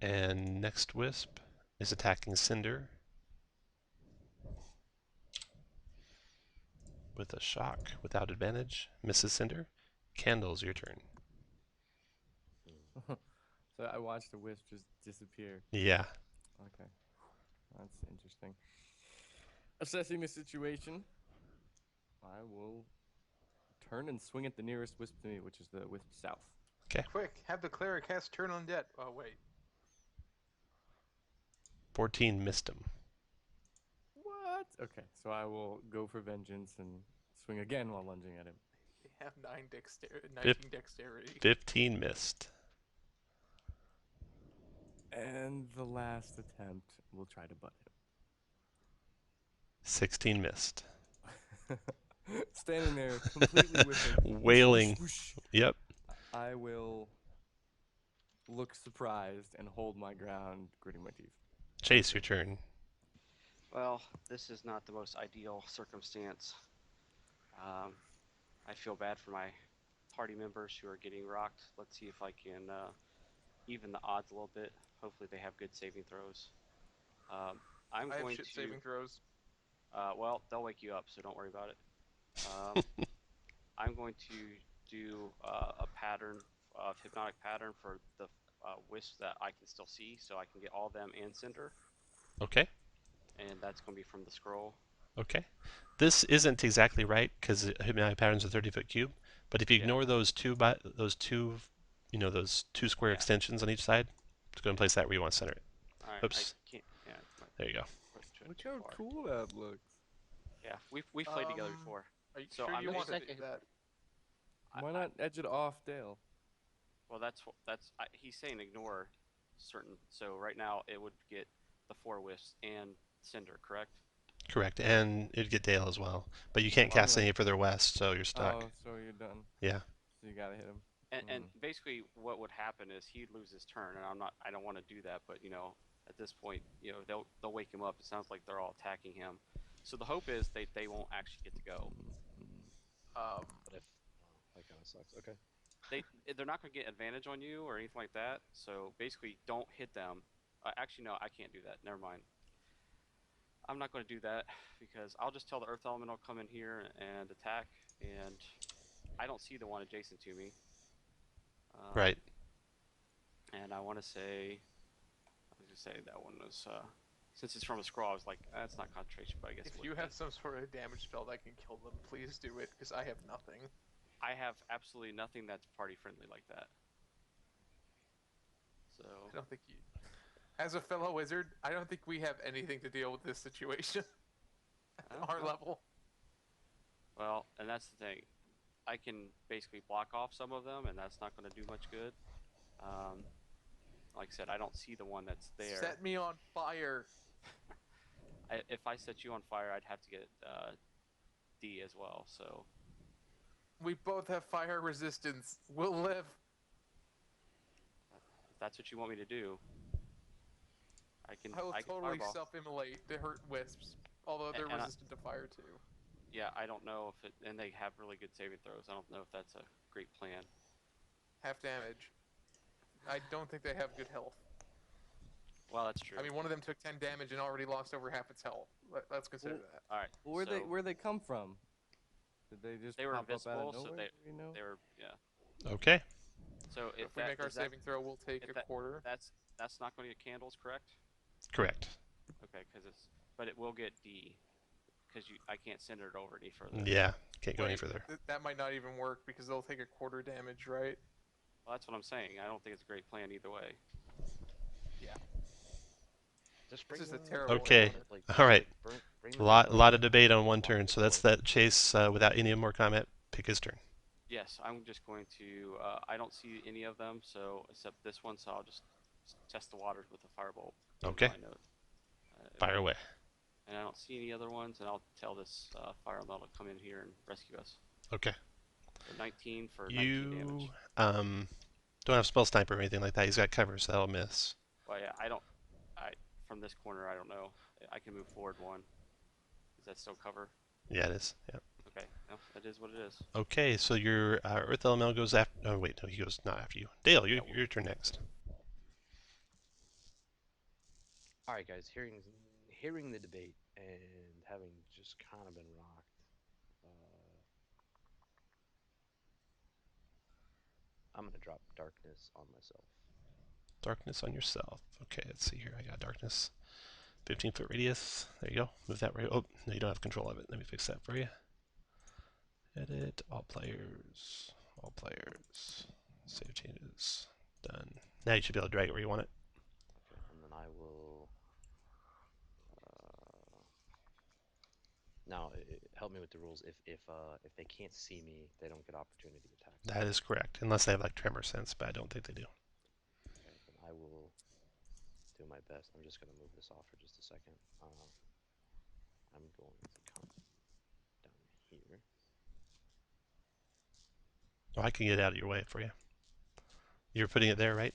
And next wisp is attacking Cinder with a shock without advantage. Misses Cinder. Candles, your turn. So I watched the wisp just disappear. Yeah. Okay. That's interesting. Assessing the situation, I will turn and swing at the nearest wisp to me, which is the wisp south. Quick, have the cleric cast Turn Undead. Oh, wait. 14 missed him. What? Okay, so I will go for vengeance and swing again while lunging at him. They have 19 dexterity. 15 missed. And the last attempt, we'll try to butt 16 missed. him. Standing there, completely with him. Wailing. Whoosh. Yep. I will look surprised and hold my ground, gritting my teeth. Chase, your turn. Well, this is not the most ideal circumstance. I feel bad for my party members who are getting rocked. Let's see if I can even the odds a little bit. Hopefully they have good saving throws. I have shit saving throws. Well, they'll wake you up, so don't worry about it. I'm going to do a pattern, hypnotic pattern for the wisps that I can still see, so I can get all of them and Cinder. Okay. And that's going to be from the scroll. Okay. This isn't exactly right because hypnotic patterns are 30-foot cube. But if you Yeah. ignore those two square Yeah. extensions on each side, just go and place that where you want to center it. All right, Oops. I can't. Yeah, my There you go. foot's too Look how far. cool that looks. Yeah, we've played together before. Are you So sure I'm you gonna want to say- do that? Why not edge it off, Dale? Well, he's saying ignore certain. So right now it would get the 4 wisps and Cinder, correct? Correct. And it'd get Dale as well. But you can't Oh, cast right. any further west, so you're stuck. Oh, so you're done. Yeah. So you gotta hit him. And basically what would happen is he'd lose his turn, and I don't want to do that, but at this point, they'll wake him up. It sounds like they're all attacking him. So the hope is they won't actually get to go. But if that kind of sucks. Okay. They're not going to get advantage on you or anything like that. So basically, don't hit them. Actually, no, I can't do that. Never mind. I'm not going to do that because I'll just tell the Earth Elemental come in here and attack, and I don't see the one adjacent to me. Right. And I want to say, that one was, since it's from a scroll, I was like, that's not concentration, but I guess If you have some sort of damage spell that can kill them, please do it, because I have nothing. I have absolutely nothing that's party friendly like that. So I don't think you, as a fellow wizard, I don't think we have anything to deal with this situation at our level. Well, and that's the thing. I can basically block off some of them, and that's not going to do much good. Like I said, I don't see the one that's there. Set me on fire. If I set you on fire, I'd have to get D as well. So we both have fire resistance. We'll live. If that's what you want me to do, I will totally self-immolate to hurt wisps, although they're resistant to fire too. Yeah, I don't know if and they have really good saving throws. I don't know if that's a great plan. Half damage. I don't think they have good health. Well, that's true. I mean, one of them took 10 damage and already lost over half its health. Let's consider that. All right. Where'd they come from? Did they just they were pop invisible, up out of so nowhere? they were Okay. So if we make our saving throw, we'll take a quarter. That's not going to get candles, correct? Correct. Okay, but it will get D, because I can't send it over any further. Yeah, can't go any further. That might not even work because they'll take a quarter damage, right? Well, that's what I'm saying. I don't think it's a great plan either way. Yeah. This is a terrible. Okay. All right. A lot of debate on one turn. So that's that. Chase, without any more comment, pick his turn. Yes, I'm just going to. I don't see any of them, so except this one. So I'll just test the waters with a firebolt. Okay. Fire away. And I don't see any other ones, and I'll tell this fire elemental to come in here and rescue us. Okay. So 19 for 19 damage. Don't have spell sniper or anything like that. He's got cover, so that'll miss. Well, yeah, from this corner, I don't know. I can move forward one. Is that still cover? Yeah, it is. Yeah. Okay, no, that is what it is. Okay, so your Earth Elemental goes after. Oh wait, no, he goes not after you. Dale, your turn next. All right, guys. Hearing the debate and having just kind of been rocked, I'm gonna drop darkness on myself. Darkness on yourself. Okay, let's see here. I got darkness. 15-foot radius. There you go. Move that right. Oh, no, you don't have control of it. Let me fix that for you. Edit. All players. All players. Save changes. Done. Now you should be able to drag it where you want it. Okay, and then I will. Now, help me with the rules. If they can't see me, they don't get opportunity attack. That is correct, unless they have like tremor sense, but I don't think they do. Okay, then I will do my best. I'm just gonna move this off for just a second. I'm going to come down here. Oh, I can get out of your way for you. You're putting it there, right?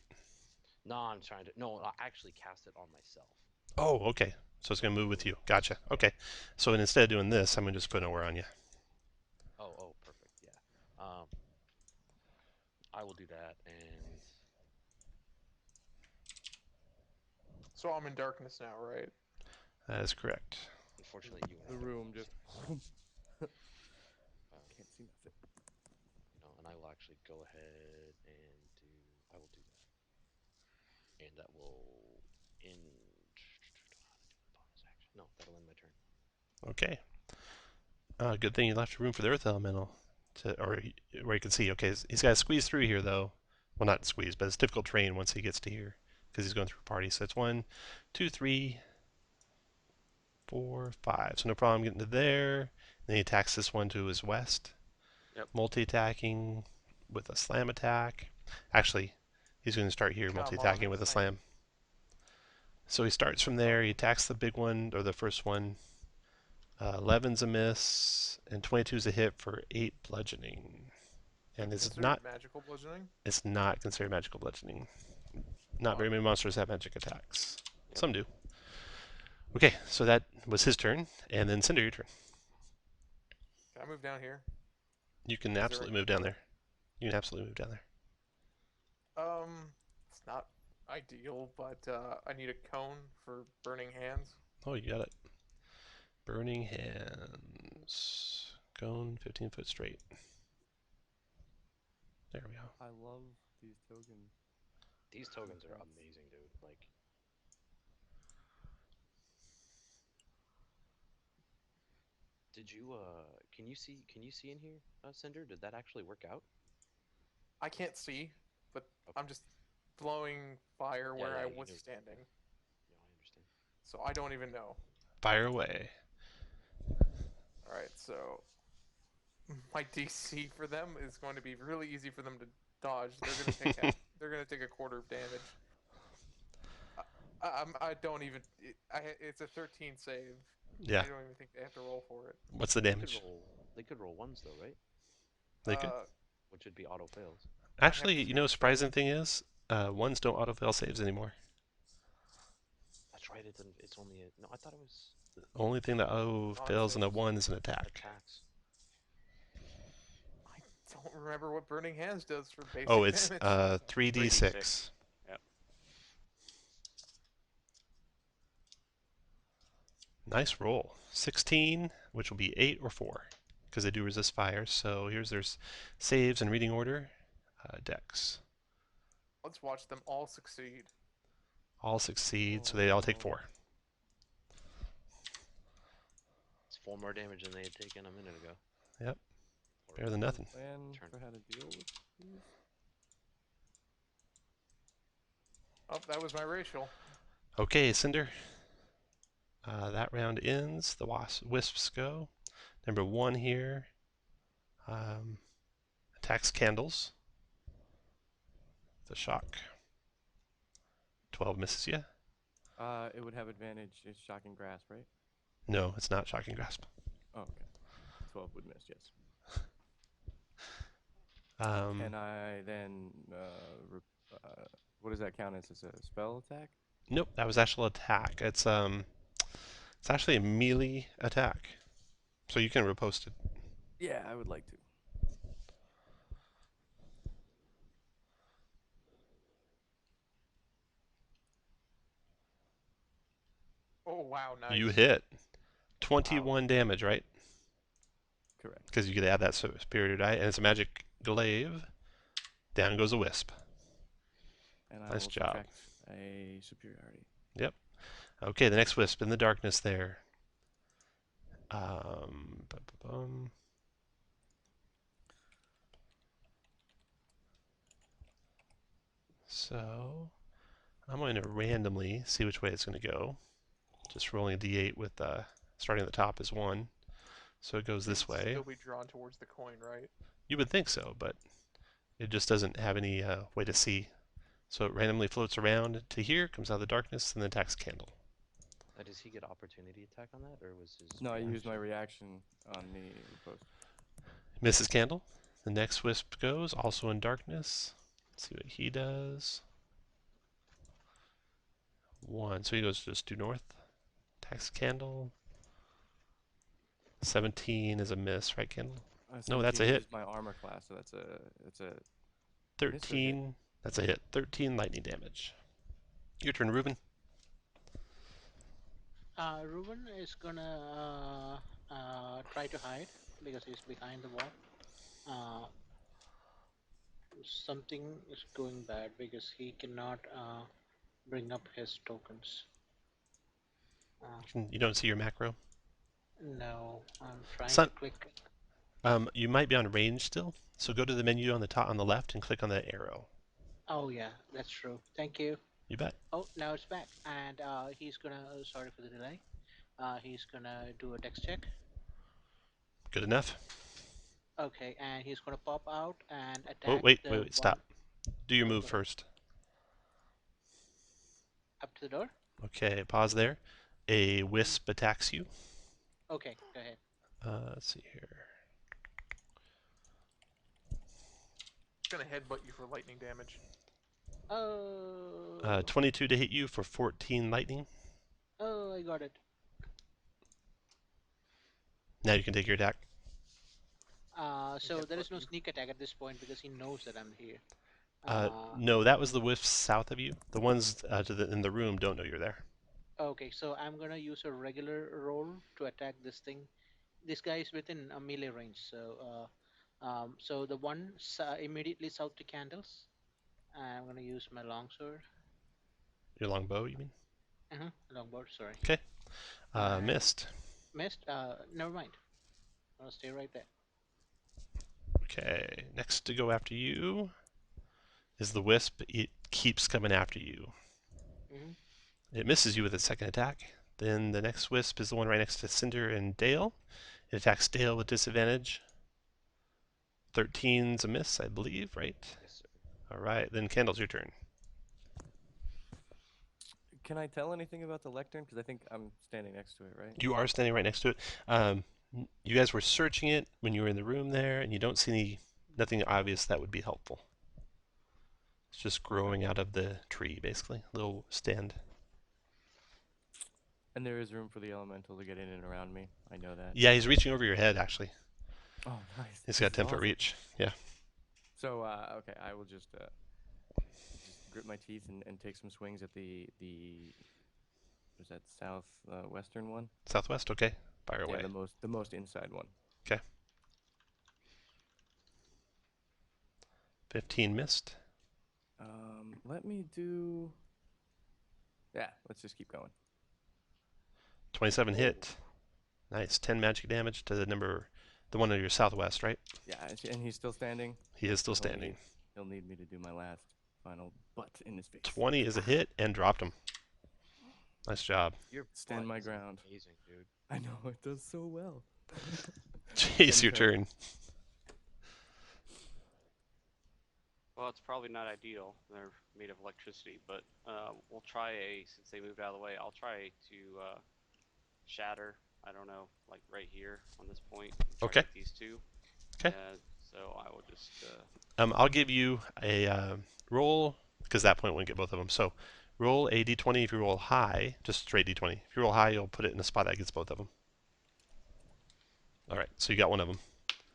No, I'm trying to. No, I actually cast it on myself. Oh, okay. So it's going to move with you. Gotcha. Okay. So instead of doing this, I'm going to just put nowhere on you. Oh, perfect. Yeah. I will do that, and so I'm in darkness now, right? That is correct. Unfortunately, the room just can't see nothing. And I will actually go ahead and I will do that, and that will end. No, that'll end my turn. Okay. Good thing you left room for the Earth Elemental, where you can see. Okay, he's got to squeeze through here, though. Well, not squeeze, but it's difficult terrain once he gets to here, because he's going through a party. So it's 1, 2, 3, 4, 5. So no problem getting to there. Then he attacks this one to his west. Yep. Multi-attacking with a slam attack. Actually, he's going to start here, multi-attacking with a slam. So he starts from there. He attacks the big one, or the first one. 11's a miss, and 22's a hit for 8 bludgeoning. And this is Considered not, magical bludgeoning. it's not considered magical bludgeoning. Not Oh. very many monsters have magic attacks. Yep. Some do. Okay, so that was his turn, and then Cinder, your turn. Can I move down here? You can there absolutely move down there. You can absolutely move down there. It's not ideal, but I need a cone for burning hands. Oh, you got it. Burning hands. Cone 15 foot straight. There we go. I love these tokens. These tokens are amazing, dude. Like, did you can you see in here, Cinder? Did that actually work out? I can't see, but Okay. I'm just blowing fire Yeah, where yeah, I you was do. standing, Yeah, I understand. so I don't even know. Fire away. All right, so my DC for them is going to be really easy for them to dodge. They're gonna take they're gonna take a quarter of damage. I don't even. It's a 13 save. Yeah. I don't even think they have to roll for it. What's the They damage? could roll ones though, right? They could. Which would be auto fails. Actually, you know, surprising thing is, ones don't auto-fail saves anymore. That's right. It's only a, no. I thought it was The only thing that auto-fails in a saves. 1 is an attack. attacks. I don't remember what burning hands does for basic Oh, it's damage. 3d6. Yep. Nice roll. 16, which will be 8 or 4, because they do resist fire. So here's their saves in reading order. Dex. Let's watch them all succeed. All succeed, so they all take 4. It's 4 more damage than they had taken a minute ago. Yep. Or- Better than nothing. Plan Turn. for how to deal with these? Oh, that was my racial. Okay, Cinder. That round ends. The wisps go. Number 1 here attacks candles. The shock. 12 misses you. It would have advantage. It's shocking grasp, right? No, it's not shocking grasp. Oh, okay. 12 would miss, yes. Um, And I then, what does that count as? As a spell attack? nope, that was actual attack. It's actually a melee attack, so you can repost it. Yeah, I would like to. Oh wow, nice. You hit 21 damage, right? Correct. Because you could add that superior die, and it's a magic glaive. Down goes a wisp. And I Nice will job. subtract a superiority. Okay, the next wisp in the darkness there. Bum. So I'm going to randomly see which way it's going to go. Just rolling a d8 with starting at the top is 1. So it goes this way. Still be drawn towards the coin, right? You would think so, but it just doesn't have any way to see. So it randomly floats around to here, comes out of the darkness, and then attacks candle. Does he get opportunity attack on that, or was his? No, I used my reaction? reaction on the post. Misses candle. The next wisp goes, also in darkness. Let's see what he does. 1, so he goes just due north. Attacks candle. 17 is a miss, right, candle? No, that's a 17 hit. is my armor class, so that's a 13, that's a hit. 13 lightning damage. Your turn, Ruben. Ruben is gonna try to hide because he's behind the wall. Something is going bad because he cannot bring up his tokens. You don't see your macro. No, I'm trying Son- to click. You might be on range still, so go to the menu on the top on the left and click on the arrow. Oh yeah, that's true. Thank you. You bet. Oh, now it's back, and he's gonna. Sorry for the delay. He's gonna do a dex check. Good enough. Okay, and he's gonna pop out and attack. Oh, wait, the stop. Do your Oh, move go ahead. first. Up to the door. Okay, pause there. A wisp attacks you. Okay, go ahead. Let's see here. gonna headbutt you for lightning damage. Oh. 22 to hit you for 14 lightning. Oh, I got it. Now you can take your attack. So there is no sneak attack at this point because he knows that I'm here. No, that was the wisps south of you. The ones in the room don't know you're there. Okay, so I'm gonna use a regular roll to attack this thing. This guy is within a melee range, so the one immediately south to candles. I'm gonna use my longsword. Your longbow, you mean? Longbow, sorry. Okay. Missed. Missed? Never mind. I'll stay right there. Okay, next to go after you is the wisp. It keeps coming after you. It misses you with its second attack. Then the next wisp is the one right next to Cinder and Dale. It attacks Dale with disadvantage. 13's a miss, I believe, right? Yes, sir. All right, then Candle's your turn. Can I tell anything about the lectern? Because I think I'm standing next to it, right? You are standing right next to it. You guys were searching it when you were in the room there, and you don't see nothing obvious that would be helpful. It's just growing out of the tree, basically. Little stand. And there is room for the elemental to get in and around me. I know that. Yeah, he's reaching over your head, actually. Oh, nice. He's got 10-foot reach. Yeah. So, okay, I will just grit my teeth and take some swings at the was that western one? Southwest, okay. Fire away. Yeah, the most inside one. Okay. 15 missed. Let me do. Yeah, let's just keep going. 27 hit. Nice. 10 magic damage to the one on your southwest, right? Yeah, and he's still standing. He is still standing. He'll need me to do my last final butt in his face. 20 is a hit and dropped him. Nice job. Your Stand butt my is ground. Amazing, dude. I know, it does so well. Chase, your turn. Well, it's probably not ideal. They're made of electricity, but we'll try since they moved out of the way, I'll try to shatter. I don't know, like right here on this point. Okay. These two. Okay. So I will just. I'll give you a roll, because that point won't get both of them. So roll a d20 if you roll high, just straight d20. If you roll high, you'll put it in a spot that gets both of them. All right, so you got one of them.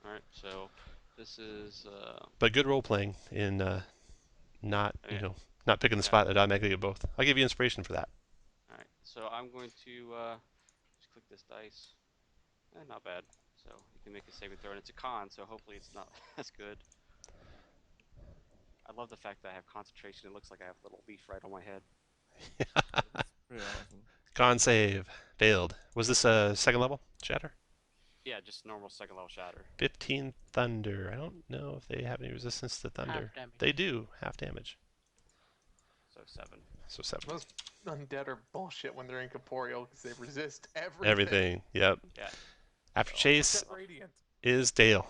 All right, so this is. But good role playing in not not picking the spot that automatically get both. I'll give you inspiration for that. All right, so I'm going to just click this dice. Not bad. So you can make a saving throw, and it's a con, so hopefully it's not as good. I love the fact that I have concentration. It looks like I have a little leaf right on my head. Pretty awesome. Con save failed. Was this a second level shatter? Yeah, just normal second level shatter. 15 thunder. I don't know if they have any resistance to thunder. Half damage. They do, half damage. So 7. So 7. Most undead are bullshit when they're incorporeal because they resist everything. Everything. Yep. Yeah. After Chase Except radiant. is Dale.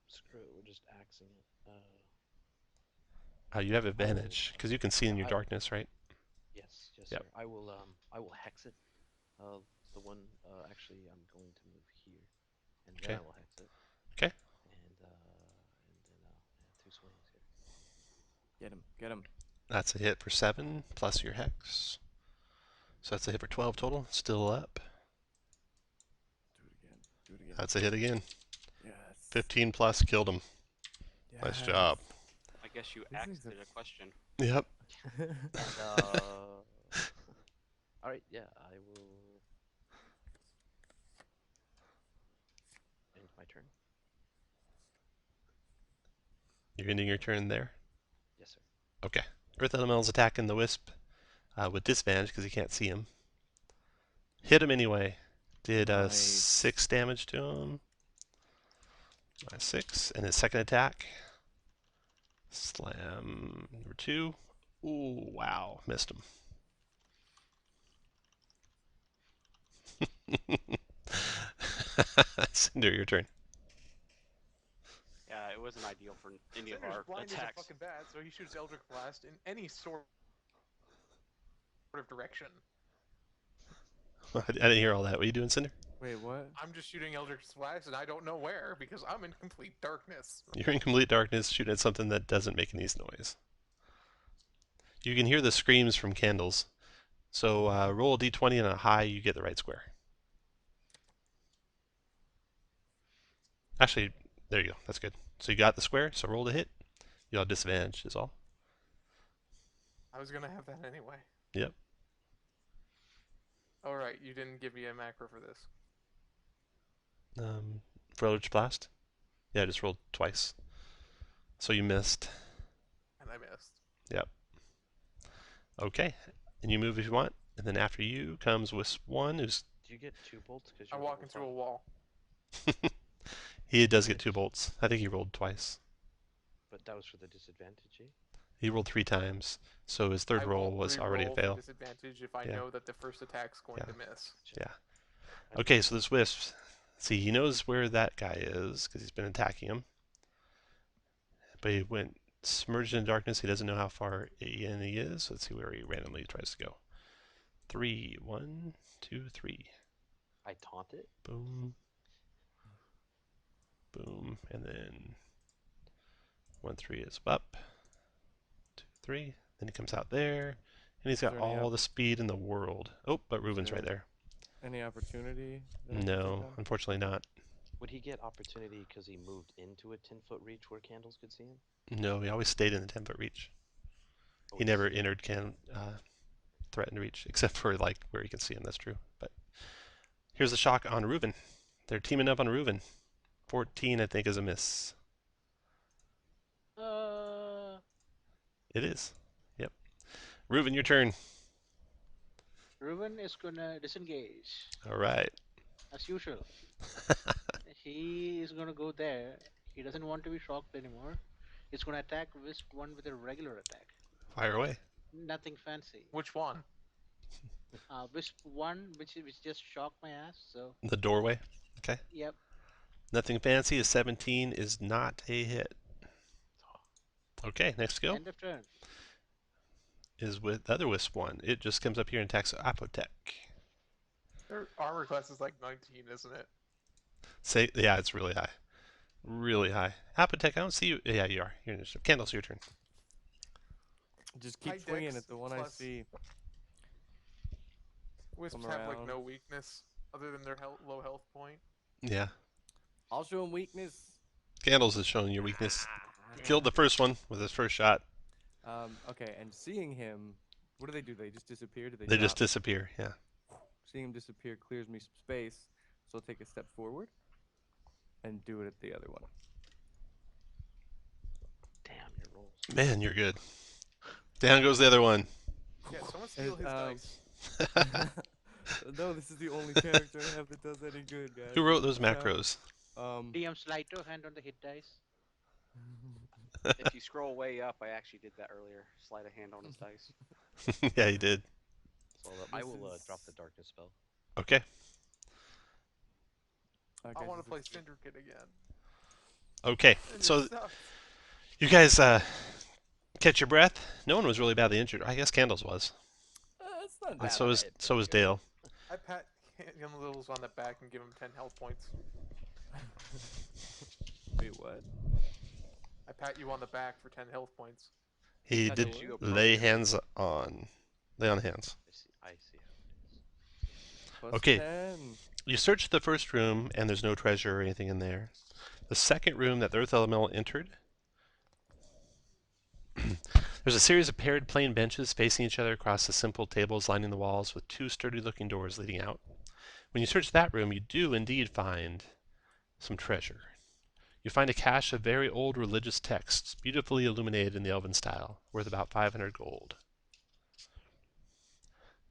Screw it, we're just axing it. You have advantage because you can see in your darkness, right? Yes, Yep. sir. I will hex it. The one actually I'm going to move here, and Okay. then I will hex it. Okay. And then I'll 2 swings here. Get him. That's a hit for 7 plus your hex. So that's a hit for 12 total. Still up. Do it again. That's a hit again. Yes. 15 plus killed him. Nice job. I guess you asked it a question. Yep. All right, yeah, I will end my turn. You're ending your turn there. Yes, sir. Okay. Earth Elemental's attacking the Wisp with disadvantage because he can't see him. Hit him anyway. Did Nice. 6 damage to him. 6. And his second attack. Slam number 2. Ooh, wow. Missed him. Cinder, your turn. Yeah, it wasn't ideal for any of Cinder's our blind is attacks. fucking bad, so he shoots Eldritch Blast in any sort of direction. I didn't hear all that. What are you doing, Cinder? Wait, what? I'm just shooting Eldritch Blast, and I don't know where because I'm in complete darkness. You're in complete darkness shooting at something that doesn't make any noise. You can hear the screams from candles. So roll a d20 and a high, you get the right square. Actually, there you go. That's good. So you got the square, so roll to hit. You'll have disadvantage is all. I was gonna have that anyway. Yep. Alright, you didn't give me a macro for this. For Eldritch Blast? Yeah, I just rolled twice. So you missed. And I missed. Yep. Okay. And you move if you want. And then after you comes Wisp 1, who's... Do you get 2 bolts? Because I'm walking through a wall. He does get 2 bolts. I think he rolled twice. But that was for the disadvantage, eh? He rolled 3 times. So his third I roll won't was already a re-roll for fail. disadvantage if I Yeah. know that the first attack's going to miss. Yeah. Okay, so this Wisp, see, he knows where that guy is because he's been attacking him. But he went submerged in darkness. He doesn't know how far in he is. Let's see where he randomly tries to go. 3, 1, 2, 3. I taunt it. Boom. Boom. And then 1, 3 is up. 2, 3. Then he comes out there. And he's got there any all the speed in the world. Oh, but Reuben's there right there. Any opportunity? that I can No, take on? unfortunately not. Would he get opportunity because he moved into a 10-foot reach where candles could see him? No, he always stayed in the 10-foot reach. Oh, He never entered threatened reach, except for like where you can see him. That's true. But here's the shock on Reuben. They're teaming up on Reuben. 14, I think, is a miss. It is. Yep. Reuben, your turn. Ruben is gonna disengage All right. as usual. He is gonna go there. He doesn't want to be shocked anymore. He's gonna attack Wisp 1 with a regular attack. Fire away. Nothing fancy. Which one? Wisp 1, which just shocked my ass. So The doorway. Okay. yep. Nothing fancy. A 17 is not a hit. Okay, next go End of turn. is with the other Wisp 1. It just comes up here and attacks Apotec. Their armor class is like 19, isn't it? Say, yeah, it's really high. Really high. Apotec, I don't see you. Yeah, you are. You're initiative. Candles, your turn. Just High keep swinging dex at the one I plus- see. Wisps Come have like around. no weakness other than their low health point. Yeah. I'll show him weakness. Candles is showing your weakness. Killed the first one with his first shot. Okay, and seeing him, what do? They just disappear? Do they? They just drop? disappear. Yeah. Seeing him disappear clears me some space, so I'll take a step forward and do it at the other one. Damn, your rolls. Man, you're good. Down goes the other one. Yeah, someone steal his dice. No, this is the only character I have that does any good, guys. Who wrote those Yeah. macros? DM Slido, hand on the hit dice. If you scroll way up, I actually did that earlier. Slide a hand on his dice. Yeah, you did. So I This will is- drop the darkness spell. Okay. I want to play Syndicate again. Okay. And So it sucks. you guys catch your breath. No one was really badly injured. I guess Candles was. It's not And bad. so is Dale. I pat him Littles on the back and give him 10 health points. Wait, what? I pat you on the back for 10 health points. He How did did you go lay hands on. Lay on hands. I see how it is. Plus Okay. 10. You search the first room, and there's no treasure or anything in there. The second room that the Earth Elemental entered, there's a series of paired plain benches facing each other across the simple tables lining the walls with 2 sturdy-looking doors leading out. When you search that room, you do indeed find some treasure. You find a cache of very old religious texts, beautifully illuminated in the Elven style, worth about 500 gold.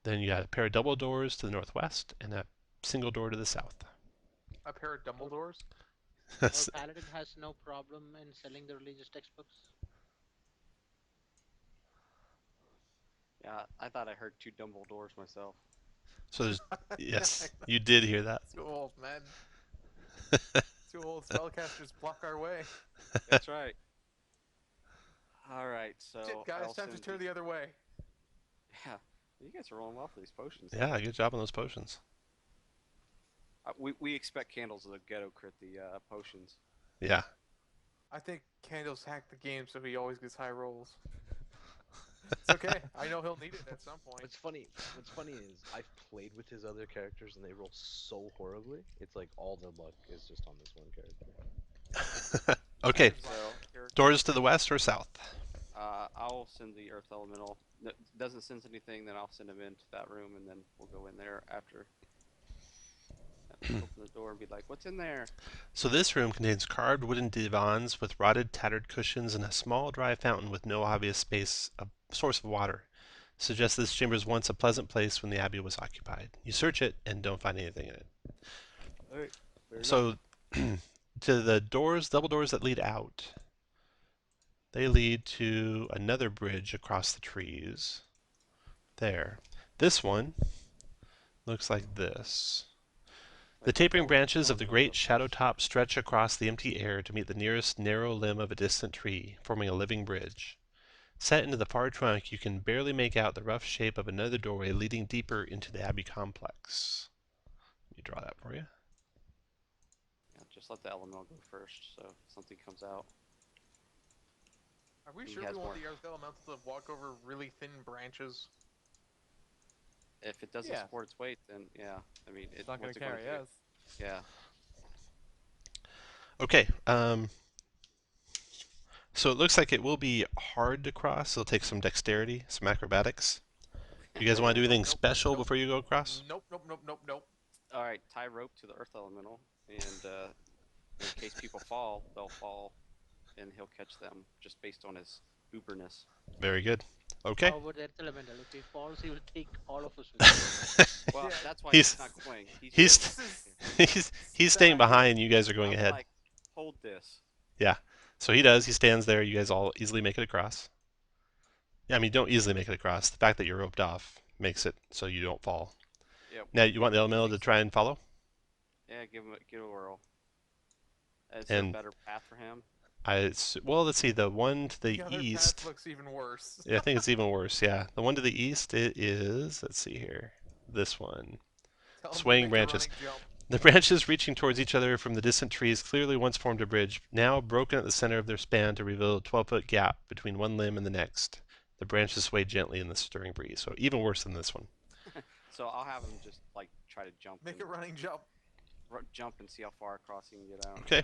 Then you got a pair of double doors to the northwest and a single door to the south. A pair of Dumbledores. Our paladin has no problem in selling the religious textbooks. Yeah, I thought I heard 2 Dumbledores myself. So there's, yes, you did hear that. Too old, man. Too old. Spellcasters block our way. That's right. All right, so Shit, guys, I'll time to send turn the other way. Yeah, you guys are rolling well for these potions. Yeah, good job on those potions. We expect Candles to ghetto crit the potions. Yeah. I think Candles hacked the game, so he always gets high rolls. It's okay. I know he'll need it at some point. What's funny is I've played with his other characters and they roll so horribly. It's like all their luck is just on this one character. Okay. So Doors to the west or south? I'll send the Earth Elemental. Doesn't sense anything, then I'll send him into that room, and then we'll go in there after. Open the door and be like, "What's in there?" So this room contains carved wooden divans with rotted, tattered cushions and a small dry fountain with no obvious source of water. Suggests this chamber was once a pleasant place when the abbey was occupied. You search it and don't find anything in it. All right. So to the doors, double doors that lead out, they lead to another bridge across the trees. There. This one looks like this. The tapering branches of the great shadow top stretch across the empty air to meet the nearest narrow limb of a distant tree, forming a living bridge. Set into the far trunk, you can barely make out the rough shape of another doorway leading deeper into the abbey complex. Let me draw that for you. Yeah, just let the elemental go first, so if something comes out. Are we He sure has we want more. the Earth Elemental to walk over really thin branches? If it doesn't Yeah. support its weight, then yeah. I mean, It's not going what's to it carry do? us. Yeah. Okay, so it looks like it will be hard to cross. It'll take some dexterity, some acrobatics. You guys want to do anything special nope. before you go across? Nope. All right, tie rope to the Earth Elemental, and in case people fall, they'll fall, and he'll catch them just based on his uberness. Very good. Okay. How about the elemental? If he falls, he will take all of us with him. Well, Yeah, that's why he's- he's not going. He's staying behind. You guys are going I'm ahead. like, hold this. So he does. He stands there. You guys all easily make it across. Yeah, I mean, you don't easily make it across. The fact that you're roped off makes it so you don't fall. Yep. Now, you want the elemental to try and follow? Yeah, give it a whirl. Is there a And- better path for him? Well, let's see. The one to the The other east. path looks even worse. Yeah, I think it's even worse. Yeah, the one to the east. It is. Let's see here. This one. Tell him to Swaying make a branches. running jump. The branches reaching towards each other from the distant trees clearly once formed a bridge, now broken at the center of their span to reveal a 12-foot gap between one limb and the next. The branches sway gently in the stirring breeze, so even worse than this one. So I'll have him just like try to jump. Make a and running jump. jump and see how far across he can get out. Okay.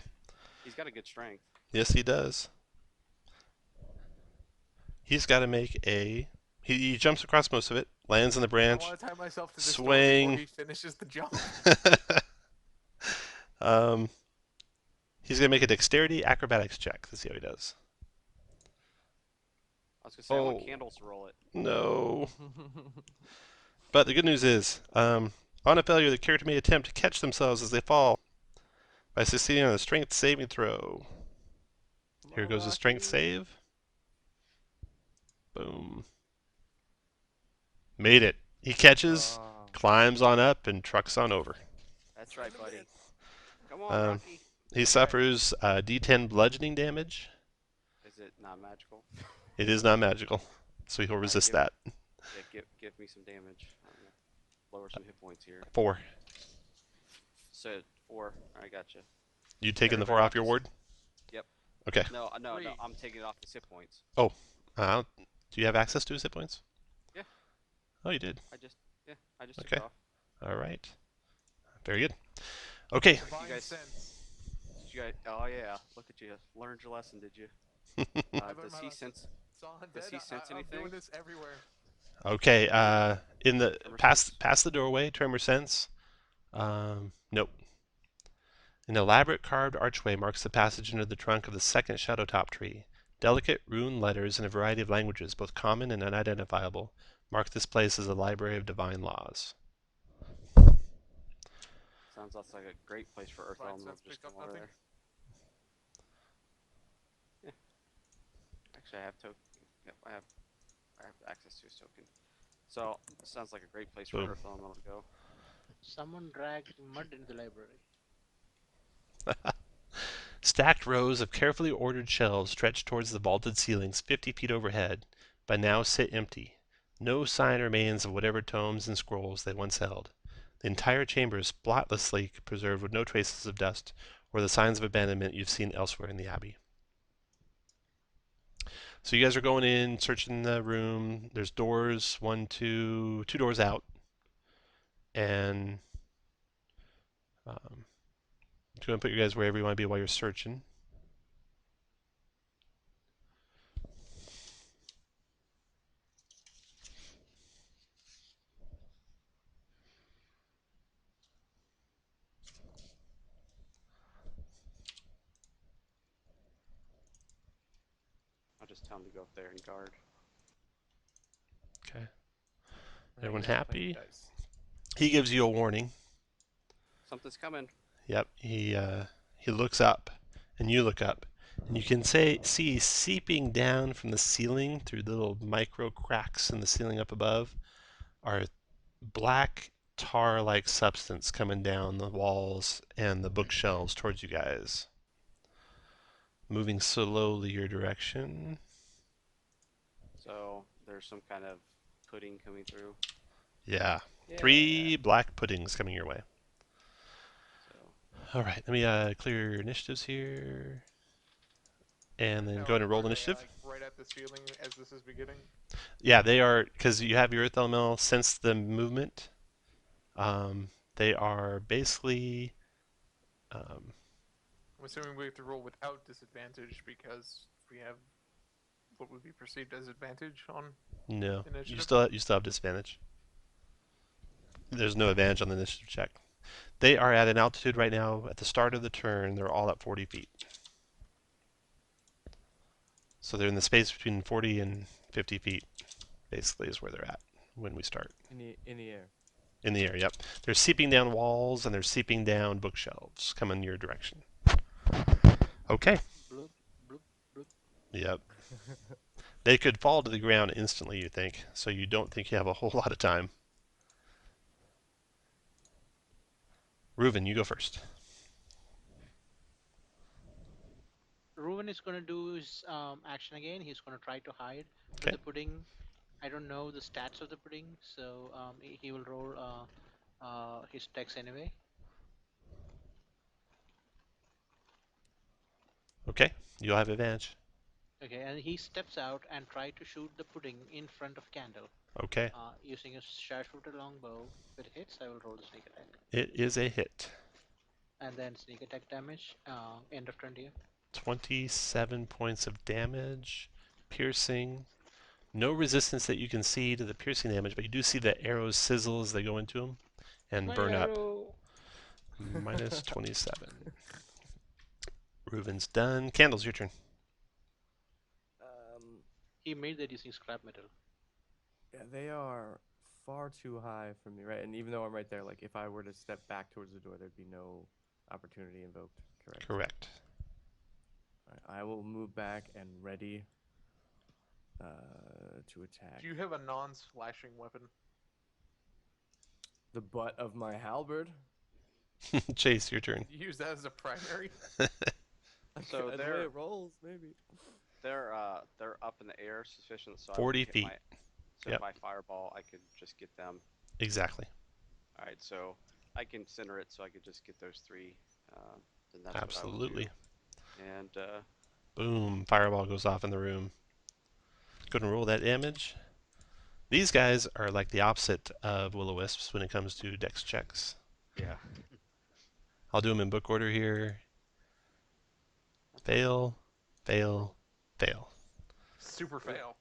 He's got a good strength. Yes, he does. He's got to make a. He jumps across most of it, lands on the I branch. want to tie myself to this door Swing. before he finishes the jump. He's gonna make a dexterity acrobatics check. Let's see how he does. I was gonna say I want Oh. Candles to roll it. No. But the good news is, on a failure, the character may attempt to catch themselves as they fall by succeeding on a strength saving throw. Here goes a strength save. Boom. Made it. He catches, climbs on up, and trucks on over. That's right, buddy. Come on, Um, Rocky. He suffers D10 bludgeoning damage. Is it not magical? It is not magical, so he'll resist that. Yeah, give me some damage. Lower some hit points here. 4. So 4. Alright, gotcha. You taking the 4 off your ward? Yep. Okay. No, Three. I'm taking it off the hit points. Do you have access to his hit points? Yeah. Oh, you did. I just took Okay. it off. All right. Very good. Okay. Divine guys- sense. Did you guys? Oh yeah, look at you. Learned your lesson, did you? I learned Does my he lesson. sense? It's on Does dead. he sense I'm anything? doing this everywhere. Okay. In the Tremor past the doorway, tremor sense. Nope. An elaborate carved archway marks the passage into the trunk of the second shadow top tree. Delicate rune letters in a variety of languages, both common and unidentifiable, mark this place as a library of divine laws. Sounds like a great place for Earth Right, so Elemental let's to just pick up come over nothing. there. Yeah. Actually, I have Yep, I have access to his token. So sounds like a great place for Boom. Earth Elemental to go. Someone dragged mud into the library. Stacked rows of carefully ordered shelves stretch towards the vaulted ceilings 50 feet overhead, but now sit empty. No sign remains of whatever tomes and scrolls they once held. The entire chamber is spotlessly preserved with no traces of dust or the signs of abandonment you've seen elsewhere in the Abbey. So you guys are going in, searching the room. There's doors, two doors out. And just going to put you guys wherever you want to be while you're searching. I'll just tell him to go up there and guard. Okay. Right, Everyone now playing happy? dice. He gives you a warning. Something's coming. Yep. He looks up, and you look up, and you can see seeping down from the ceiling through little micro cracks in the ceiling up above are black tar-like substance coming down the walls and the bookshelves towards you guys. Moving slowly your direction. So there's some kind of pudding coming through. Yeah. Yeah. 3 black puddings coming your way. So All right, let me clear your initiatives here. And then Now, go ahead and roll are they, initiative. like, right at the ceiling as this is beginning. Yeah, they are, because you have your Earth Elemental sense the movement. They are basically, I'm assuming we have to roll without disadvantage because we have what would be perceived as advantage on no, initiative. you still have disadvantage. There's no advantage on the initiative check. They are at an altitude right now, at the start of the turn, they're all at 40 feet. So they're in the space between 40 and 50 feet, basically, is where they're at when we start. In the air. In the air, yep. They're seeping down walls and they're seeping down bookshelves coming your direction. Okay. Bloop, bloop, bloop. Yep. They could fall to the ground instantly, you think, so you don't think you have a whole lot of time. Reuven, you go first. Ruben is going to do his action again. He's going to try to hide with Okay. the pudding. I don't know the stats of the pudding, so he will roll his dex anyway. Okay, you'll have advantage. Okay, and he steps out and try to shoot the pudding in front of Candle. Okay, Using a sharpshooter longbow. If it hits, I will roll the sneak attack. it is a hit. And then sneak attack damage, end of turn to you. 27 points of damage, piercing. No resistance that you can see to the piercing damage, but you do see the arrows sizzle as they go into them and burn up. Minus 27. Reuven's done. Candle's your turn. He made that using scrap metal. Yeah, they are far too high for me, right? And even though I'm right there, like if I were to step back towards the door, there'd be no opportunity invoked. Correct. Correct. All right, I will move back and ready to attack. Do you have a non-slashing weapon? The butt of my halberd. Chase, your turn. You use that as a primary? So That's the way it rolls, maybe. they're up in the air sufficient so 40 I could feet. hit so Yep. if I fireball, I could just get them. Exactly. All right, so I can center it so I could just get those 3. Then that's Absolutely. What I will do. And Boom. Fireball goes off in the room. Go ahead and roll that damage. These guys are like the opposite of will-o-wisps when it comes to dex checks. yeah. I'll do them in book order here. Fail, fail, fail. Super fail.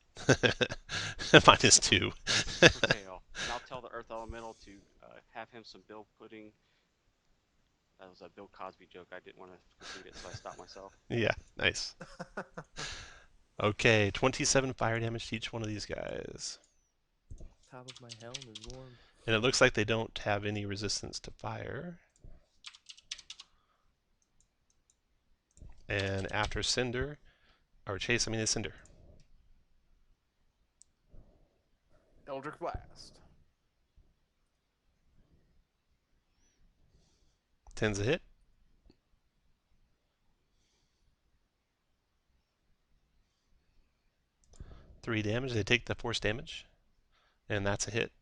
Minus 2. Super fail. And I'll tell the Earth Elemental to have him some Bill pudding. That was a Bill Cosby joke. I didn't want to complete it, so I stopped myself. Yeah, nice. Okay, 27 fire damage to each one of these guys. Top of my helm is warm. And it looks like they don't have any resistance to fire. And after Cinder, or Chase, I mean it's Cinder. Eldritch Blast. 10's a hit. Three damage. They take the force damage. And that's a hit.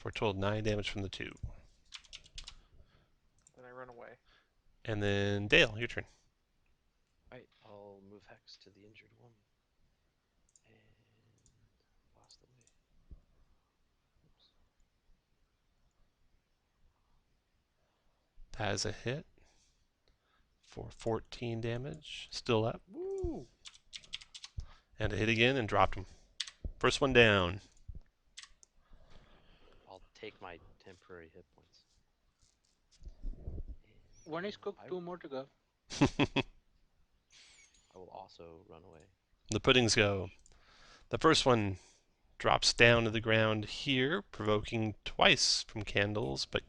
for a total of 9 damage from the 2. Then I run away. And then Dale, your turn. Alright, I'll move Hex to the injured one. And blast away. Oops. That is a hit for 14 damage. Still up. Woo! And a hit again and dropped him. First one down. I'll take my temporary hit points. One is cooked, I 2 more to go. will also run away. The puddings go. The first one drops down to the ground here, provoking twice from Candles, but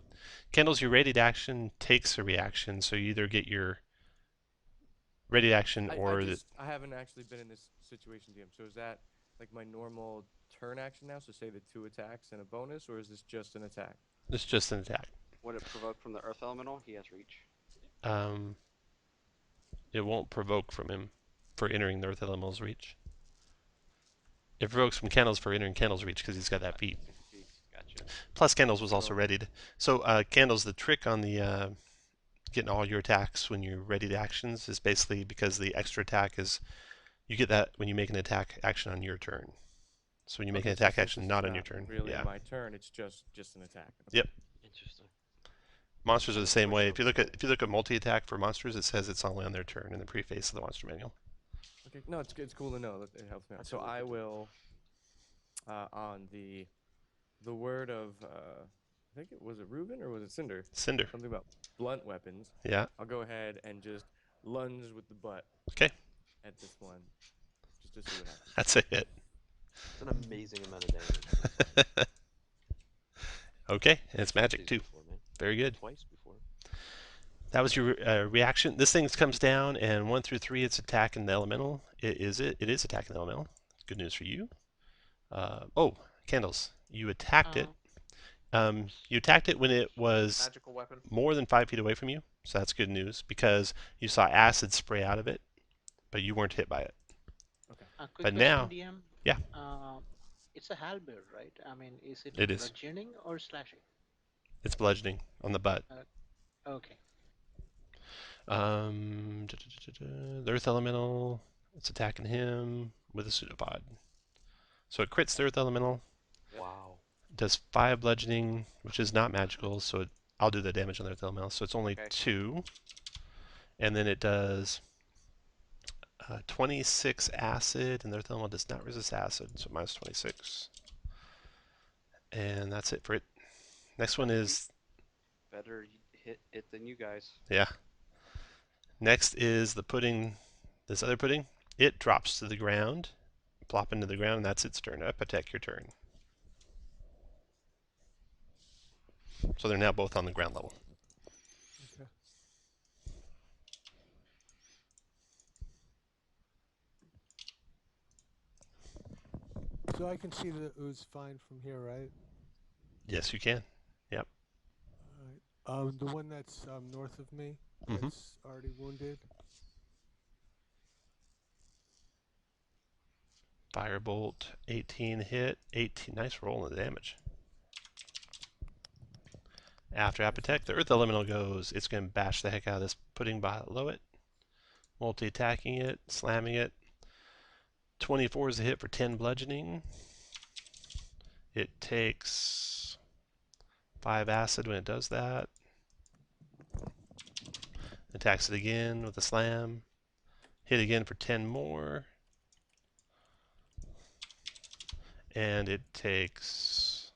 Candles, your ready action takes a reaction, so you either get your ready action or I haven't actually been in this situation, DM. So is that like my normal turn action now? So say the 2 attacks and a bonus, or is this just an attack? it's just an attack. Would it provoke from the Earth Elemental? He has reach. It won't provoke from him for entering the Earth Elemental's reach. It provokes from Candles for entering Candles' reach because he's got that feat. Gotcha. Plus, Candles was also readied. So, Candles, the trick on the getting all your attacks when you're ready to actions is basically because the extra attack is you get that when you make an attack action on your turn. So when you make an attack action not on your turn, Really, yeah. my turn. It's just an attack. Yep. Interesting. Monsters are the same way. If you look at multi-attack for monsters, it says it's only on their turn in the preface of the monster manual. Okay, no, it's cool to know. It helps me out. So I will, on the word of, I think it was Reuben or was it Cinder? Cinder. Something about blunt weapons. Yeah. I'll go ahead and just lunge with the butt. Okay. At this one, just to see what happens. That's a hit. It's an amazing amount of damage. Okay, and it's magic These too. before, man. Very good. Twice before. That was your reaction. This thing comes down, and 1 through 3, it's attacking the elemental. It is attacking the elemental. Good news for you. Oh, Candles. You attacked it. You attacked it when it was Magical weapon. more than 5 feet away from you. So that's good news because you saw acid spray out of it, but you weren't hit by it. Okay. Quick But question, now- DM. yeah. It's a halberd, right? I mean, is it It is. bludgeoning or slashing? It's bludgeoning on the butt. Okay. The Earth Elemental, it's attacking him with a pseudopod. So it crits the Earth Elemental. Wow. Does 5 bludgeoning, which is not magical, so I'll do the damage on the Earth Elemental. So it's only Okay. 2. And then it does 26 acid, and the Earth Elemental does not resist acid, so minus 26. And that's it for it. Next one is, Better hit it than you guys. yeah. Next is the pudding, this other pudding. It drops to the ground, plop into the ground, and that's its turn. Up, attack your turn. So they're now both on the ground level. Okay. So I can see the ooze fine from here, right? Yes, you can. Yep. All right. The one that's north of me, Mhm. that's already wounded. Firebolt, 18 hit, 18. Nice roll on the damage. After Apotek, the Earth Elemental goes. It's going to bash the heck out of this pudding below it. Multi-attacking it, slamming it. 24 is a hit for 10 bludgeoning. It takes 5 acid when it does that. Attacks it again with a slam. Hit again for 10 more. And it takes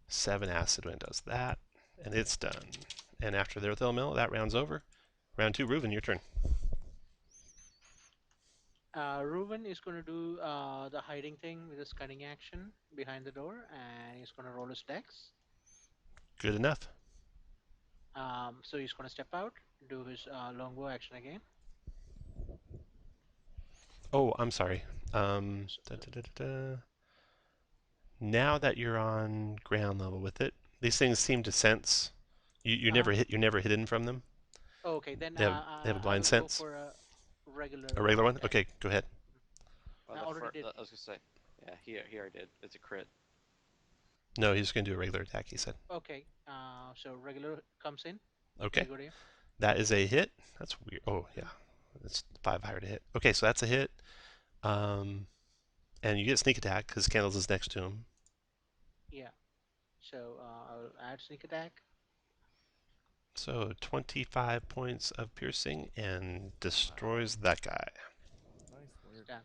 7 acid when it does that. And it's done. And after the Earth Elemental, that round's over. Round 2, Reuven, your turn. Reuven is going to do the hiding thing with his cunning action behind the door, and he's going to roll his dex. Good enough. So he's going to step out, do his longbow action again. Oh, I'm sorry. Now that you're on ground level with it, these things seem to sense. You're never hidden from them. Oh, okay, then They have a blind I will sense? go for a regular. A regular one? attack. Okay, go ahead. Well, I already did. I was gonna say, yeah, he already did. It's a crit. No, he's going to do a regular attack, he said. Okay. So regular comes in. Okay. Good idea. That is a hit. That's weird. Oh, yeah. That's 5 higher to hit. Okay, so that's a hit. And you get sneak attack because Candles is next to him. Yeah. So I'll add sneak attack. So 25 points of piercing and destroys that guy. Nice work. Done.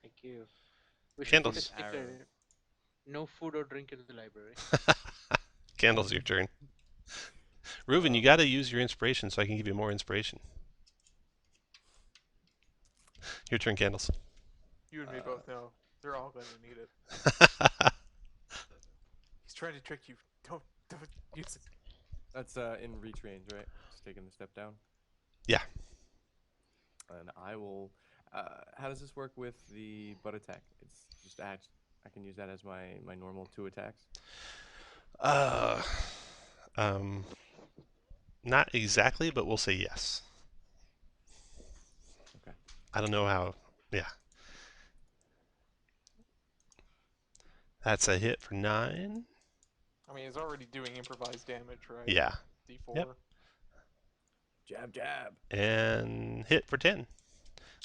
Thank you. We should put a Candles. sticker. No food or drink in the library. Candles, your turn. Reuven, you got to use your inspiration so I can give you more inspiration. Your turn, Candles. You and me both know they're all going to need it. He's trying to trick you. Don't use it. That's in reach range, right? Just taking the step down. Yeah. And I will. How does this work with the butt attack? It's just I can use that as my normal 2 attacks. Not exactly, but we'll say yes. Okay. I don't know how. Yeah. That's a hit for 9. I mean, he's already doing improvised damage, right? Yeah. D4. Yep. Jab, jab. And hit for 10.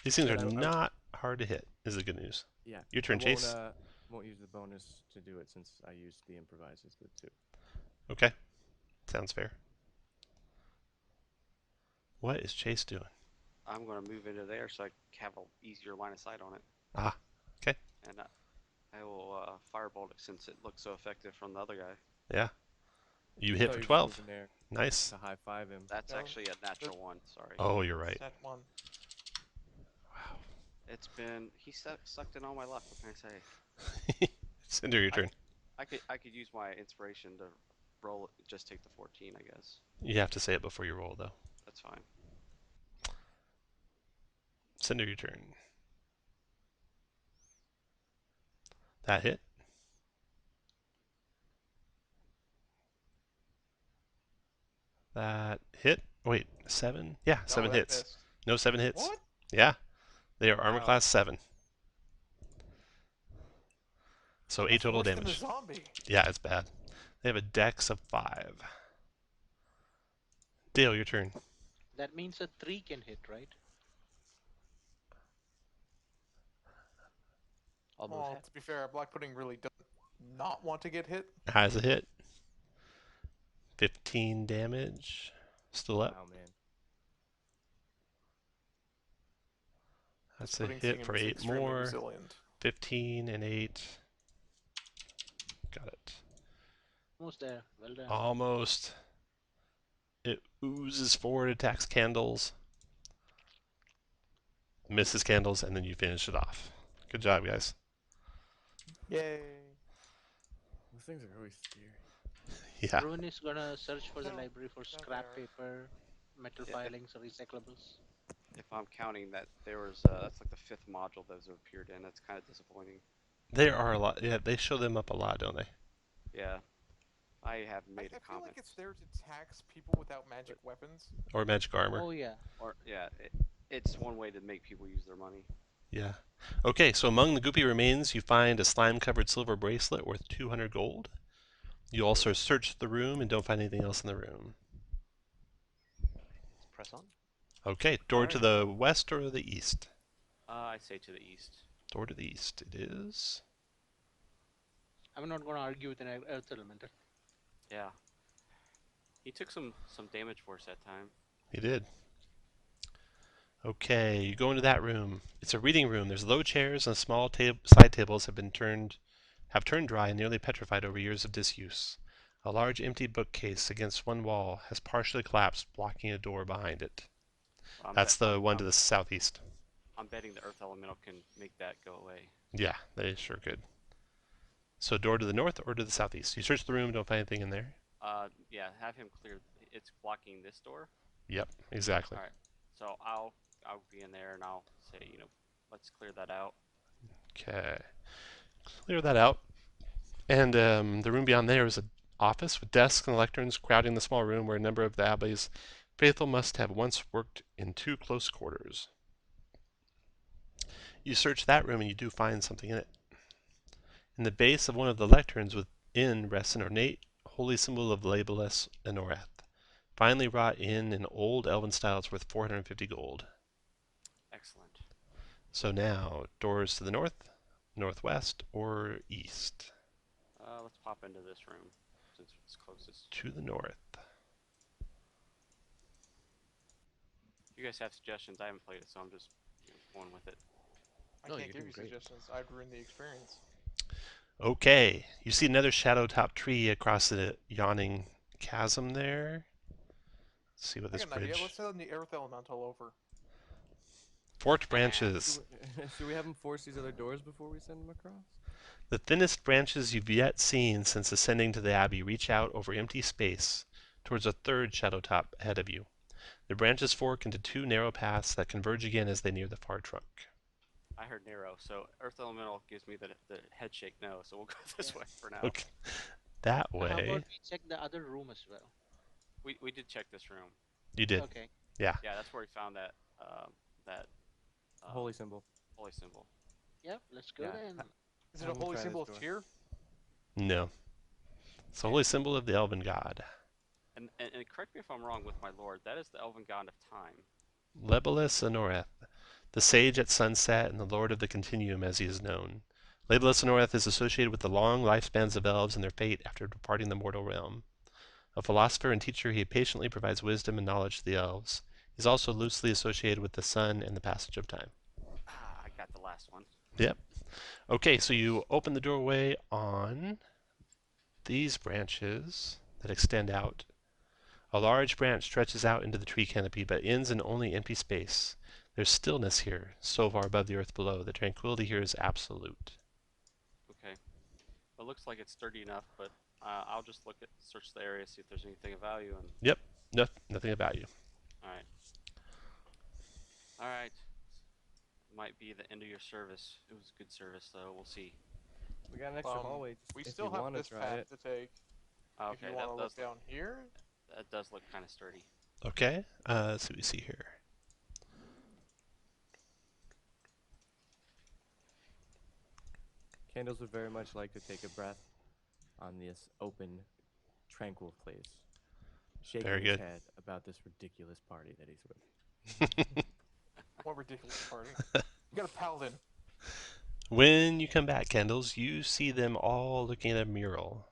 These things And are not hard to hit, is the good news. Yeah. Your turn, Chase. Won't use the bonus to do it since I used the improvise as the 2. Okay. Sounds fair. What is Chase doing? I'm going to move into there so I have an easier line of sight on it. Ah, okay. And I will firebolt it since it looks so effective from the other guy. Yeah. You I hit thought for you were 12. moving there Nice. to high five him. That's No, actually a natural 1, sorry. Oh, you're right. Set 1. Wow. It's been, he sucked in all my luck, what can I say? Cinder, your turn. I could use my inspiration to roll it, just take the 14, I guess. You have to say it before you roll, though. That's fine. Cinder, your turn. That hit. That hit. Wait, 7? Yeah, 7 that hits. missed. No 7 hits. What? Yeah. They are armor Wow. class 7. So 8 That's total worse than the damage. zombie. Yeah, it's bad. They have a dex of 5. Dale, your turn. That means a 3 can hit, right? I'll move Well, half. to be fair, Black Pudding really does not want to get hit. Has a hit. 15 damage. Still up. Wow, man. That's a Pudding hit Singing for is 8 extremely more. resilient. 15 and 8. Got it. Almost there. Well done. Almost. It oozes forward, attacks Candles. Misses Candles, and then you finish it off. Good job, guys. Yay. Those things are always scary. Yeah. Ruin is gonna search for the No, library for no, scrap they are. paper, metal Yeah. filings, or recyclables. If I'm counting that, there was that's like the 5th module those have appeared in. That's kind of disappointing. There are a lot. Yeah, they show them up a lot, don't they? Yeah, I have I made a feel comment. like it's there to tax people without magic weapons. Or magic armor. Oh yeah. Or yeah, it's one way to make people use their money. Yeah. Okay, so among the goopy remains, you find a slime-covered silver bracelet worth 200 gold. You also search the room and don't find anything else in the room. Let's press on. Okay, door to the west or the east? I say to the east. Door to the east it is. I'm not gonna argue with an earth elemental. Yeah. He took some damage for us that time. He did. Okay, you go into that room. It's a reading room. There's low chairs and small side tables have turned dry and nearly petrified over years of disuse. A large empty bookcase against one wall has partially collapsed, blocking a door behind it. That's the one to the southeast. I'm betting the earth elemental can make that go away. Yeah, they sure could. So door to the north or to the southeast? You search the room, don't find anything in there? Yeah, have him clear. It's blocking this door. Yep, exactly. All right. So I'll be in there and I'll say, let's clear that out. Okay. Clear that out. And the room beyond there is an office with desks and lecterns crowding the small room where a number of the abbey's faithful must have once worked in 2 close quarters. You search that room and you do find something in it. In the base of one of the lecterns in rests an ornate, holy symbol of Labelus Anoreth, finely wrought in old elven style. It's worth 450 gold. Excellent. So now, doors to the north, northwest, or east? Let's pop into this room since it's closest. To the north. If you guys have suggestions, I haven't played it, so I'm just going with it. I No, can't you're give doing you great. suggestions. I'd ruin the experience. Okay, you see another shadow top tree across the yawning chasm there. Let's see what I this got an idea. bridge. Let's send the Earth Elemental over. Forked branches. Should we have him force these other doors before we send him across? The thinnest branches you've yet seen since ascending to the Abbey reach out over empty space towards a third shadow top ahead of you. The branches fork into two narrow paths that converge again as they near the far trunk. I heard narrow, so Earth Elemental gives me the head shake no, so we'll go this way for now. Okay, that How about way. we check the other room as well? We did check this room. You did. Okay. Yeah. Yeah, that's where we found that Holy symbol. holy symbol. Yep. Let's go Yeah. then. Is it a We'll holy try symbol this of door. Tyr? No. It's a holy symbol of the elven god. And correct me if I'm wrong with my lord, that is the elven god of time. Lebelus Anoreth, the sage at sunset and the lord of the continuum as he is known. Lebelus Anoreth is associated with the long lifespans of elves and their fate after departing the mortal realm. A philosopher and teacher, he patiently provides wisdom and knowledge to the elves. He's also loosely associated with the sun and the passage of time. Ah, I got the last one. Yep. Okay, so you open the doorway on these branches that extend out. A large branch stretches out into the tree canopy, but ends in only empty space. There's stillness here, so far above the earth below. The tranquility here is absolute. Okay. It looks like it's sturdy enough, but I'll just search the area, see if there's anything of value. And Yep, nothing about you. all right. All right. Might be the end of your service. It was good service, though. We'll see. We got an extra hallway. We if still you have wanna this try path it. to take. Okay, If you want to look down here, that does look kind of sturdy. Okay, let's see what we see here. Candles would very much like to take a breath on this open, tranquil place, shaking Very his good. head about this ridiculous party that he's with. what ridiculous party. You got a paladin. When you come back, Candles, you see them all looking at a mural.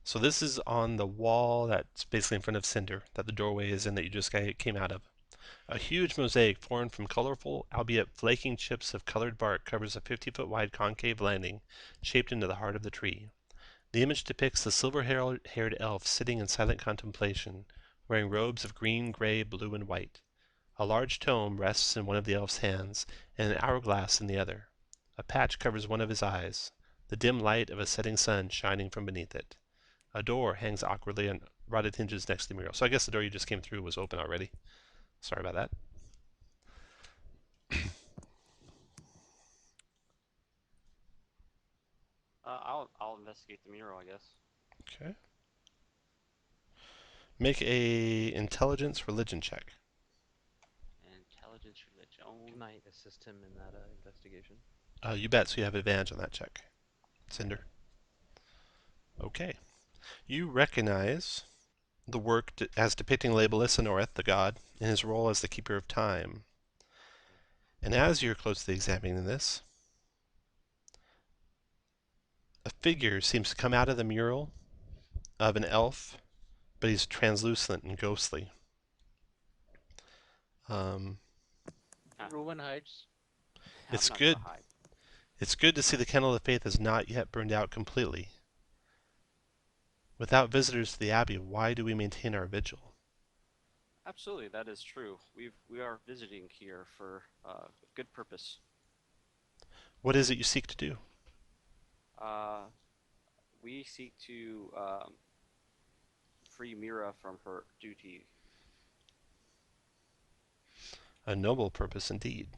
So this is on the wall that's basically in front of Cinder, that the doorway is in that you just came out of. A huge mosaic formed from colorful, albeit flaking chips of colored bark covers a 50-foot wide concave landing shaped into the heart of the tree. The image depicts the silver-haired elf sitting in silent contemplation, wearing robes of green, gray, blue, and white. A large tome rests in one of the elf's hands, and an hourglass in the other. A patch covers one of his eyes, the dim light of a setting sun shining from beneath it. A door hangs awkwardly on rotted hinges next to the mural. So I guess the door you just came through was open already. Sorry about that. I'll investigate the mural, I guess. Okay. Make a intelligence religion check. Intelligence religion. Can I assist him in that investigation? You bet, so you have advantage on that check. Cinder. Okay. You recognize the work as depicting Labelus Anoreth, the god, in his role as the keeper of time. And as you're closely examining this, a figure seems to come out of the mural of an elf, but he's translucent and ghostly. Ruben hides. It's I'm not good. gonna hide. It's good to see the candle of faith has not yet burned out completely. Without visitors to the Abbey, why do we maintain our vigil? Absolutely, that is true. We are visiting here for a good purpose. What is it you seek to do? We seek to free Mira from her duty. A noble purpose indeed.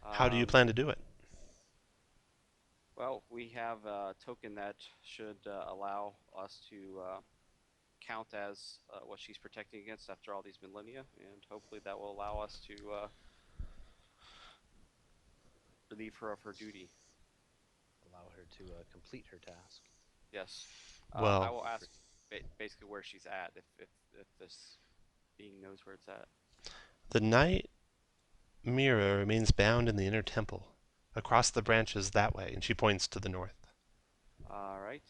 How do you Um, plan to do it? Well, we have a token that should allow us to count as what she's protecting against after all these millennia, and hopefully that will allow us to relieve her of her duty. Allow her to complete her task. Yes. I Well, will ask basically where she's at if this being knows where it's at. the night mirror remains bound in the inner temple, across the branches that way, and she points to the north. All right.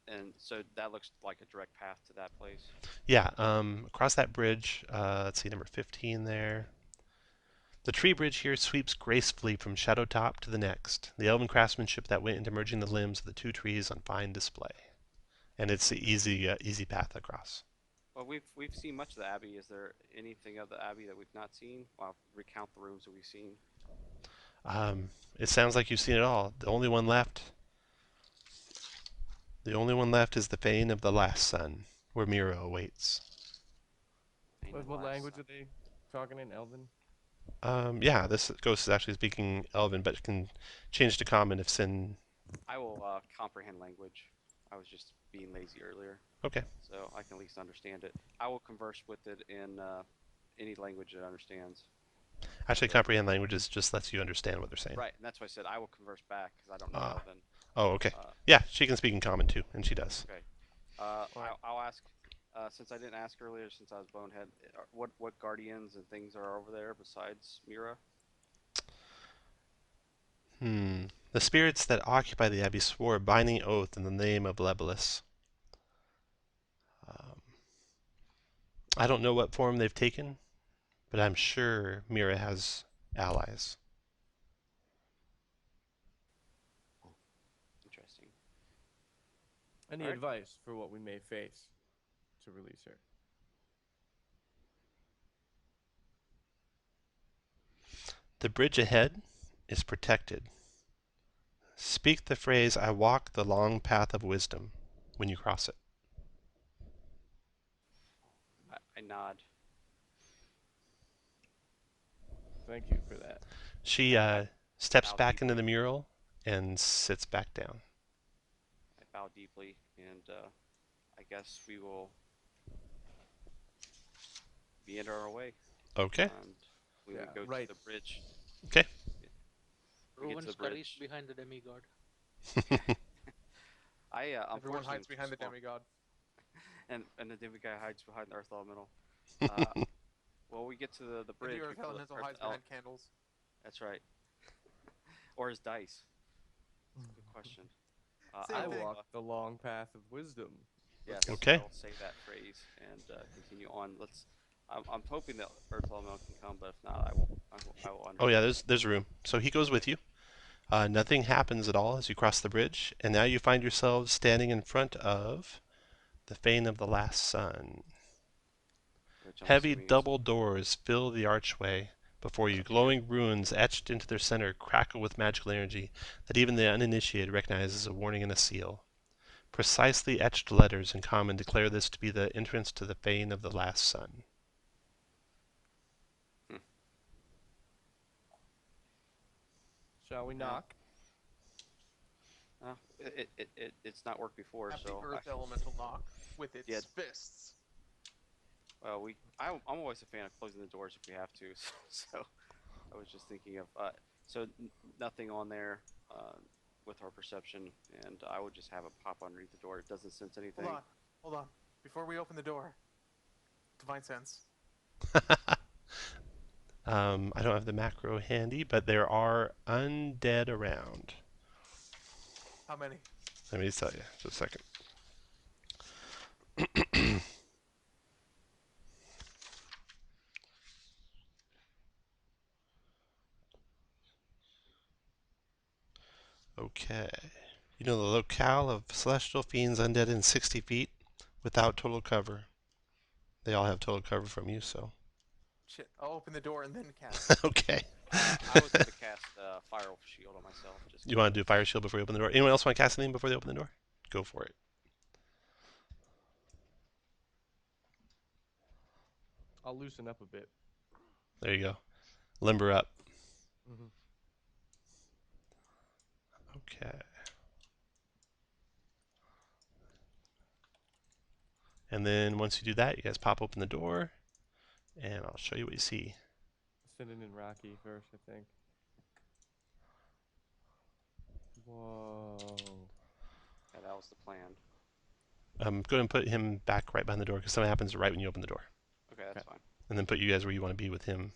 And so that looks like a direct path to that place. Yeah, across that bridge, let's see, number 15 there. The tree bridge here sweeps gracefully from shadow top to the next, the elven craftsmanship that went into merging the limbs of the two trees on fine display. And it's the easy path across. Well, we've seen much of the Abbey. Is there anything of the Abbey that we've not seen? I'll recount the rooms that we've seen. It sounds like you've seen it all. The only one left is the fane of the last sun, where Mira awaits. What language are they talking in? Elven? Yeah, this ghost is actually speaking Elven, but it can change to Common if Sin. I will comprehend language. I was just being lazy earlier. Okay. So I can at least understand it. I will converse with it in any language it understands. Actually, comprehend languages just lets you understand what they're saying. Right, and that's why I said I will converse back because I don't know Elven. Oh, okay. Yeah, she can speak in Common too, and she does. Okay. I'll ask. Since I didn't ask earlier, since I was bonehead, what guardians and things are over there besides Mira? The spirits that occupy the abbey swore a binding oath in the name of Lebolus. I don't know what form they've taken, but I'm sure Mira has allies. Interesting. Any advice for what we may face to release her? The bridge ahead is protected. Speak the phrase, "I walk the long path of wisdom," when you cross it. I nod. Thank you for that. She steps back into the mural and sits back down. I bow deeply, and I guess we will be on our way. Okay. And we will go to the bridge. Okay. Rowan scurries behind the demigod. Everyone hides behind the demigod. And the demigod hides behind the Earth Elemental. Well, we get to the bridge. The Earth Elemental hides behind candles. That's right. Or his dice. That's a good question. I walk the long path of wisdom. Yes. Okay. I'll say that phrase and continue on. I'm hoping that Earth Elemental can come, but if not, I will. Oh yeah, there's room. So he goes with you. Nothing happens at all as you cross the bridge, and now you find yourselves standing in front of the fane of the last sun. Heavy double doors fill the archway before you. Glowing runes etched into their center crackle with magical energy that even the uninitiated recognize as a warning and a seal. Precisely etched letters in common declare this to be the entrance to the fane of the last sun. Shall we knock? It's not worked before, Have so. the Earth Elemental knock with its fists. Well, I'm always a fan of closing the doors if we have to. So I was just thinking of nothing on there with our perception, and I would just have it pop underneath the door. It doesn't sense anything. Hold on. Before we open the door, Divine Sense. I don't have the macro handy, but there are undead around. How many? Let me tell you. Just a second. Okay. You know the locale of celestial fiends undead in 60 feet without total cover. They all have total cover from you, so. Shit, I'll open the door and then cast. Okay. I was going to cast Fire Shield on myself. You want to do Fire Shield before you open the door? Anyone else want to cast anything before they open the door? Go for it. I'll loosen up a bit. There you go. Limber up. Okay. And then once you do that, you guys pop open the door, and I'll show you what you see. Send it in Rocky first, I think. Whoa. Yeah, that was the plan. Go ahead and put him back right behind the door because something happens right when you open the door. Okay, that's fine. And then put you guys where you want to be with him.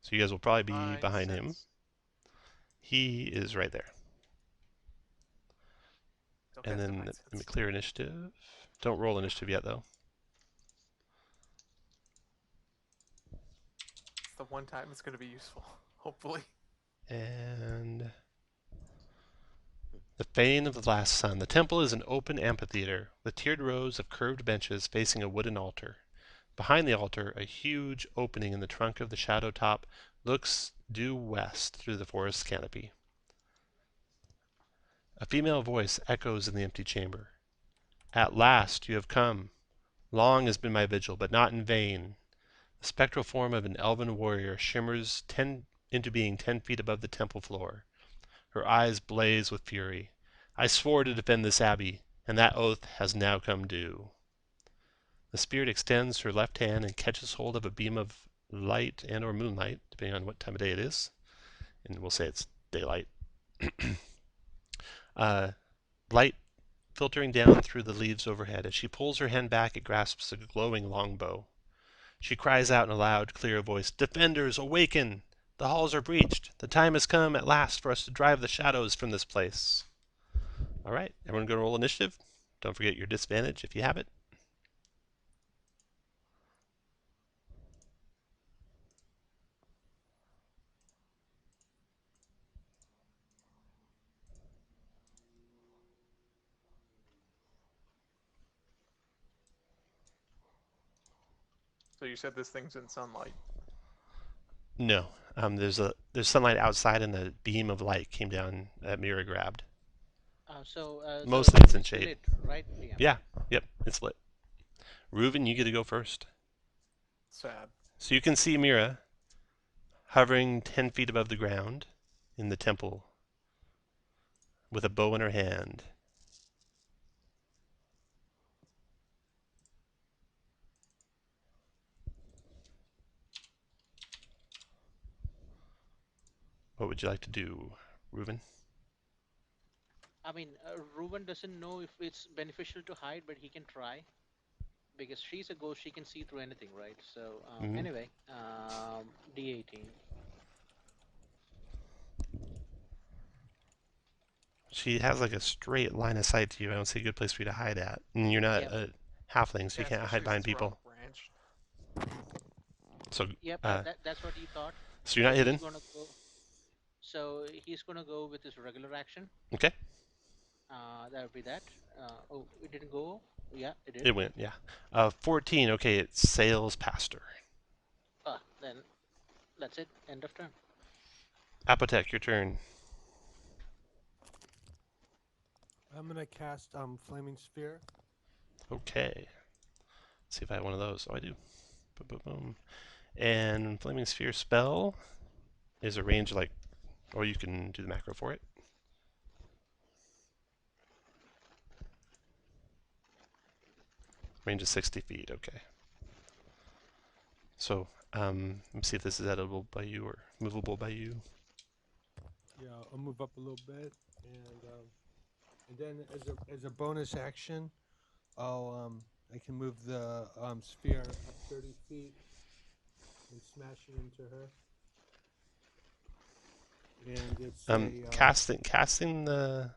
So you guys will probably be behind him. He is right there. Okay, And that then makes let me sense. clear initiative. Don't roll initiative yet, though. It's the one time it's going to be useful, hopefully. And the fane of the last sun. The temple is an open amphitheater with tiered rows of curved benches facing a wooden altar. Behind the altar, a huge opening in the trunk of the shadow top looks due west through the forest canopy. A female voice echoes in the empty chamber. At last you have come. Long has been my vigil, but not in vain. The spectral form of an elven warrior shimmers into being 10 feet above the temple floor. Her eyes blaze with fury. I swore to defend this abbey, and that oath has now come due. The spirit extends her left hand and catches hold of a beam of light and or moonlight, depending on what time of day it is. And we'll say it's daylight. Light filtering down through the leaves overhead. As she pulls her hand back, it grasps a glowing longbow. She cries out in a loud, clear voice, "Defenders, awaken! The halls are breached. The time has come at last for us to drive the shadows from this place." All right, everyone go roll initiative. Don't forget your disadvantage if you have it. So you said this thing's in sunlight. No, there's sunlight outside, and the beam of light came down that Mira grabbed. Mostly it's in shade. Lit, right? Yeah, yep, it's lit. Reuven, you get to go first. Sad. So you can see Mira hovering 10 feet above the ground in the temple with a bow in her hand. What would you like to do, Reuven? I mean, Ruben doesn't know if it's beneficial to hide, but he can try. Because she's a ghost, she can see through anything, right? So, anyway, D18. She has like a straight line of sight to you. I don't see a good place for you to hide at. And you're not Yep. a halfling, so you can't hide behind people. So, Yep, that's what he thought. so you're not hidden? So he's gonna go with his regular action. Okay. That would be that. Oh, it didn't go. Yeah, it did. It went, yeah. 14, okay, it sails past her. Then that's it. End of turn. Apotek, your turn. I'm gonna cast Flaming Sphere. Okay. Let's see if I have one of those. Oh, I do. Boom, boom, boom. And Flaming Sphere spell is a range like, or you can do the macro for it. Range is 60 feet, okay. So, let me see if this is editable by you or movable by you. Yeah, I'll move up a little bit, and then as a bonus action, I can move the sphere up 30 feet and smash it into her. And it's casting the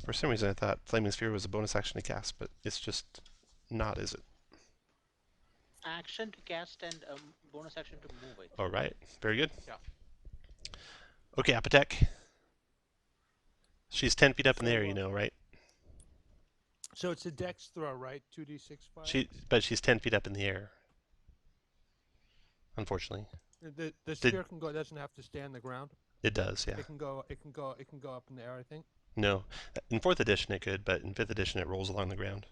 for some reason I thought Flaming Sphere was a bonus action to cast, but it's just not, is it? Action to cast and bonus action to move it. All right, very good. Yeah. Okay, Apotek. She's 10 feet up in the air, you know, right? So it's a dex throw, right? 2d6 But she's 10 feet up in the air. Unfortunately. The sphere doesn't have to stay on the ground. It does, yeah. It can go up in the air, I think. No, in 4th edition it could, but in 5th edition it rolls along the ground,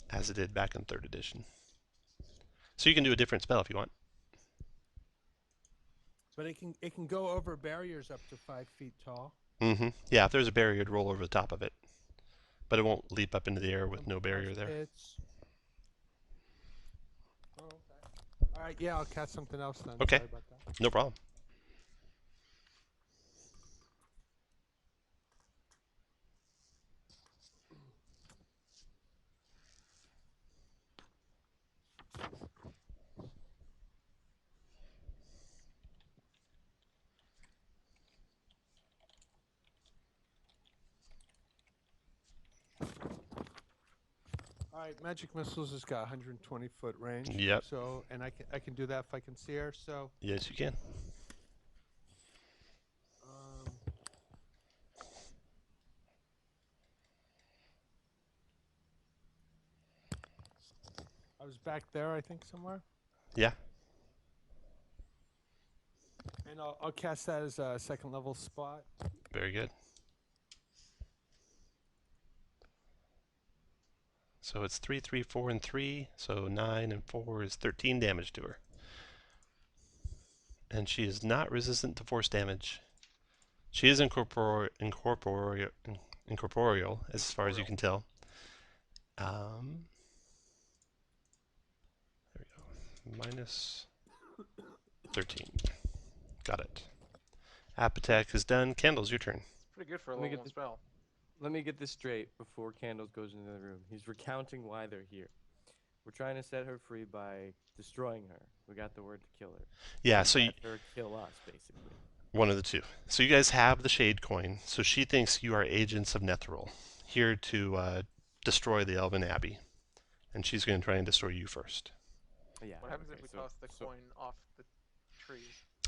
as it did back in 3rd edition. So you can do a different spell if you want. But it can go over barriers up to 5 feet tall. Mm-hmm. Yeah, if there's a barrier, it'd roll over the top of it. but it won't leap up into the air with no barrier there. Hits. Oh, okay. All right, yeah, I'll cast something else then. Okay. Sorry about that. No problem. All right, magic missiles has got 120-foot range. Yep. So, and I can do that if I can see her. So. Yes, you can. I was back there, I think, somewhere. Yeah. And I'll cast that as a second level spot. Very good. So it's 3, 3, 4, and 3. So 9 and 4 is 13 damage to her. And she is not resistant to force damage. She is incorporeal as far as you can tell. There we go. Minus 13. Got it. App attack is done. Candles, your turn. It's pretty good for a Let me level get 1 spell. Let me get this straight before Candles goes into the room. He's recounting why they're here. We're trying to set her free by destroying her. We got the word to kill her. Yeah, so Let her kill us, basically. one of the two. So you guys have the Shade Coin. So she thinks you are agents of Netheril, here to destroy the Elven Abbey. And she's going to try and destroy you first. Yeah. What happens if we toss the so coin off the tree?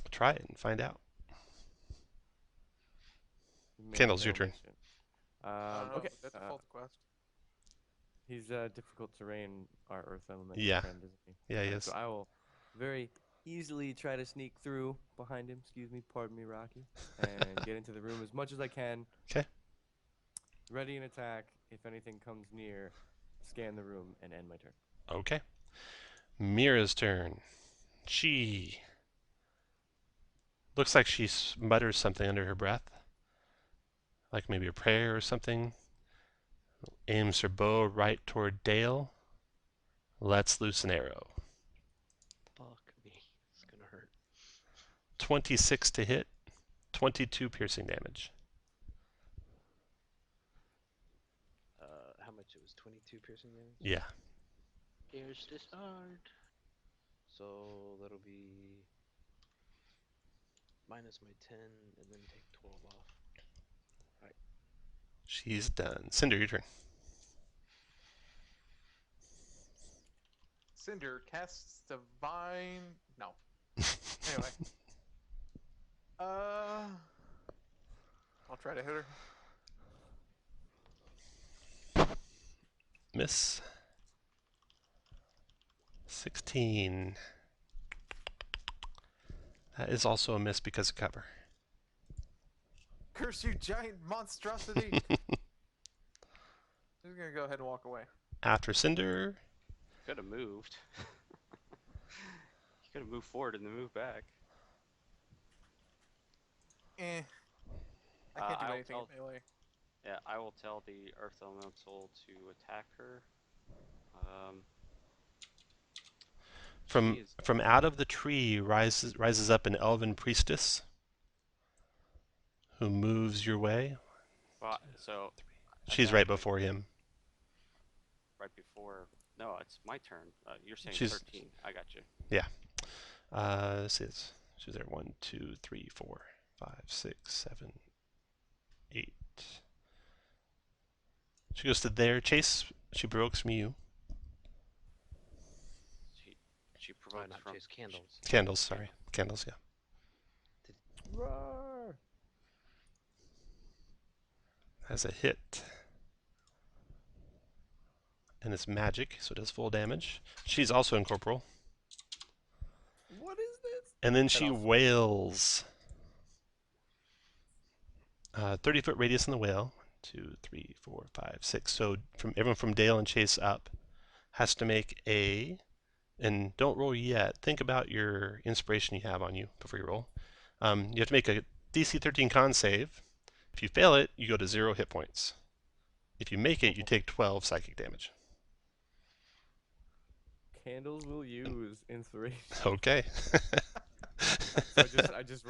Try it and find out. you made a Candles, your fail turn. mission. I don't know, Okay. that's a default quest. He's difficult terrain, our Earth Element Yeah. friend, isn't he? Yeah, he is. So I will very easily try to sneak through behind him. Excuse me, pardon me, Rocky, and get into the room as much as I can. Okay. Ready an attack. If anything comes near, scan the room and end my turn. Okay. Mira's turn. She looks like she mutters something under her breath, like maybe a prayer or something. Aims her bow right toward Dale. Lets loose an arrow. Fuck me. It's gonna hurt. 26 to hit, 22 piercing damage. How much? It was 22 piercing damage? Yeah. Here's this art. So that'll be minus my 10 and then take 12 off. She's done. Cinder, your turn. Cinder casts Divine. No. Anyway. I'll try to hit her. Miss. 16. That is also a miss because of cover. Curse you, giant monstrosity! He's gonna go ahead and walk away. After Cinder, Could have moved. You could have moved forward and then moved back. I can't do I'll anything tell- in melee. Yeah, I will tell the Earth Elemental to attack her. from She is- from out of the tree rises up an elven priestess who moves your way. Well, so She's right before him. right before. No, it's my turn. You're saying She's- 13. I got you. Let's see, she's there. 1, 2, 3, 4, 5, 6, 7, 8. She goes to there. Chase. She provokes me. You She Oh, provokes not from chase candles. candles. Sorry, candles. Yeah. Roar! Has a hit. And it's magic, so it does full damage. She's also incorporeal. What is this? And then she off. wails. 30-foot radius in the whale. 1, 2, 3, 4, 5, 6. So everyone from Dale and Chase up has to make a, and don't roll yet. Think about your inspiration you have on you before you roll. You have to make a DC 13 con save. If you fail it, you go to 0 hit points. If you make it, you take 12 psychic damage. Candles will use inspiration. Okay. So I just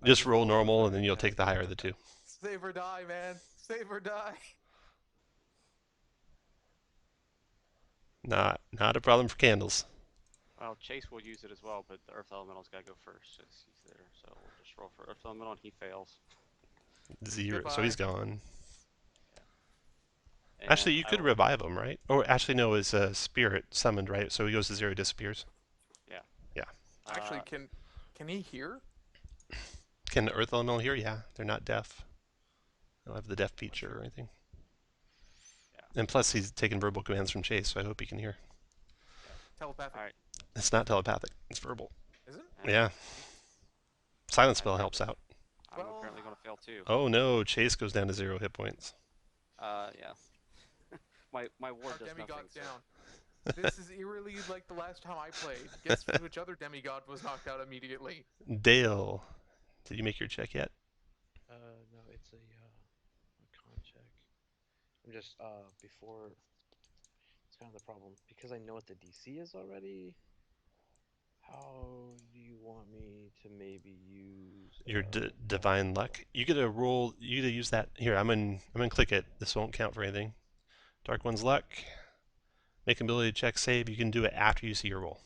Just roll roll normal, for and then it, you'll yeah, take the okay. higher of the two. Save or die, man. Save or die. Not a problem for candles. Well, Chase will use it as well, but the Earth Elemental's got to go first since he's there. So we'll just roll for Earth Elemental, and he fails. 0. So Goodbye. he's gone. And Actually, you I could will- revive him, right? Or actually, no, it's a spirit summoned, right? So he goes to 0, disappears. Actually, uh, can he hear? Can the Earth Elemental hear? Yeah, they're not deaf. They don't have the deaf feature or anything. Yeah. And plus, he's taking verbal commands from Chase, so I hope he can hear. Telepathic. All right. It's not telepathic. It's verbal. Is it? Yeah. Silent spell helps out. I'm Well- apparently going to fail too. Oh no, Chase goes down to 0 hit points. Yeah. my ward Our does nothing. demigod's So. down. This is eerily like the last time I played. Guess which other demigod was knocked out immediately? Dale, did you make your check yet? No, it's a con check. I'm just before. It's kind of the problem because I know what the DC is already. How do you want me to maybe use Your divine luck. You get a roll. You get to use that. Here, I'm gonna click it. This won't count for anything. Dark One's luck. Make an ability check save. You can do it after you see your roll.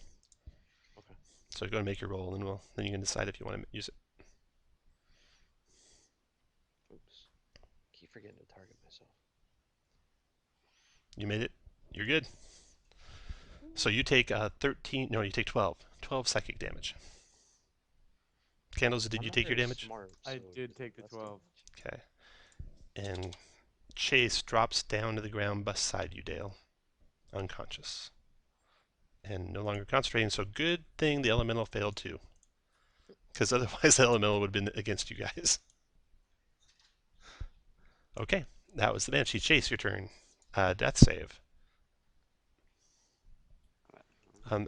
Okay. So go and make your roll, and then you can decide if you want to use it. Oops. Keep forgetting to target myself. You made it. You're good. So you take 13. No, you take 12. 12 psychic damage. Candles, did I'm you not take your very damage? Smart, I so did is take it the less 12. damage? Okay. And Chase drops down to the ground beside you, Dale. Unconscious. And no longer concentrating, so good thing the elemental failed too. Because otherwise the elemental would have been against you guys. Okay, that was the Banshee. Chase, your turn. Death save.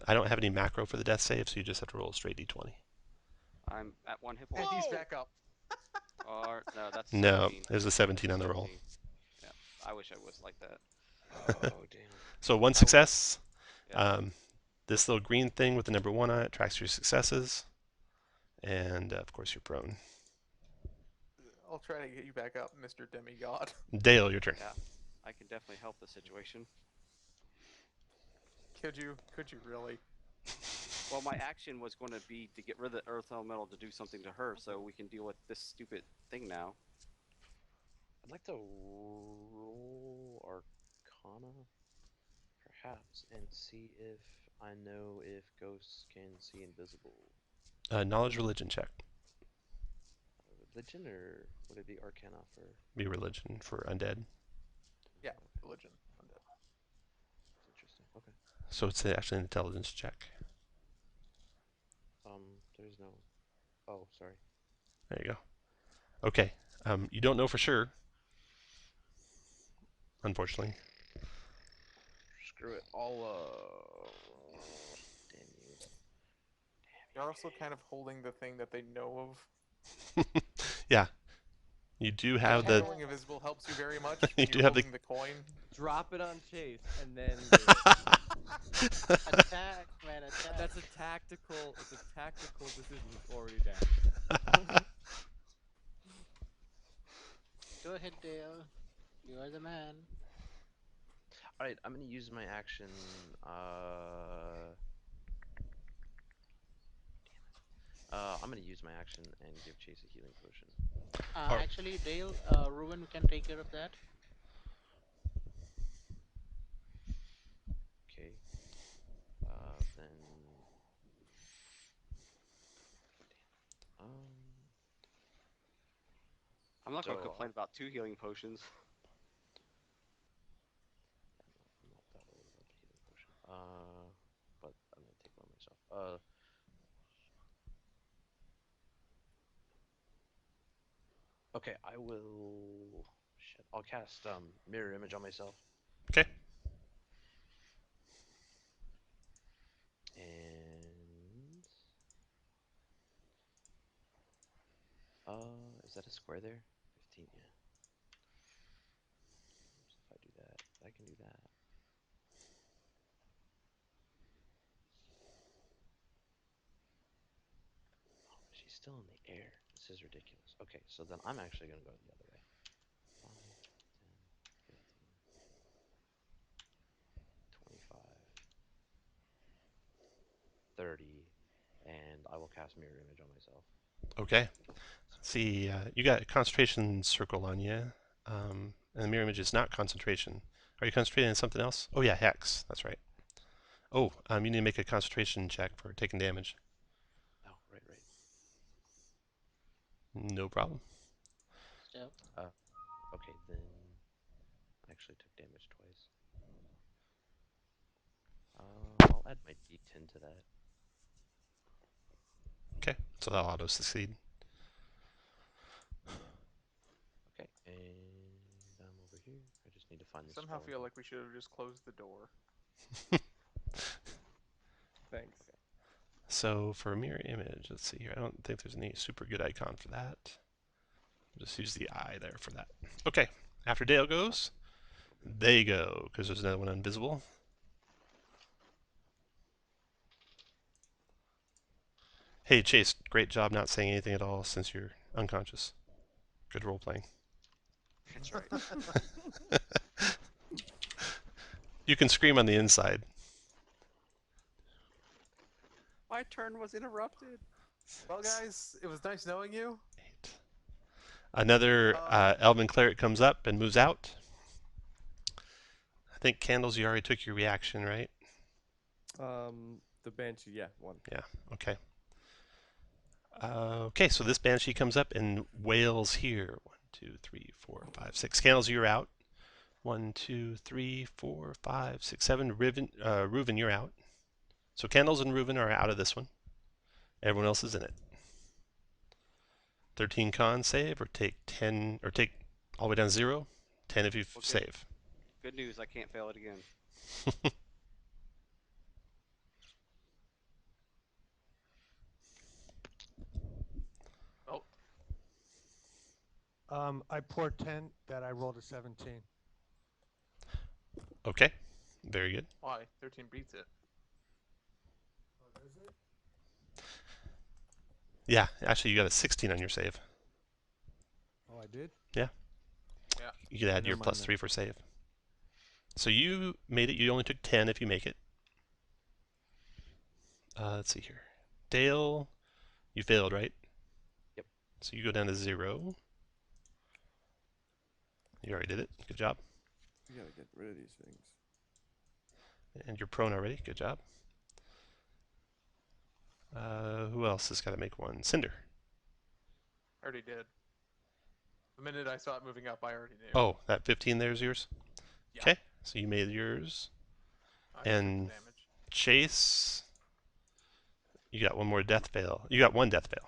I don't have any macro for the death save, so you just have to roll a straight d20. I'm at 1 hit point. And he's back up. Or no, that's No, 17. there's a 17 on the roll. 17. Yeah, I wish I was like that. Oh damn. So one success. Yeah. This little green thing with the number 1 on it tracks your successes. And of course, you're prone. I'll try to get you back up, Mr. Demigod. Dale, your turn. Yeah, I can definitely help the situation. Could you? Could you really? Well, my action was going to be to get rid of the Earth Elemental to do something to her, so we can deal with this stupid thing now. I'd like to roll Arcana, perhaps, and see if I know if ghosts can see invisible. Knowledge religion check. Religion, or would it be Arcana for? Be religion for undead. Yeah, religion. Undead. That's interesting. Okay. So it's actually an intelligence check. There's no. Oh, sorry. There you go. Okay. You don't know for sure. Unfortunately. Screw it. I'll damn you. You're also kind of holding the thing that they know of. Yeah. You do have the. Going invisible helps you very much. You You're do have the- holding the coin. Drop it on Chase, and then Attack, man, attack. that's a tactical. It's a tactical decision. It's already down. Go ahead, Dale. You are the man. All right, I'm gonna use my action. I'm gonna use my action and give Chase a healing potion. Actually, Dale, Ruben can take care of that. Okay. Then. I'm not going to So, complain about 2 healing potions. I'm not that worried about the healing potion. But I'm gonna take one myself. Okay, I will. Shit, I'll cast mirror image on myself. Okay. And is that a square there? 15, yeah. If I I can do that. Oh, she's still in the air. This is ridiculous. Okay, so then I'm actually going to go the other way. 5, 10, 15, 25, 30, and I will cast Mirror Image on myself. Okay. See, you got a concentration circle on you, and the mirror image is not concentration. Are you concentrating on something else? Oh yeah, hex. That's right. Oh, you need to make a concentration check for taking damage. Oh, right. No problem. So Okay, then I actually took damage twice. I'll add my D10 to that. Okay, so that'll auto succeed. Okay, and I'm over here. I just need to find the Somehow spell. feel like we should have just closed the door. Thanks. So for mirror image, let's see here. I don't think there's any super good icon for that. Just use the eye there for that. Okay, after Dale goes, they go, because there's another one invisible. Hey Chase, great job not saying anything at all since you're unconscious. Good role playing. That's right. You can scream on the inside. My turn was interrupted. Well, guys, it was nice knowing you. Another Elven Cleric comes up and moves out. I think Candles, you already took your reaction, right? The Banshee, yeah, one. Yeah, okay. Okay, so this Banshee comes up and wails here. 1, 2, 3, 4, 5, 6. Candles, you're out. 1, 2, 3, 4, 5, 6, 7. Reuven, you're out. So Candles and Reuven are out of this one. Everyone else is in it. 13 con save, or take 10, or take all the way down to 0. 10 if you Okay. save. Good news, I can't fail it again. I poured 10 that I rolled a 17. Okay, very good. Why? 13 beats it. Oh, does it? Yeah, actually you got a 16 on your save. Oh, I did? You could add Never your mind plus then. 3 for save. So you made it. You only took 10 if you make it. Let's see here. Dale, you failed, right? Yep. So you go down to 0. You already did it. Good job. We gotta get rid of these things. And you're prone already. Good job. Who else has got to make one? Cinder. I already did. The minute I saw it moving up, I already knew. Oh, that 15 there is yours? Yeah. Okay, so you made yours. I took the and- damage. Chase, you got one more death fail. You got one death fail.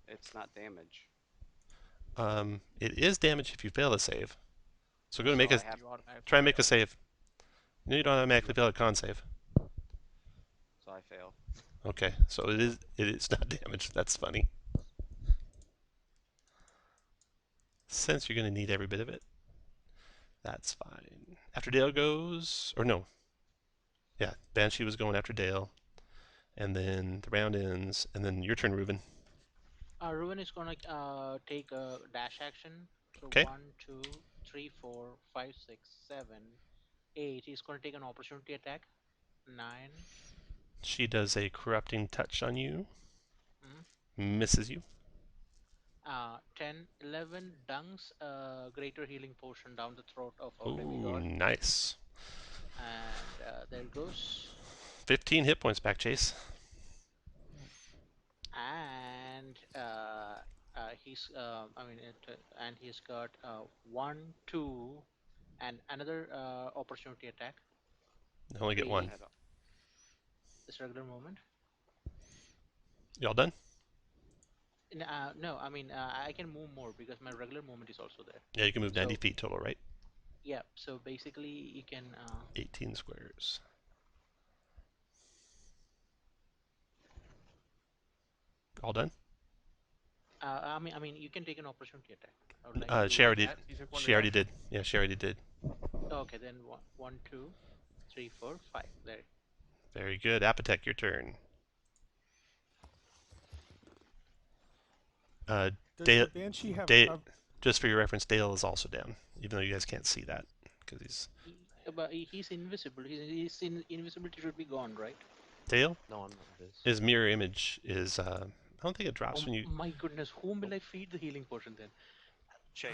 It's not damage. It is damage if you fail to save. So go to So make I a have- You automatically try and make a fail. save. No, you don't automatically fail a con save. So I fail. Okay, so it is not damage. That's funny. Since you're gonna need every bit of it, that's fine. After Dale goes, or no, yeah, Banshee was going after Dale, and then the round ends, and then your turn, Reuben. Ruin is gonna take a dash action. So Okay. 1, 2, 3, 4, 5, 6, 7, 8. He's gonna take an opportunity attack. 9. She does a corrupting touch on you, Mhm. misses you. 10, 11 dunks greater healing potion down the throat of a Ooh, demigod. nice. And there it goes. 15 hit points back, Chase. And and he's got 1, 2, and another opportunity attack. You only get Three. one. This regular movement. Y'all done? No, I mean I can move more because my regular movement is also there. Yeah, you can move 90 So- feet total, right? Yeah. So basically, you can. 18 squares. All done? I mean, you can take an opportunity attack. I would like She already, Matt, you took one she already down? did. Yeah, she already did. Okay, then 1, 2, 3, 4, 5. There. Very good. Apotek, your turn. Does Dale, the Banshee have just for your reference, Dale is also down, even though you guys can't see that because he's. But he's invisible. Invisibility should be gone, right? Dale? No, I'm not this. His mirror image is. I don't think it drops when you. My goodness, whom will I feed the healing potion then? Chase.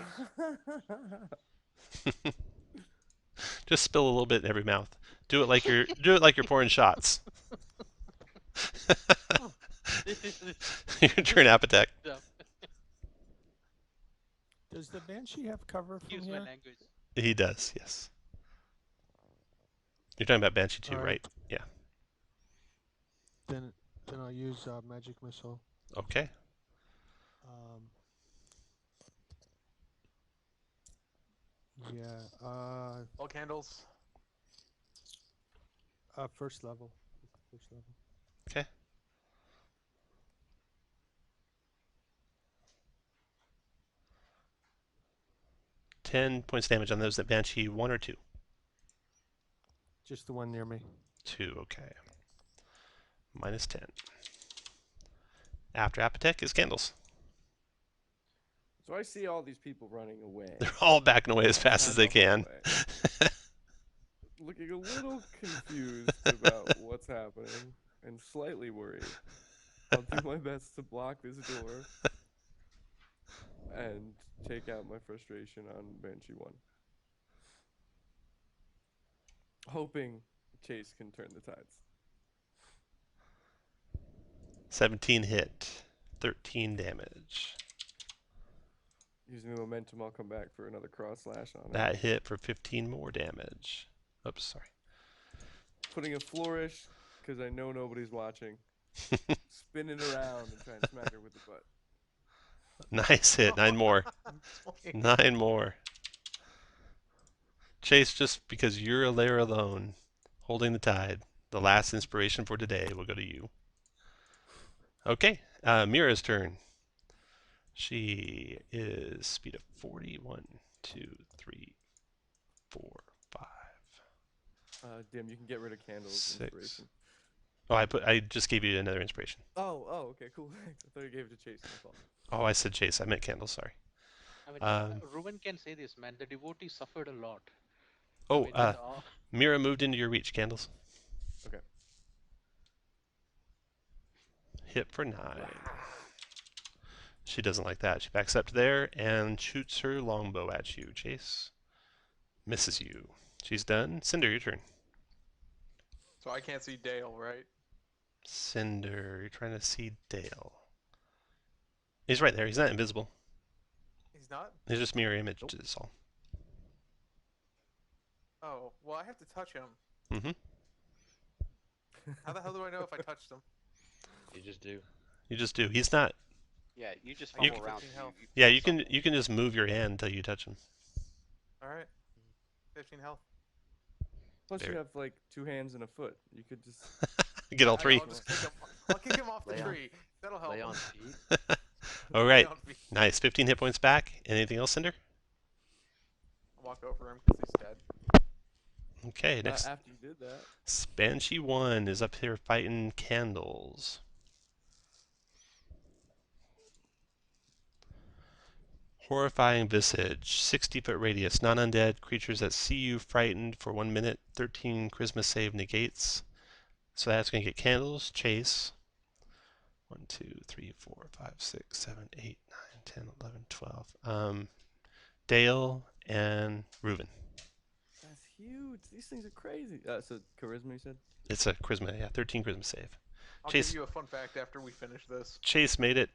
Just spill a little bit in every mouth. Do it like you're pouring shots. Your turn, Apotek. Does the Banshee have cover from Use my here? language. He does, yes. You're talking about Banshee 2, All right. right? Yeah. Then I'll use magic missile. Okay. Yeah. All candles. First level. First level. Okay. Ten points damage on those that Banshee 1 or 2. Just the one near me. 2. Okay. Minus 10. After Apotek is Candles. So I see all these people running away. They're all backing away as fast as they can. Looking a little confused about what's happening and slightly worried. I'll do my best to block this door and take out my frustration on Banshee 1. Hoping Chase can turn the tides. 17 hit. 13 damage. Using the momentum, I'll come back for another cross slash on it. That hit for 15 more damage. Oops, sorry. Putting a flourish, because I know nobody's watching. Spinning around and trying to smack her with the butt. Nice hit. 9 more. 9 more. Chase, just because you're there alone, holding the tide, the last inspiration for today will go to you. Okay, Mira's turn. She is speed of 40. 1, 2, 3, 4, 5. Dim, you can get rid of candles. 6. Inspiration. Oh, I just gave you another inspiration. Oh, okay, cool. Thanks. I thought you gave it to Chase. Oh, I said Chase. I meant Candle. Sorry. I mean, Ruben can say this, man. The devotee suffered a lot. Oh, Mira moved into your reach, Candles. Okay. Hit for 9. She doesn't like that. She backs up to there and shoots her longbow at you, Chase. Misses you. She's done. Cinder, your turn. So I can't see Dale, right? Cinder, you're trying to see Dale. He's right there. He's not invisible. He's not? He's just mirror image is all. Oh, well, I have to touch him. Mm-hmm. How the hell do I know if I touched him? You just do. You just do. He's not. Yeah, you just You fumble around. 15 health. Yeah, you can just move your hand until you touch him. Alright. 15 health. Plus, There. you have like 2 hands and a foot. You could just. Get all 3. I'll kick him off the Lay on- tree. That'll help. Lay him. on feet. All Lay right. on feet. Nice. 15 hit points back. Anything else, Cinder? I'll walk over him because he's dead. Okay, next. After you did that. Banshee 1 is up here fighting Candles. Horrifying visage, 60-foot radius, non-undead creatures that see you frightened for 1 minute, 13 charisma save negates. So that's going to get Candles, Chase. 1, 2, 3, 4, 5, 6, 7, 8, 9, 10, 11, 12. Dale and Reuben. That's huge. These things are crazy. So charisma, you said? It's a charisma, yeah, 13 charisma save. I'll Chase- give you a fun fact after we finish this. Chase made it.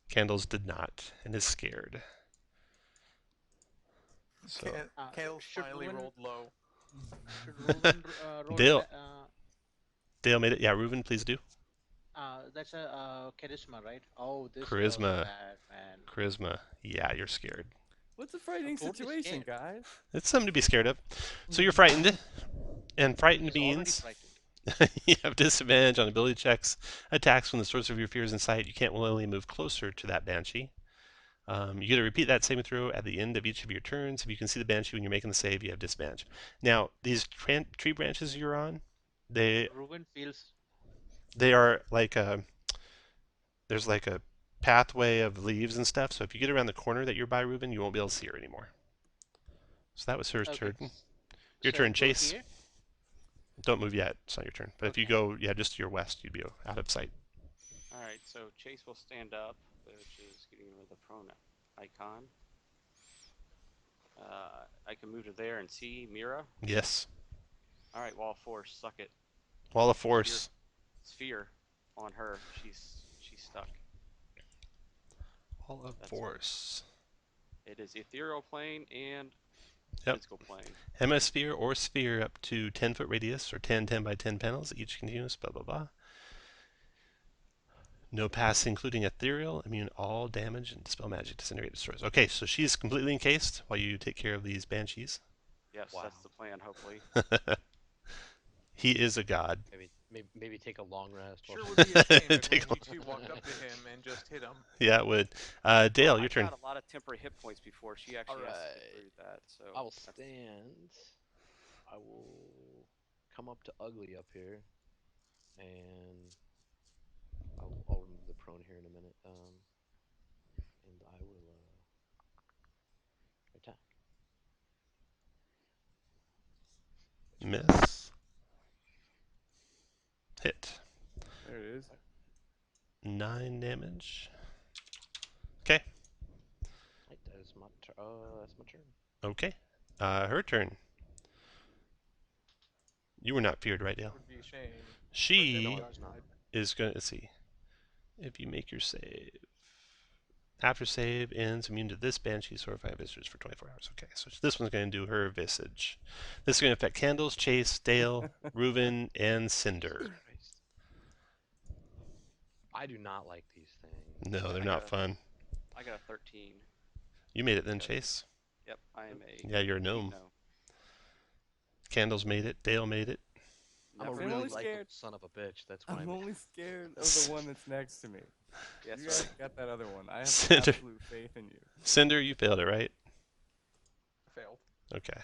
Candles did not, and is scared. So Candles should finally Ruben- rolled low. Should Ruben roll Dale. Dale made it. Yeah, Reuben, please do. that's a charisma, right? Oh, this Charisma. was bad, man. Charisma. Yeah, you're scared. What's a frightening totally situation, scared. guys? It's something to be scared of. So you're frightened, and frightened He's already means frightened. You have disadvantage on ability checks, attacks when the source of your fear is in sight. You can't willingly move closer to that banshee. You get to repeat that saving throw at the end of each of your turns. If you can see the banshee when you're making the save, you have disadvantage. Now, these tree branches you're on, they Ruben feels are like there's like a pathway of leaves and stuff. So if you get around the corner that you're by, Ruben, you won't be able to see her anymore. So that was her okay. turn. Your So turn, go Chase. here. Don't move yet. It's not your turn. But if you Okay. go, yeah, just to your west, you'd be out of sight. All right, so Chase will stand up, which is getting rid of the prone icon. I can move to there and see Mira. Yes. All right, wall of force, suck it. Wall of force. Sphere on her. She's stuck. Wall of That's force. It is ethereal plane and Yep. physical plane. Hemisphere or sphere up to 10-foot radius or 10 10 by 10 panels, each continuous, blah, blah, blah. No pass, including ethereal, immune all damage and dispel magic, disintegrate, destroys. Okay, so she's completely encased while you take care of these banshees. Yes, Wow. that's the plan, hopefully. He is a god. Maybe take a long rest. Sure while would be a shame if Take one of you two walked up to him and just hit him. Yeah, it would. Dale, your turn. I got a lot of temporary hit points before. She actually has to get through that. So I will stand. I will come up to Ugly up here, and I'll remove the prone here in a minute. And I will attack. Miss. Hit. There it is. 9 damage. Okay. Right, that's my turn. Okay. Her turn. You were not feared, right, Dale? Would be a shame. She No, I was not. is going to, let's see. If you make your save. After save ends, immune to this banshee, sword 5 visitors for 24 hours. Okay, so this one's going to do her visage. This is going to affect Candles, Chase, Dale, Reuven, and Cinder. I do not like these things. No, they're not fun. I got a 13. You made it then, Chase? Yep, I am a. Yeah, you're a gnome. No. Candles made it. Dale made it. I'm a Never really only likable scared. son of a bitch. That's why I'm I'm only scared of the one that's next to me. Yes, You guys right. got that other one. I have Cinder. absolute faith in you. Cinder, you failed it, right? Failed. Okay.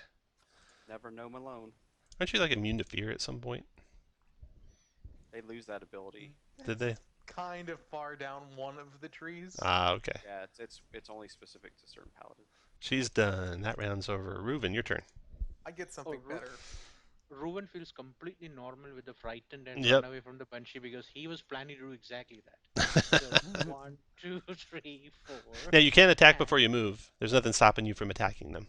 Never gnome alone. Aren't you like immune to fear at some point? They lose that ability. Did they? Kind of far down one of the trees. Ah, okay. Yeah, it's only specific to certain paladins. She's done. That round's over. Reuven, your turn. I get something better. Ruben feels completely normal with the frightened and Yep. run away from the banshee because he was planning to do exactly that. So 1, 2, 3, 4. Yeah, you can attack and- before you move. There's nothing stopping you from attacking them.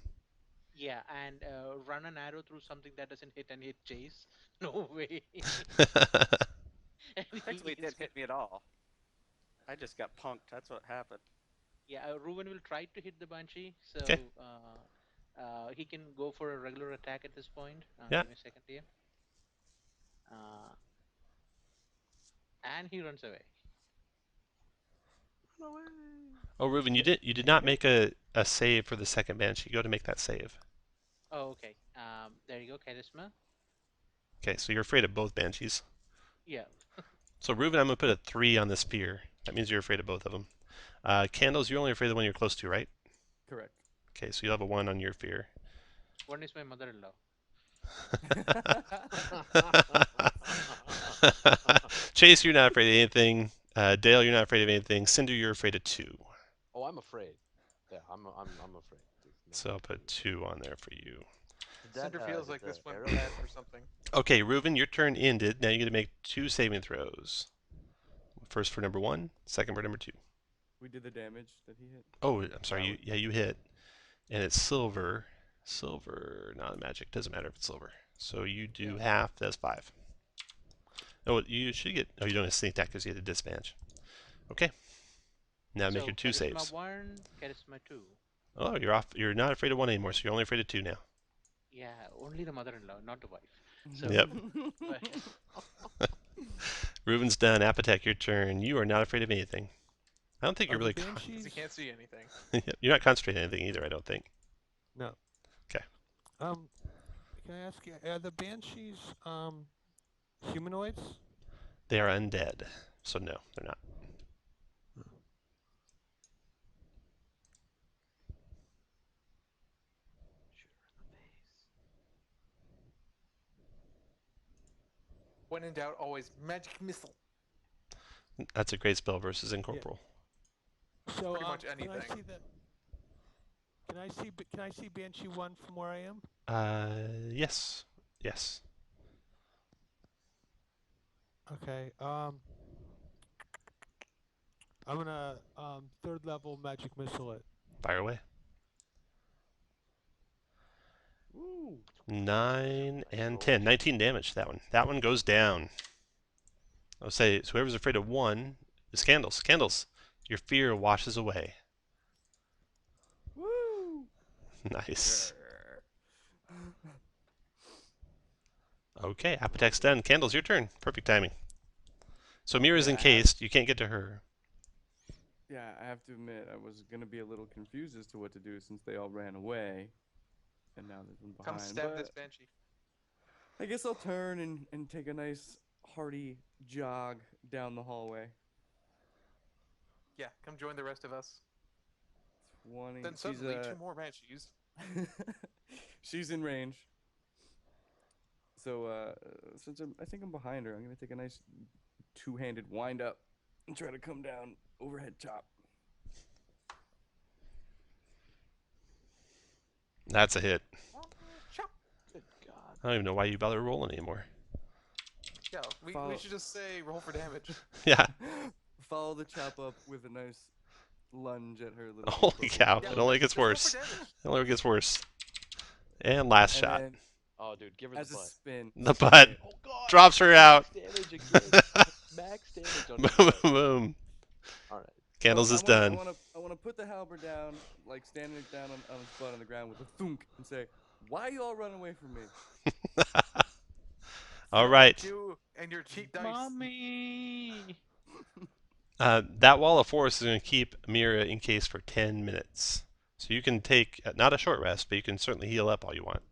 Yeah, and run an arrow through something that doesn't hit and hit Chase. No way. And he Technically, it is didn't hit me at all. I just got punked. That's what happened. Yeah, Ruben will try to hit the banshee, so 'Kay. He can go for a regular attack at this point. Yeah. Give me a second here. And he runs away. Run away. Oh, Reuven, you did not make a save for the second banshee. Go to make that save. Oh, okay. There you go, Charisma. Okay, so you're afraid of both banshees. Yeah. So Reuven, I'm gonna put a 3 on the spear. That means you're afraid of both of them. Candles, you're only afraid of the one you're close to, right? Correct. Okay, so you'll have a 1 on your fear. One is my mother-in-law. Chase, you're not afraid of anything. Dale, you're not afraid of anything. Cinder, you're afraid of 2. Oh, I'm afraid. Yeah, I'm afraid. No. So I'll put 2 on there for you. Cinder feels like this went arrow- bad for something. Okay, Reuven, your turn ended. Now you get to make 2 saving throws. First for number 1, second for number 2. We did the damage that he hit. Oh, I'm sorry. You hit, and it's silver. Silver, not magic. Doesn't matter if it's silver. So you do half. That's 5. Oh, you should get. Oh, you don't have sneak attack because you had a disadvantage. Okay. Now make So your 2 Charisma saves. 1, Charisma 2. Oh, you're off. You're not afraid of 1 anymore. So you're only afraid of 2 now. Yeah, only the mother-in-law, not the wife. So, Yep. but- Reuven's done. Apotek, your turn. You are not afraid of anything. I don't think Are you're the really. Because banshees? he can't see anything. You're not concentrating on anything either. I don't think. Can I ask you, are the banshees humanoids? They are undead. So no, they're not. When in doubt, always magic missile. That's a great spell versus incorporeal. So Pretty much Can I anything. see that? Can I see Banshee 1 from where I am? Yes. Yes. Okay. I'm gonna third level magic missile it. Fire away. Woo! 9 and roll. 10. 19 damage to that one. That one goes down. I'll say, so whoever's afraid of 1 is Candles. Candles, your fear washes away. Woo! Nice. Okay, Apotek's done. Candles, your turn. Perfect timing. So Mira's Yeah, encased. You can't get to her. Yeah, I have to admit, I was gonna be a little confused as to what to do since they all ran away, and now there's one behind. Come stab but this banshee. I guess I'll turn and take a nice hearty jog down the hallway. Yeah, come join the rest of us. 20. Then suddenly, 2 more banshees. She's in range. So since I think I'm behind her, I'm gonna take a nice two-handed wind up and try to come down overhead chop. That's a hit. Chop. Good God. I don't even know why you bother rolling anymore. Yeah, we Follow- should just say roll for damage. Yeah. Follow the chop up with a nice lunge at her little. Holy cow. Yeah, It only gets just roll for worse. damage. It only gets worse. And last And shot. then Oh, dude, give her as the a butt. spin. The butt Oh God! drops her out. Max damage again. Max damage on Boom, her butt. boom. All right. Candles So is done. I wanna put the halberd down, like standing it down on his butt on the ground with a thunk, and say, "Why you all run away from me?" All right. You and your cheat dice. Mommy. That wall of force is going to keep Mira in case for 10 minutes. So you can take, not a short rest, but you can certainly heal up all you want.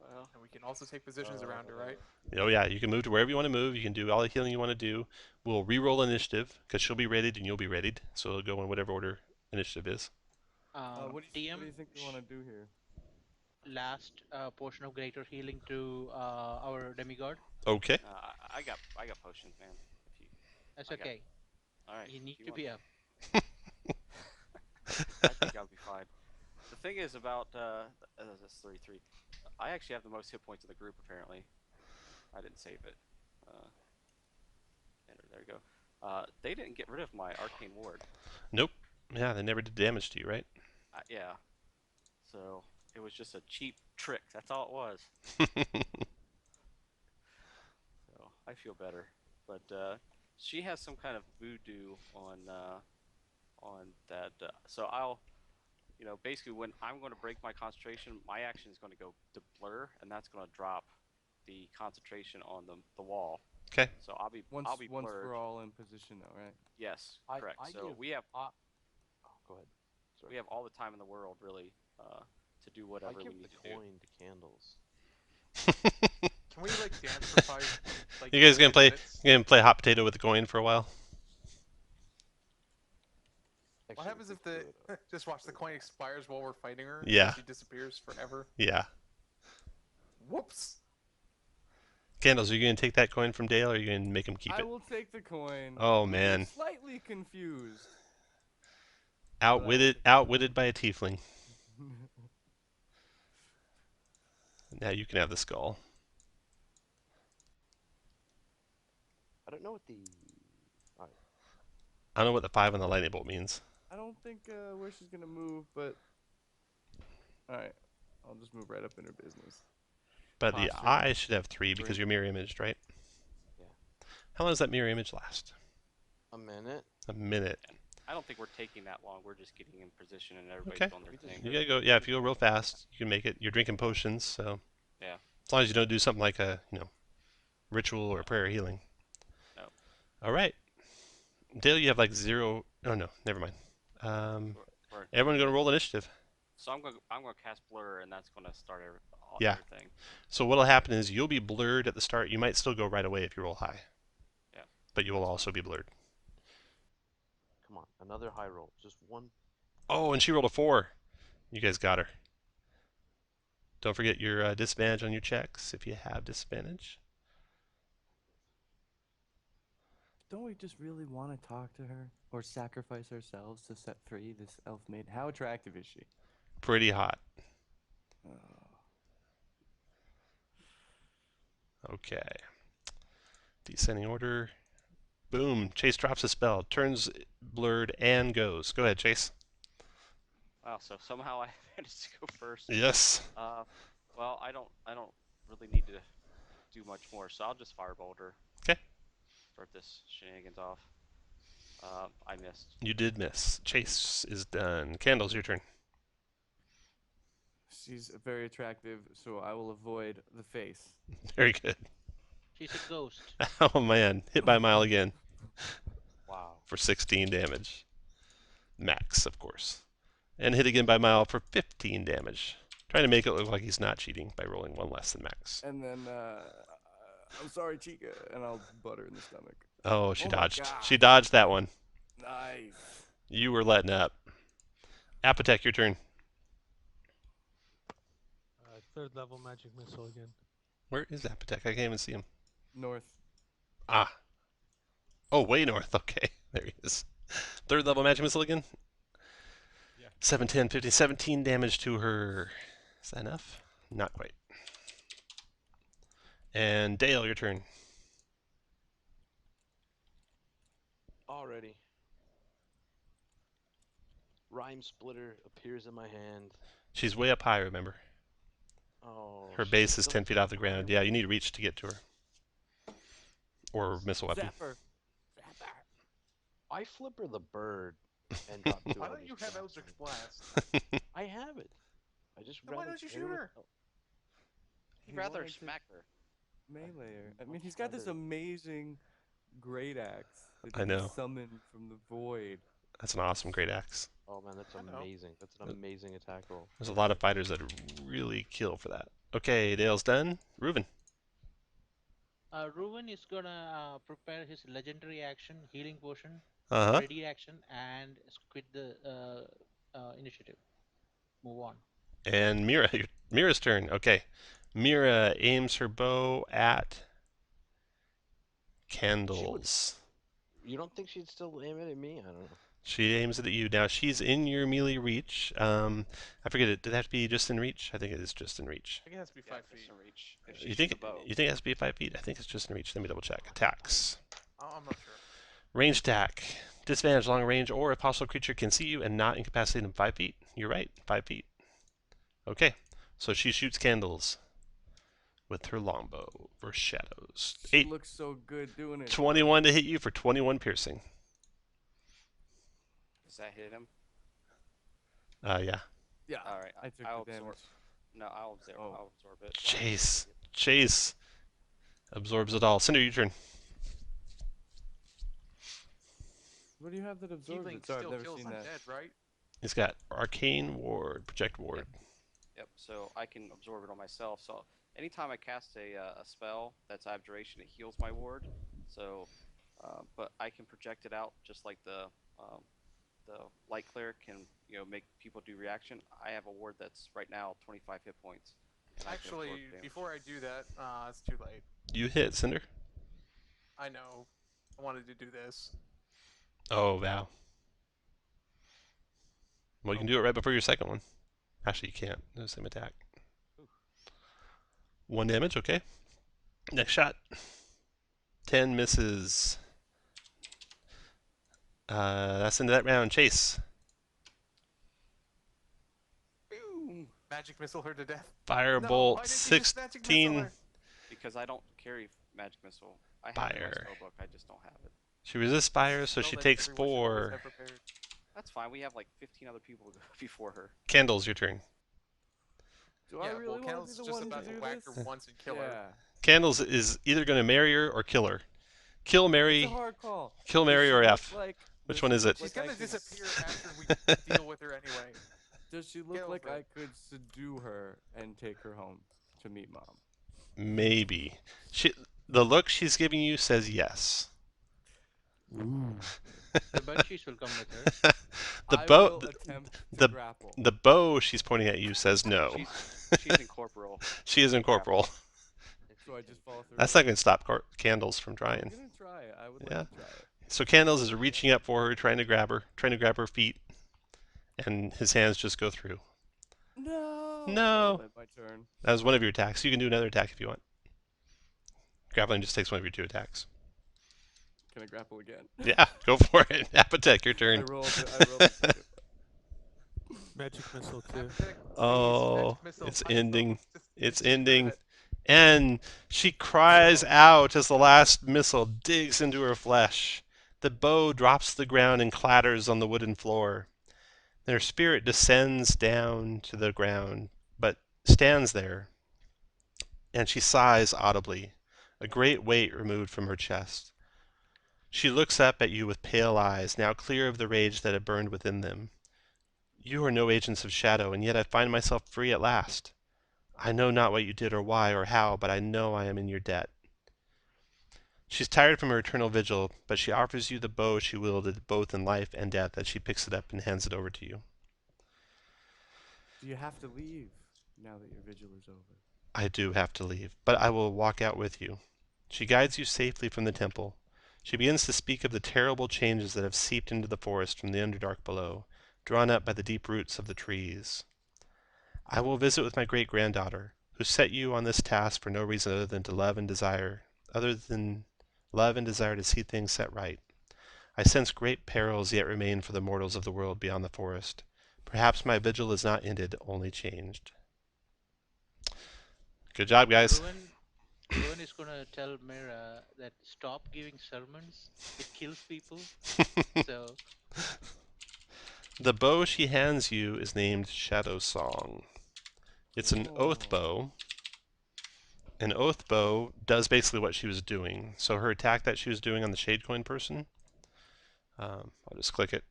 Well, And we can also take positions around her, right? Oh yeah, you can move to wherever you want to move. You can do all the healing you want to do. We'll re-roll initiative, because she'll be readied and you'll be readied. So it'll go in whatever order initiative is. What do you DM, think we want to do here? last portion of greater healing to our demigod. Okay. I got potions, man. If you, That's I got- okay. all right. You need if to want be up. I think I'll be fine. The thing is about this 33. I actually have the most hit points of the group apparently. I didn't save it. Enter, there you go. They didn't get rid of my arcane ward. Nope. Yeah, they never did damage to you, right? Yeah. So it was just a cheap trick. That's all it was. So I feel better. But she has some kind of voodoo on that. So I'll, basically when I'm going to break my concentration, my action is going to go to blur, and that's going to drop the concentration on the wall. Okay. So I'll be Once blurred. we're all in position, though, right? Yes, I correct. So give- we have Oh, go ahead. we have all the time in the world really to do I whatever we give need the to do. coin to Candles. Can we like dance for 5? Like, You guys gonna 10 play? minutes? Gonna play hot potato with the coin for a while? What Actually, happens we if could the do just watch the coin expires while we're fighting her? Yeah. And she disappears forever. Yeah. Whoops. Candles, are you gonna take that coin from Dale, or are you gonna make him keep I it? will take the coin. Oh, I'm man. Slightly confused. Outwitted by a tiefling. Now you can have the skull. I don't know what the. I don't know what the 5 on the lightning bolt means. I don't think where she's gonna move, but all right, I'll just move right up in her business. But the Posture. eye should have 3 because you're mirror imaged, right? Yeah. How long does that mirror image last? A minute. A minute. I don't think we're taking that long. We're just getting in position and everybody's Okay. doing their thing. You gotta go. Yeah, if you go real fast, you can make it. You're drinking potions, so Yeah. as long as you don't do something like a ritual or prayer healing. No. All right. Dale, you have like 0. Oh no, never mind. We're- Everyone gonna roll initiative. So I'm gonna cast blur, and that's gonna start Yeah. everything. So what'll happen is you'll be blurred at the start. You might still go right away if you roll high. Yeah. But you will That's also fine. be blurred. Come on, another high roll. Just one. Oh, and she rolled a 4. You guys got her. Don't forget your disadvantage on your checks if you have disadvantage. Don't we just really want to talk to her or sacrifice ourselves to set free this elf maid? How attractive is she? Pretty hot. Oh. Okay. Descending order. Boom. Chase drops a spell, turns blurred, and goes. Go ahead, Chase. Wow. So somehow I managed to go first. Yes. Well, I don't really need to do much more, so I'll just firebolt her. Okay. Start this shenanigans off. I missed. You did miss. Chase is done. Candles, your turn. She's very attractive, so I will avoid the face. Very good. She's a ghost. Oh man, hit by a mile again Wow. for 16 damage. Max, of course. And hit again by a mile for 15 damage. Trying to make it look like he's not cheating by rolling one less than max. And then, I'm sorry, Chica, and I'll butt her in the stomach. Oh, she Oh my dodged. God. She dodged that one. Nice. You were letting up. Apotek, your turn. Third level magic missile again. Where is Apotek? I can't even see him. North. Ah. Oh, way north. Okay, there he is. Third level magic missile again? Yeah. 7, 10, 15, 17 damage to her. Is that enough? Not quite. And Dale, your turn. Already. Rhyme splitter appears in my hand. She's way up high, remember? Oh. Her she's base is still 10 feet off the ground. Yeah, you need to reach to get to her. Or missile weapon. Zapper. I flip her the bird and got Why don't you have Eldritch Blast? I have it. I just Then why rather don't you play shoot with- her? He'd He rather wanted to smack her. Melee her. I mean, much he's got this rather- amazing great axe that I he know. summoned from the void. That's an awesome great axe. Oh man, that's I know. amazing. That's an amazing attack roll. There's a lot of fighters that really kill for that. Okay, Dale's done. Reuven. Ruben is gonna prepare his legendary action, healing potion, Uh-huh. ready action, and quit the initiative. Move on. And Mira, Mira's turn. Okay. Mira aims her bow at Candles. You don't think she'd still aim it at me? I don't know. She aims it at you. Now she's in your melee reach. I forget it. Did that have to be just in reach? I think it is just in reach. I think it has to be Yeah, 5 just feet. in reach. If she You shoots think a bow. you think it has to be 5 feet? I think it's just in reach. Let me double check. Attacks. I'm not sure. Range attack. Disadvantage long range, or if hostile creature can see you and not incapacitated in 5 feet. You're right, 5 feet. Okay, so she shoots Candles with her longbow for shadows. She 8, looks so good doing it. 21 to hit you for 21 piercing. Does that hit him? Yeah. Yeah. All right. I took I'll the damage. absorb. No, I'll absorb. Oh. I'll absorb it. Chase absorbs it all. Cinder, your turn. What do you have that absorbs Tiefling it? Sorry, I've still never kills seen that. undead, right? He's got Arcane Ward, Project Ward. Yep. So I can absorb it on myself. So anytime I cast a spell that's out of duration, it heals my ward. So, but I can project it out just like the light cleric can, make people do reaction. I have a ward that's right now 25 hit points. and I can absorb Actually, damage. before I do that, it's too late. You hit, Cinder. I know. I wanted to do this. Oh, wow. Well, you can do it right before your second one. Actually, you can't. No same attack. 1 damage, okay. Next shot. 10 misses. That's into that round. Chase. Boom! Magic missile her to death. Firebolt No, why didn't you just magic missile 16. her? Because I don't carry magic missile. I have it in Fire. my spellbook. I just don't have it. She resists fire, so Spell she that takes everyone should always 4. have prepared. That's fine. We have like 15 other people before her. Candles, your turn. Do I Yeah, really well, want Candle's to be the just one about to to do whack this? her once and kill her. Yeah. Candles is either going to marry her or kill her. Kill, marry, It's a hard call. kill, marry, Does or she look F. like- Which does one she is look it? She's like gonna I can- disappear after we deal with her anyway. Does she look Get like over I it. could subdue her and take her home to meet mom? Maybe. The look she's giving you says yes. Ooh. The banshees will come with her. the I bow will attempt to the grapple. the bow she's pointing at you says no. She's incorporeal. She is incorporeal. So I just fall through That's it? not going to stop candles from I'm drying. gonna try it. I would Yeah. like to try it. So Candles is reaching up for her, trying to grab her feet, and his hands just go through. No. No. That'll end my turn. That was one of your attacks. You can do another attack if you want. Grappling just takes one of your 2 attacks. Can I grapple again? Yeah, go for it. Apotek, your I turn. rolled the second. Magic missile too. Apotek, please, Oh, magic missile, it's I ending. will. It's Just do ending. it. And she cries out as the last missile digs into her flesh. The bow drops to the ground and clatters on the wooden floor. Their spirit descends down to the ground, but stands there, and she sighs audibly, a great weight removed from her chest. She looks up at you with pale eyes, now clear of the rage that had burned within them. You are no agents of shadow, and yet I find myself free at last. I know not what you did or why or how, but I know I am in your debt. She's tired from her eternal vigil, but she offers you the bow she wielded both in life and death as she picks it up and hands it over to you. Do you have to leave now that your vigil is over? I do have to leave, but I will walk out with you. She guides you safely from the temple. She begins to speak of the terrible changes that have seeped into the forest from the underdark below, drawn up by the deep roots of the trees. I will visit with my great-granddaughter, who set you on this task for no reason other than to see things set right. I sense great perils yet remain for the mortals of the world beyond the forest. Perhaps my vigil is not ended, only changed. Good job, guys. Ruin is gonna tell Mira that stop giving sermons. It kills people. So The bow she hands you is named Shadow Song. It's an oath Oh. bow. An oath bow does basically what she was doing. So her attack that she was doing on the Shade Coin person, I'll just click it.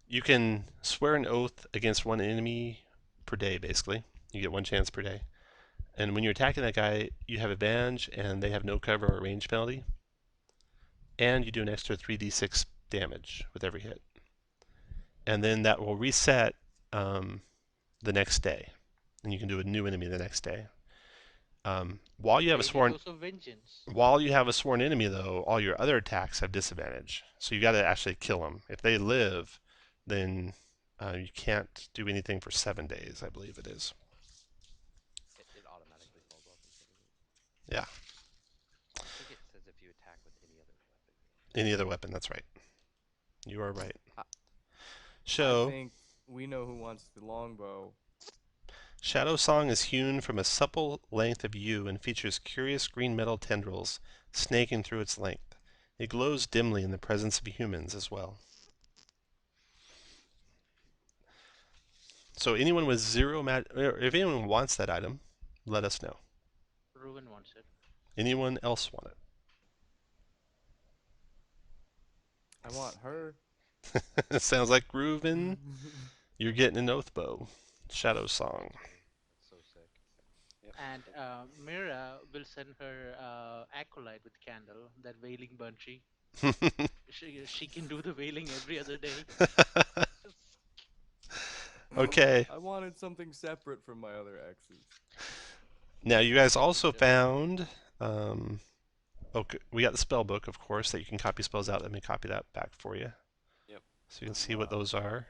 You can swear an oath against one enemy per day, basically. You get 1 chance per day. And when you're attacking that guy, you have advantage, and they have no cover or range penalty. And you do an extra 3d6 damage with every hit. And then that will reset the next day. And you can do a new enemy the next day. While you have a sworn enemy, though, all your other attacks have disadvantage. So you got to actually kill them. If they live, then you can't do anything for 7 days, I believe it is. It automatically falls off in 7 days. Yeah. I think it says if you attack with any other weapon. Any other weapon, that's right. You are right. I So, think we know who wants the longbow. Shadow Song is hewn from a supple length of yew and features curious green metal tendrils snaking through its length. It glows dimly in the presence of humans as well. So anyone with if anyone wants that item, let us know. Ruin wants it. Anyone else want I want her. it? Sounds like Reuven. You're getting an oath bow. Shadow Song. That's so sick. And Mira will send her acolyte with candle, that wailing banshee. She can do the wailing every other day. Okay. I wanted something separate from my other exes. Now you guys also found okay, we got the spell book, of course, that you can copy spells out. Let me copy that back for you. Yep. So you can see what those are.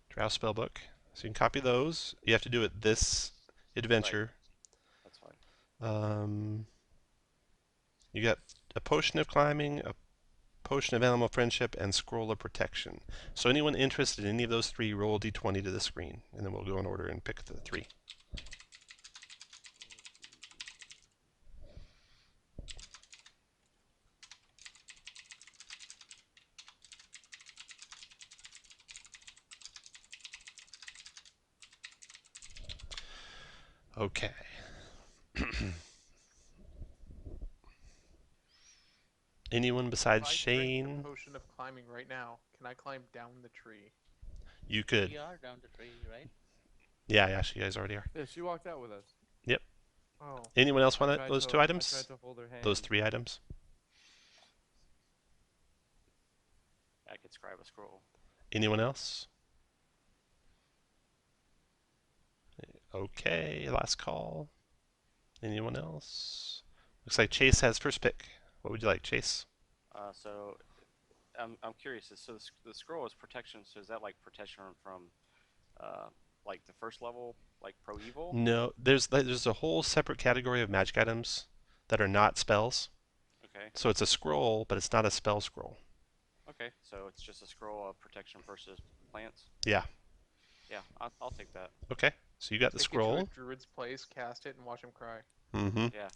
Draft spell book. So you can copy those. You have to do it this adventure. Right. That's fine. You got a potion of climbing, a potion of animal friendship, and scroll of protection. So anyone interested in any of those 3, roll a d20 to the screen, and then we'll go in order and pick the 3. Okay. Anyone besides If I drink Shane? the potion of climbing right now, can I climb down the tree? You could. We are down the tree, right? Yeah, actually, you guys already are. Yeah, she walked out with us. Yep. Oh. Anyone else want tried those to- two I items? tried to hold her hand. Those 3 items? I could scribe a scroll. Anyone else? Okay, last call. Anyone else? Looks like Chase has first pick. What would you like, Chase? So I'm curious. So the scroll is protection. So is that like protection from like the first level, like pro evil? No, there's a whole separate category of magic items that are not spells. Okay. So it's a scroll, but it's not a spell scroll. Okay. So it's just a scroll of protection versus plants. Yeah. Yeah, I'll take that. Okay. So you got the Take it to scroll. a druid's place, cast it, and watch him cry. Mm-hmm. Yeah.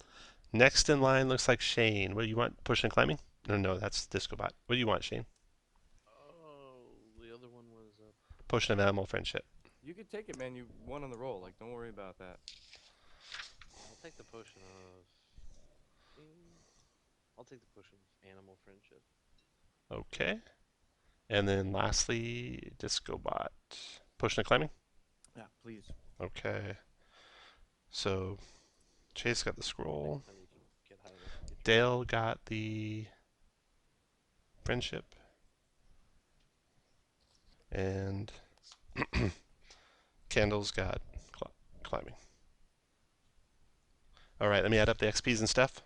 Next in line looks like Shane. What do you want? Pushing and climbing? No, that's Discobot. What do you want, Shane? Oh, the other one was Potion of animal friendship. You could take it, man. You won on the roll. Like, don't worry about that. I'll take the potion of. I'll take the potion of animal friendship. Okay. And then lastly, Discobot. Potion of climbing? Yeah, please. Okay. So Chase got the scroll. Next time you can get high enough to get Dale got the friendship. And Candle's got climbing. Alright, let me add up the XPs and stuff.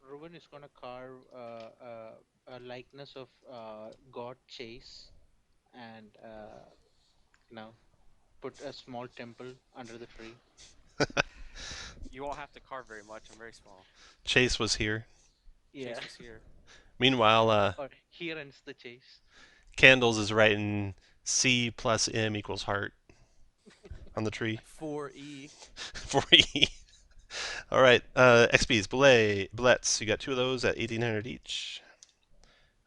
Ruben is gonna carve a likeness of God Chase, and put a small temple under the tree. You won't have to carve very much. I'm very small. Chase was here. Yeah. Chase is here. Meanwhile, Or here ends the chase. Candles is writing C plus M equals heart on the tree. 4E. 4E. All right, XPs. Bullets. You got 2 of those at 1,800 each.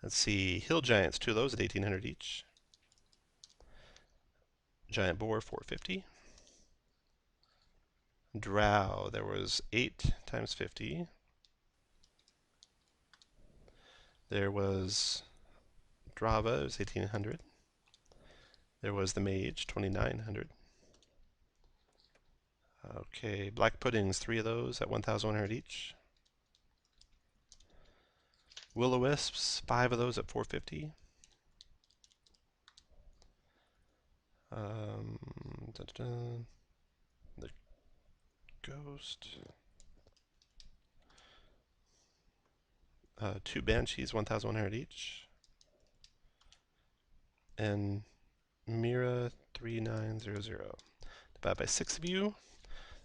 Let's see. Hill Giants, 2 of those at 1,800 each. Giant Boar, 450. Drow, there was 8 times 50. There was Drava, it was 1,800. There was the Mage, 2,900. Okay, Black Puddings, 3 of those at 1,100 each. Will-O-Wisps, 5 of those at 450. The Ghost. 2 Banshees, 1,100 each. And Mira, 3,900. Divided by 6 of you.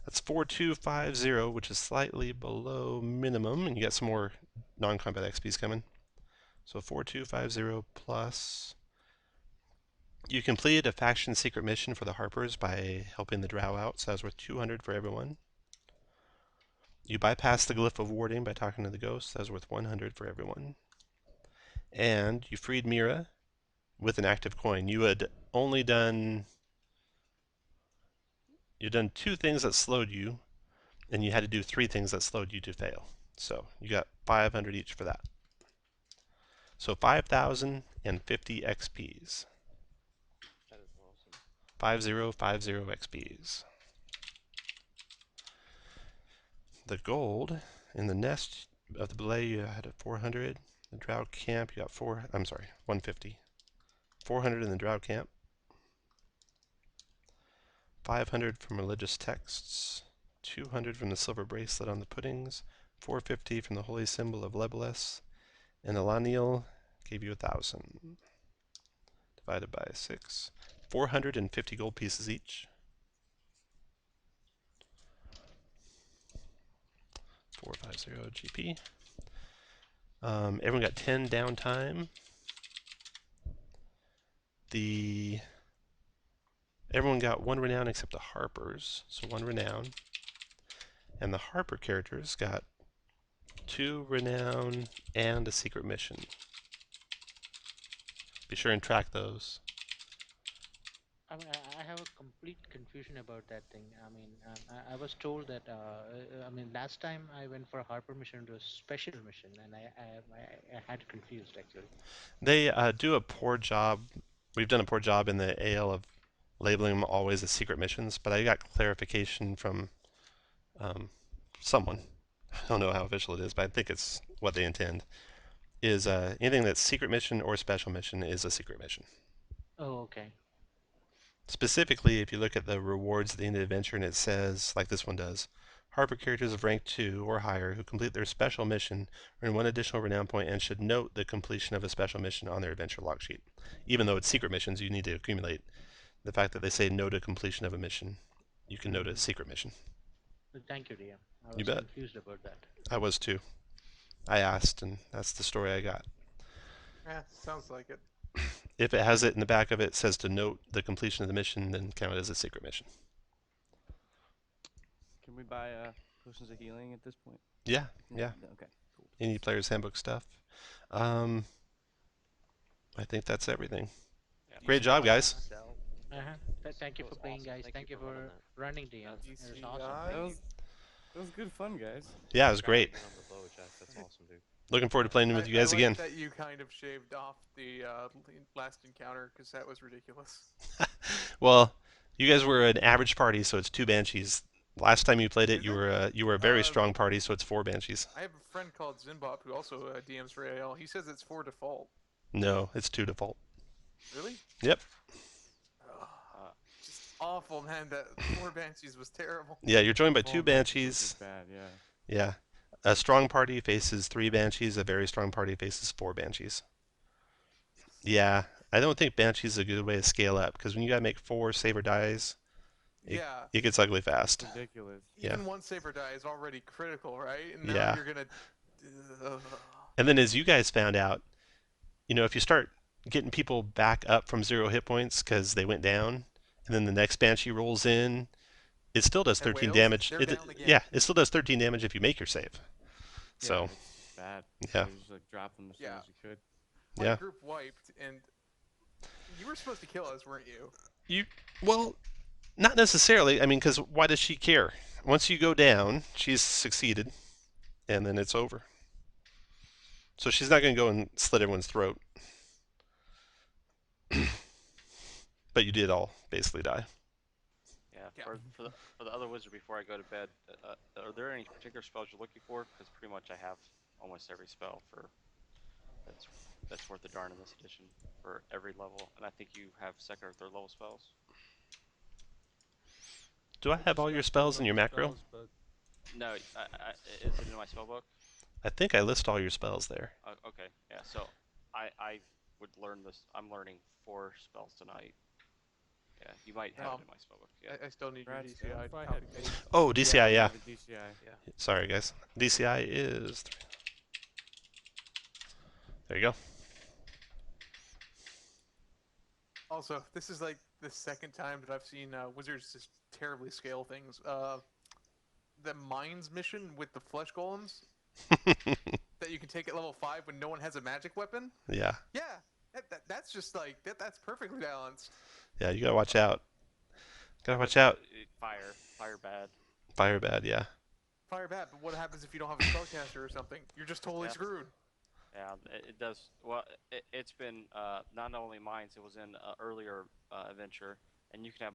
That's 4,250, which is slightly below minimum, and you got some more non-combat XPs coming. So 4,250 plus. You completed a faction secret mission for the Harpers by helping the Drow out, so that was worth 200 for everyone. You bypassed the Glyph of Warding by talking to the Ghost, that was worth 100 for everyone. And you freed Mira with an active coin. You had only done... You'd done 2 things that slowed you, and you had to do 3 things that slowed you to fail. So you got 500 each for that. So 5,050 XPs. That is awesome. 5050 XPs. The gold in the nest of the belay you had at 400. The Drow camp you got 150. 400 in the Drow camp. 500 from religious texts. 200 from the silver bracelet on the puddings. 450 from the holy symbol of Lebeles. And Elaniel gave you 1,000. Divided by 6. 450 gold pieces each. 450 GP. Everyone got 10 downtime. Everyone got 1 renown except the Harpers, so 1 renown. And the Harper characters got 2 renown and a secret mission. Be sure and track those. I mean, I have a complete confusion about that thing. I mean, I was told that. I mean, last time I went for a Harper mission, it was special mission, and I had confused actually. They do a poor job. We've done a poor job in the AL of labeling them always as secret missions, but I got clarification from someone. I don't know how official it is, but I think it's what they intend. Is anything that's secret mission or special mission is a secret mission. Oh, okay. Specifically, if you look at the rewards at the end of the adventure and it says, like this one does, Harper characters of rank 2 or higher who complete their special mission earn 1 additional renown point and should note the completion of a special mission on their adventure log sheet. Even though it's secret missions, you need to accumulate. The fact that they say note a completion of a mission, you can note a secret mission. Thank you, DM. I You was bet. confused about that. I was too. I asked, and that's the story I got. Yeah, sounds like it. If it has it in the back of it, says to note the completion of the mission, then count it as a secret mission. Can we buy potions of healing at this point? Yeah, yeah. Okay, cool. Any player's handbook stuff. I think that's everything. Yeah, Great job, guys. Sell. Thank you That for was playing, awesome. guys. Thank you for running, DM. It was DCI. awesome. That was good fun, guys. Yeah, it was great. Again on the bow, Jack. That's awesome, dude. Looking forward to playing with you guys I again. like that you kind of shaved off the last encounter because that was ridiculous. Well, you guys were an average party, so it's 2 banshees. Last time you played it, Is you it? were a very strong party, so it's 4 banshees. I have a friend called Zimbop who also DMs for AL. He says it's 4 default. No, it's 2 default. Really? Yep. Just awful, man. That 4 banshees was terrible. Yeah, you're joined by 2 All banshees. Bad, yeah. Yeah. A strong party faces 3 banshees. A very strong party faces 4 banshees. Yeah, I don't think banshees is a good way to scale up because when you gotta make 4 saber dies, Yeah. it gets ugly fast. Ridiculous. Yeah. Even 1 saber die is already critical, right? And now Yeah. you're gonna. And then as you guys found out, if you start getting people back up from 0 hit points because they went down, and then the next banshee rolls in, it still does And 13 whales, damage. they're down again. Yeah, it still does 13 damage if you make your save. So, It's bad. yeah. You just like drop them as soon Yeah. as you could. My Yeah. group wiped, and you were supposed to kill us, weren't you? Well, not necessarily. I mean, because why does she care? Once you go down, she's succeeded, and then it's over. So she's not going to go and slit everyone's throat. But you did all basically die. Yeah, Yeah. for the other wizard before I go to bed, are there any particular spells you're looking for? Because pretty much I have almost every spell for that's worth a darn in this edition for every level, and I think you have 2nd or 3rd level spells. Do I have all your spells in your macro? No, is it in my spell book? I think I list all your spells there. Okay, yeah. So I would learn this. I'm learning 4 spells tonight. Yeah, you might have it in my spell book. Yeah. I still need your Congrats, DCI. If I had Oh, DCI, yeah. The DCI. Sorry, guys. DCI is 3. There you go. Also, this is like the 2nd time that I've seen wizards just terribly scale things. The mines mission with the flesh golems that you can take at level 5 when no one has a magic weapon. Yeah. Yeah, that's just like that's perfectly balanced. Yeah, you gotta watch out. Gotta watch out. Fire bad. Fire bad, yeah. Fire bad, but what happens if you don't have a spellcaster or something? You're just totally Yeah. screwed. Yeah, it does. Well, it's been not only mines. It was in earlier adventure, and you can have